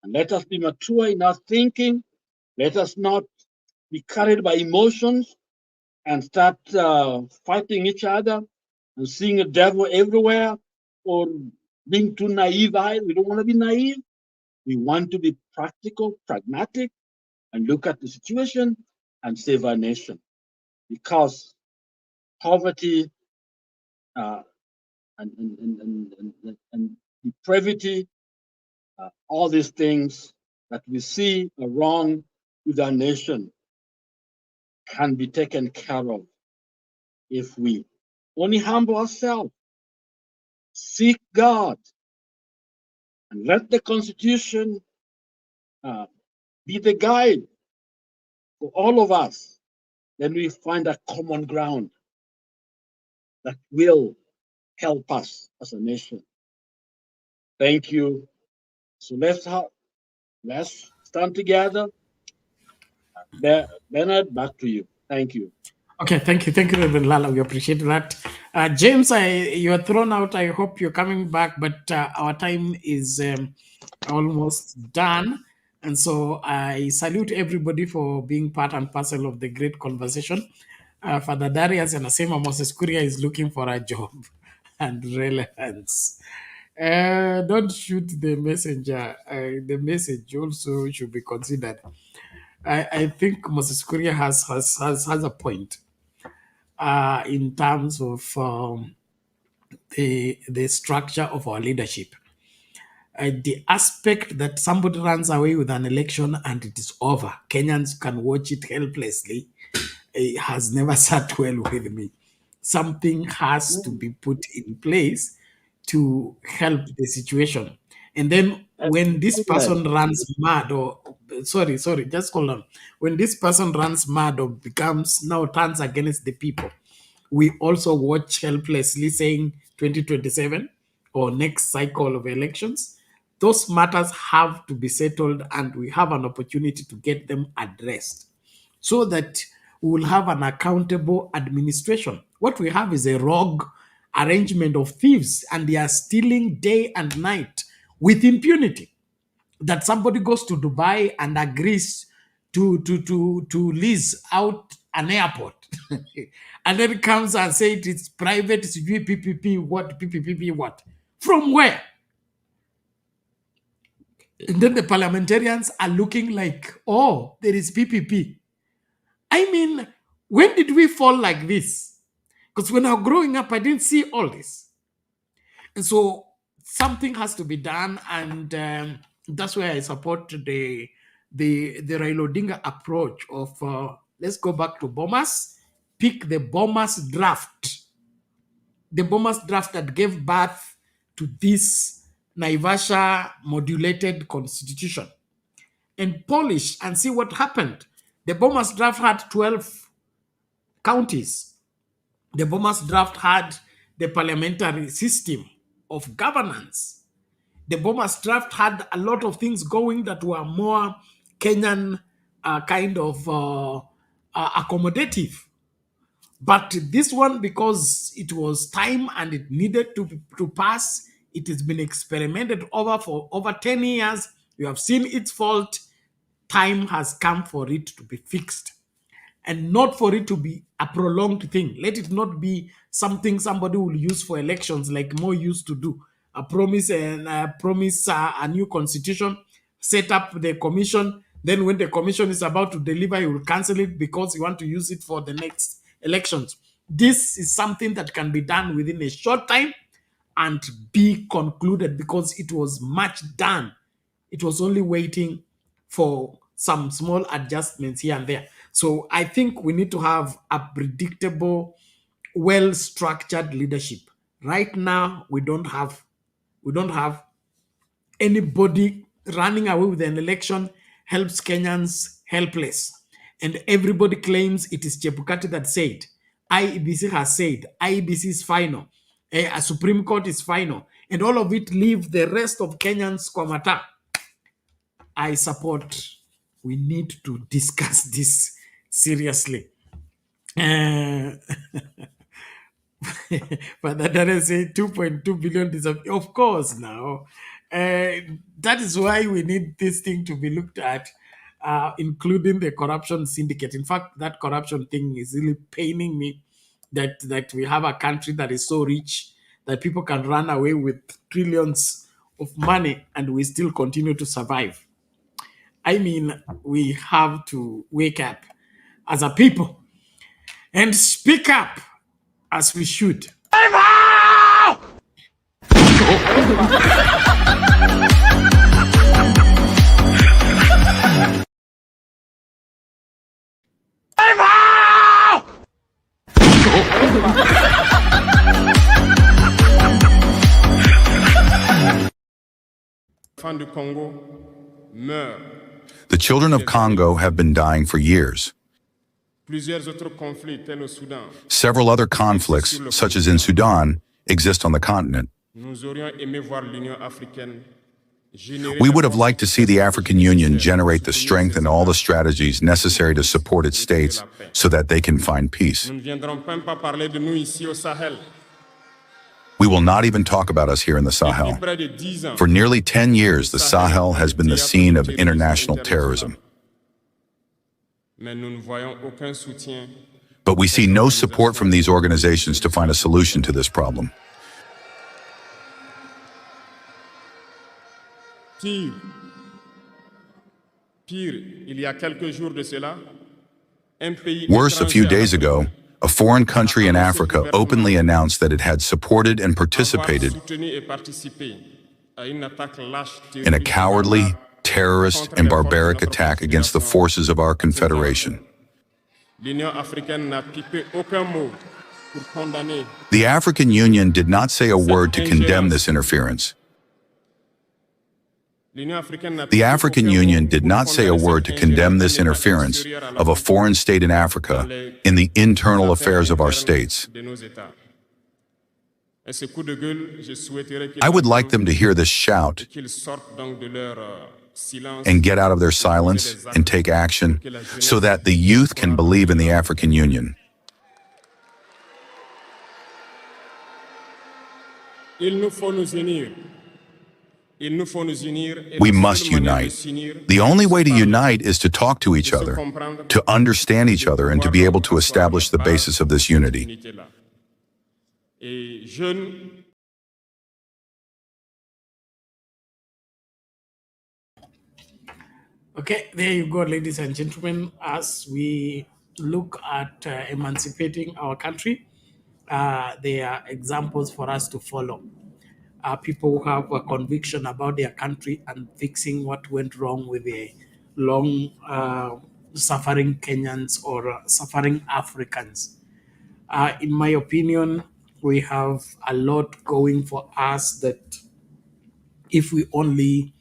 And let us be mature in our thinking. Let us not be carried by emotions and start fighting each other and seeing a devil everywhere or being too naive. We don't want to be naive. We want to be practical, pragmatic, and look at the situation and save our nation. Because poverty and depravity, all these things that we see are wrong with our nation can be taken care of if we only humble ourselves, seek God, and let the Constitution be the guide for all of us. Then we find a common ground that will help us as a nation. Thank you. So let's stand together. Bernard, back to you. Thank you. Okay, thank you, Reverend Lala. We appreciate that. James, you are thrown out. I hope you're coming back, but our time is almost done. And so I salute everybody for being part and parcel of the great conversation. Father Darius and Asema Moses Kuria is looking for a job and relevance. Don't shoot the messenger. The message also should be considered. I think Moses Kuria has a point in terms of the structure of our leadership. The aspect that somebody runs away with an election and it is over, Kenyans can watch it helplessly, it has never sat well with me. Something has to be put in place to help the situation. And then when this person runs mad or just hold on. When this person runs mad or turns against the people, we also watch helplessly saying 2027 or next cycle of elections. Those matters have to be settled and we have an opportunity to get them addressed so that we will have an accountable administration. What we have is a rogue arrangement of thieves and they are stealing day and night with impunity. That somebody goes to Dubai and agrees to lease out an airport and then comes and says it's private, it's PPP, what, PPP, what? From where? And then the parliamentarians are looking like, oh, there is PPP. I mean, when did we fall like this? Because when I was growing up, I didn't see all this. And so something has to be done. And that's why I support the Raila Odinga approach of let's go back to Bomas, pick the Bomas draft. The Bomas draft that gave birth to this Naivasha modulated constitution and polish and see what happened. The Bomas draft had 12 counties. The Bomas draft had the parliamentary system of governance. The Bomas draft had a lot of things going that were more Kenyan accommodative. But this one, because it was time and it needed to pass, it has been experimented over for over 10 years. You have seen its fault. Time has come for it to be fixed and not for it to be a prolonged thing. Let it not be something somebody will use for elections like Mo used to do. A promise and promise a new constitution, set up the commission. Then when the commission is about to deliver, you will cancel it because you want to use it for the next elections. This is something that can be done within a short time and be concluded because it was much done. It was only waiting for some small adjustments here and there. So I think we need to have a predictable, well-structured leadership. Right now, we don't have anybody running away with an election helps Kenyans helpless. And everybody claims it is Chebukati that said. IEBC has said. IEBC is final. A Supreme Court is final. And all of it leave the rest of Kenyans kwamata. I support. We need to discuss this seriously. But that doesn't say 2.2 billion disappear. Of course, now. That is why we need this thing to be looked at, including the corruption syndicate. In fact, that corruption thing is really paining me that we have a country that is so rich that people can run away with trillions of money and we still continue to survive. I mean, we have to wake up as a people and speak up as we should. The children of Congo have been dying for years. Several other conflicts, such as in Sudan, exist on the continent. We would have liked to see the African Union generate the strength and all the strategies necessary to support its states so that they can find peace. We will not even talk about us here in the Sahel. For nearly 10 years, the Sahel has been the scene of international terrorism. But we see no support from these organizations to find a solution to this problem. Worse, a few days ago, a foreign country in Africa openly announced that it had supported and participated in a cowardly, terrorist, and barbaric attack against the forces of our confederation. The African Union did not say a word to condemn this interference. The African Union did not say a word to condemn this interference of a foreign state in Africa in the internal affairs of our states. I would like them to hear this shout and get out of their silence and take action so that the youth can believe in the African Union. We must unite. The only way to unite is to talk to each other, to understand each other, and to be able to establish the basis of this unity. Okay, there you go, ladies and gentlemen. As we look at emancipating our country, there are examples for us to follow. People who have a conviction about their country and fixing what went wrong with the long suffering Kenyans or suffering Africans. In my opinion, we have a lot going for us that if we only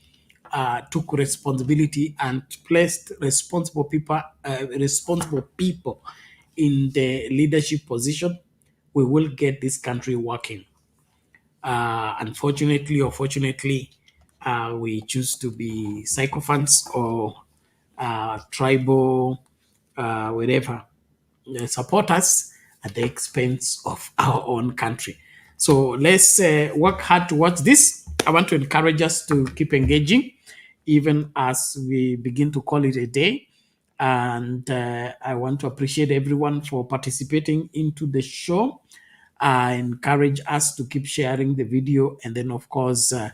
took responsibility and placed responsible people in the leadership position, we will get this country working. Unfortunately or fortunately, we choose to be sycophants or tribal, whatever, supporters at the expense of our own country. So let's work hard towards this. I want to encourage us to keep engaging, even as we begin to call it a day. And I want to appreciate everyone for participating into the show. I encourage us to keep sharing the video, and then of course we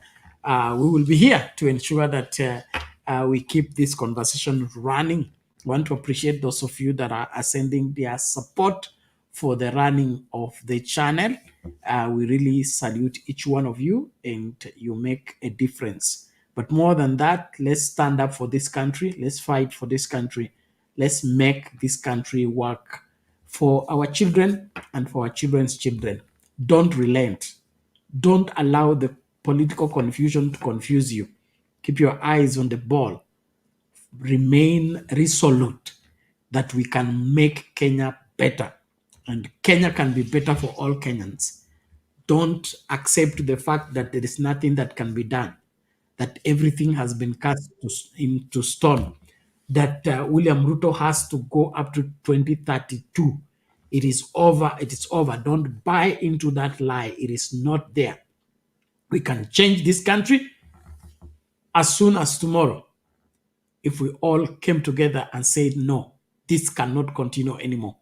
will be here to ensure that we keep this conversation running. I want to appreciate those of you that are sending their support for the running of the channel. We really salute each one of you, and you make a difference. But more than that, let's stand up for this country. Let's fight for this country. Let's make this country work for our children and for our children's children. Don't relent. Don't allow the political confusion to confuse you. Keep your eyes on the ball. Remain resolute that we can make Kenya better. And Kenya can be better for all Kenyans. Don't accept the fact that there is nothing that can be done, that everything has been cast into stone, that William Ruto has to go up to 2032. It is over. It is over. Don't buy into that lie. It is not there. We can change this country as soon as tomorrow if we all came together and said, no, this cannot continue anymore.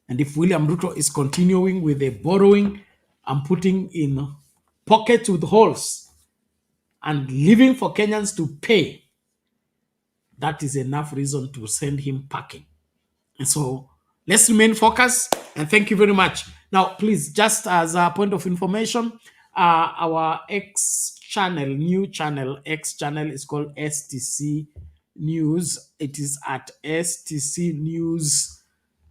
And if William Ruto is continuing with the borrowing and putting in pockets with holes and leaving for Kenyans to pay, that is enough reason to send him packing. And so let's remain focused, and thank you very much. Now, please, just as a point of information, our X channel, new channel, X channel is called STC News. It is at STC News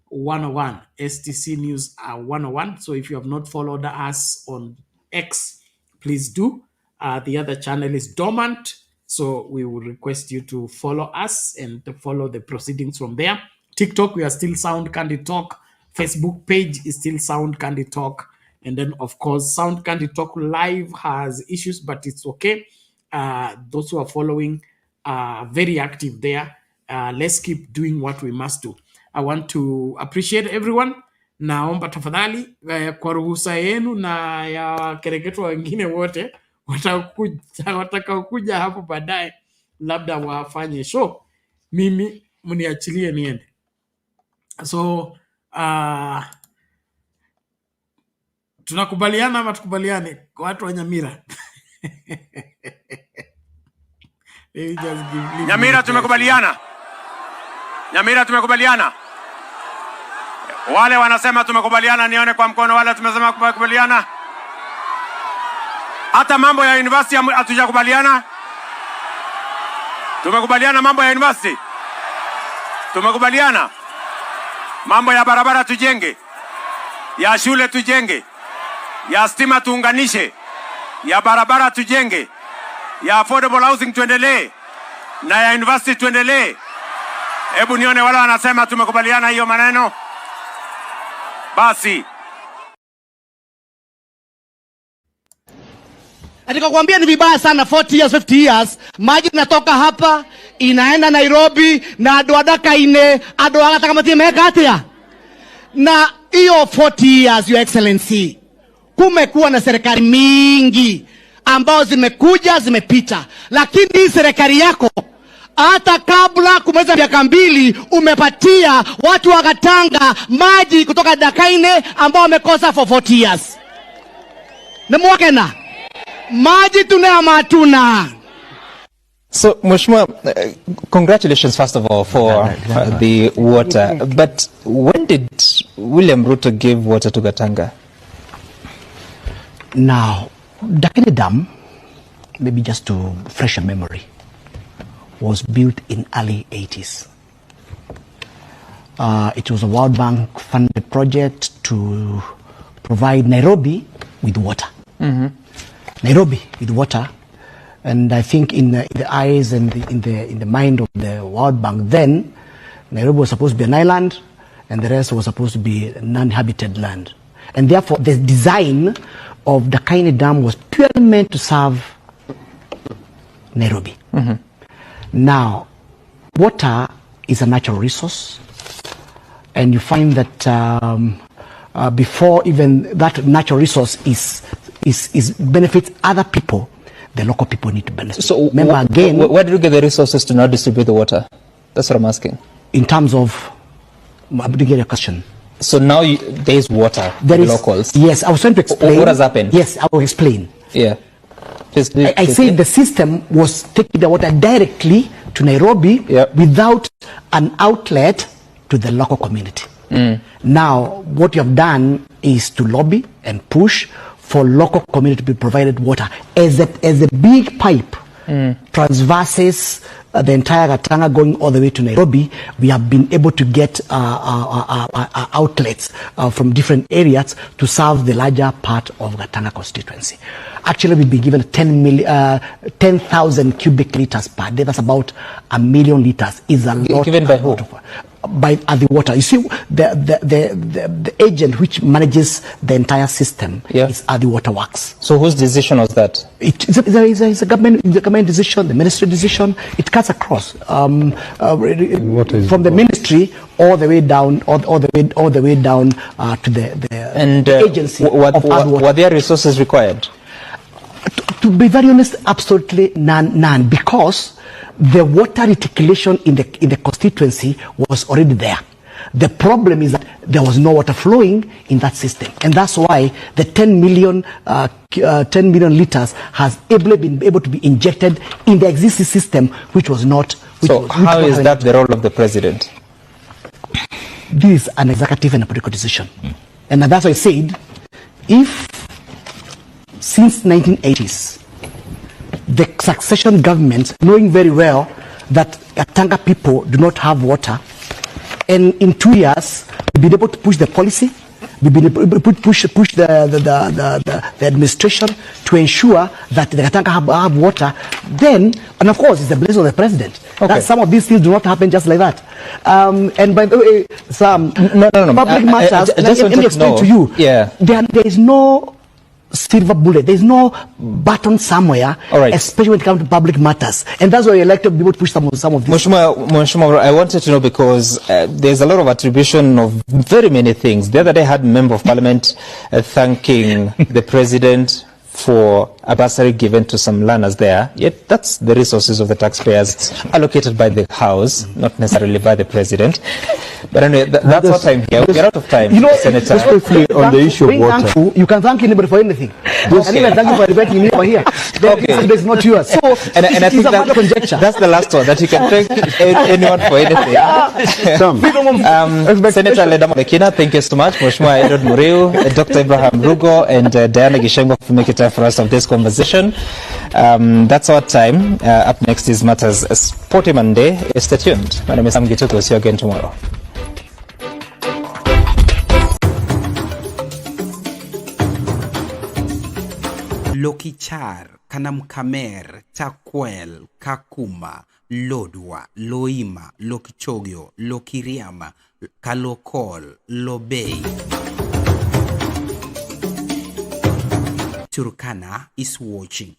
101, STC News 101. So if you have not followed us on X, please do. The other channel is dormant, so we will request you to follow us and to follow the proceedings from there. TikTok, we are still Sound Candy Talk. Facebook page is still Sound Candy Talk. And then, of course, Sound Candy Talk Live has issues, but it's okay. Those who are following are very active there. Let's keep doing what we must do. I want to appreciate everyone. Naomba tafadhali kwa ruhusa yenu na ya kereketo wengine wote watakaokuja hapo baadaye, labda wafanye show, mimi mniachilie niende. So tunakubaliana ama tukubaliane watu wa Nyamira? Nyamira tumekubaliana. Nyamira tumekubaliana. Wale wanasema tumekubaliana, nione kwa mkono. Wale tumesema tumekubaliana. Hata mambo ya university hatujakubaliana. Tumekubaliana mambo ya university. Tumekubaliana mambo ya barabara tujenge, ya shule tujenge, ya stima tuunganishe, ya barabara tujenge, ya affordable housing tuendelee, na ya university tuendelee. Hebu nione wale wanasema tumekubaliana hiyo maneno. Basi nikakwambia ni vibaya sana. 40 years 50 years maji inatoka hapa inaenda Nairobi na adoadaka ine adoagata kama timeka hatia. Na hiyo 40 years, your excellency, kumekuwa na serikali mingi ambao zimekuja zimepita, lakini hii serikali yako hata kabla kumaliza miaka 2 umepatia watu wa Gatanga maji kutoka Dakaine ambao wamekosa for 40 years. Nemwakena maji tuna matuna. So, Mheshimiwa, congratulations first of all for the water. But when did William Ruto give water to Gatanga? Now, Dakaine Dam, maybe just to fresh a memory, was built in early 80s. It was a World Bank funded project to provide Nairobi with water. Nairobi with water, and I think in the eyes and in the mind of the World Bank then, Nairobi was supposed to be an island, and the rest was supposed to be non-inhabited land, and therefore the design of the Dakaine Dam was purely meant to serve Nairobi. Now, water is a natural resource, and you find that before even that natural resource is benefits other people, the local people need to benefit. So remember again, where did you get the resources to not distribute the water? That's what I'm asking. in terms of, I'm getting your question. So now there is water for There is locals. Yes, I was trying to explain. What has happened? Yes, I will explain. Yeah. I said the system was taking the water directly to Nairobi without an outlet to the local community. Now, what you have done is to lobby and push for local community to be provided water as a big pipe transverses the entire Gatanga going all the way to Nairobi. We have been able to get outlets from different areas to serve the larger part of Gatanga constituency. Actually, we've been given 10,000 cubic liters per day. That's about 1 million liters. Is a lot. Given by who? By the water. You see, the agent which manages the entire system is the Water Works. So whose decision was that? It's a government decision, the ministry decision. It cuts across from the ministry all the way down, all the way down to the agency. Were there resources required? To be very honest, absolutely none, because the water reticulation in the constituency was already there. The problem is that there was no water flowing in that system, and that's why the 10 million liters has been able to be injected in the existing system, which was not. How is that the role of the president? This is an executive and a political decision, and that's why I said, if since 1980s, the succession government, knowing very well that Gatanga people do not have water, and in 2 years, we've been able to push the policy, we've been able to push the administration to ensure that the Gatanga have water, then, and of course, it's the blessing of the president. That some of these things do not happen just like that. And by the way, some public matters, let me explain to you, there is no silver bullet. There's no button somewhere, especially when it comes to public matters. And that's why we like to be able to push some of these. Mheshimiwa, I wanted to know because there's a lot of attribution of very many things. The other day I had a member of parliament thanking the president for a bursary given to some learners there. Yet that's the resources of the taxpayers allocated by the House, not necessarily by the president. But anyway, that's what I'm here. We're out of time, Senator. Especially on the issue of water. You can thank anybody for anything. You can even thank you for inviting me over here. It's not yours. So, and I think that's the last one, that you can thank anyone for anything. Senator Ledamo Lekina, thank you so much. Mheshimiwa Edward Muriu, Dr. Abraham Rugo, and Diana Gishengwa for making time for us of this conversation. That's our time. Up next is Matters Sporty Monday. Stay tuned. My name is Sam Gituko. We'll see you again tomorrow. Lokichar, Kanamkamer, Chakwel, Kakuma, Lodwa, Loima, Lokichogyo, Lokiriama, Kalokol, Lobei. Turkana is watching.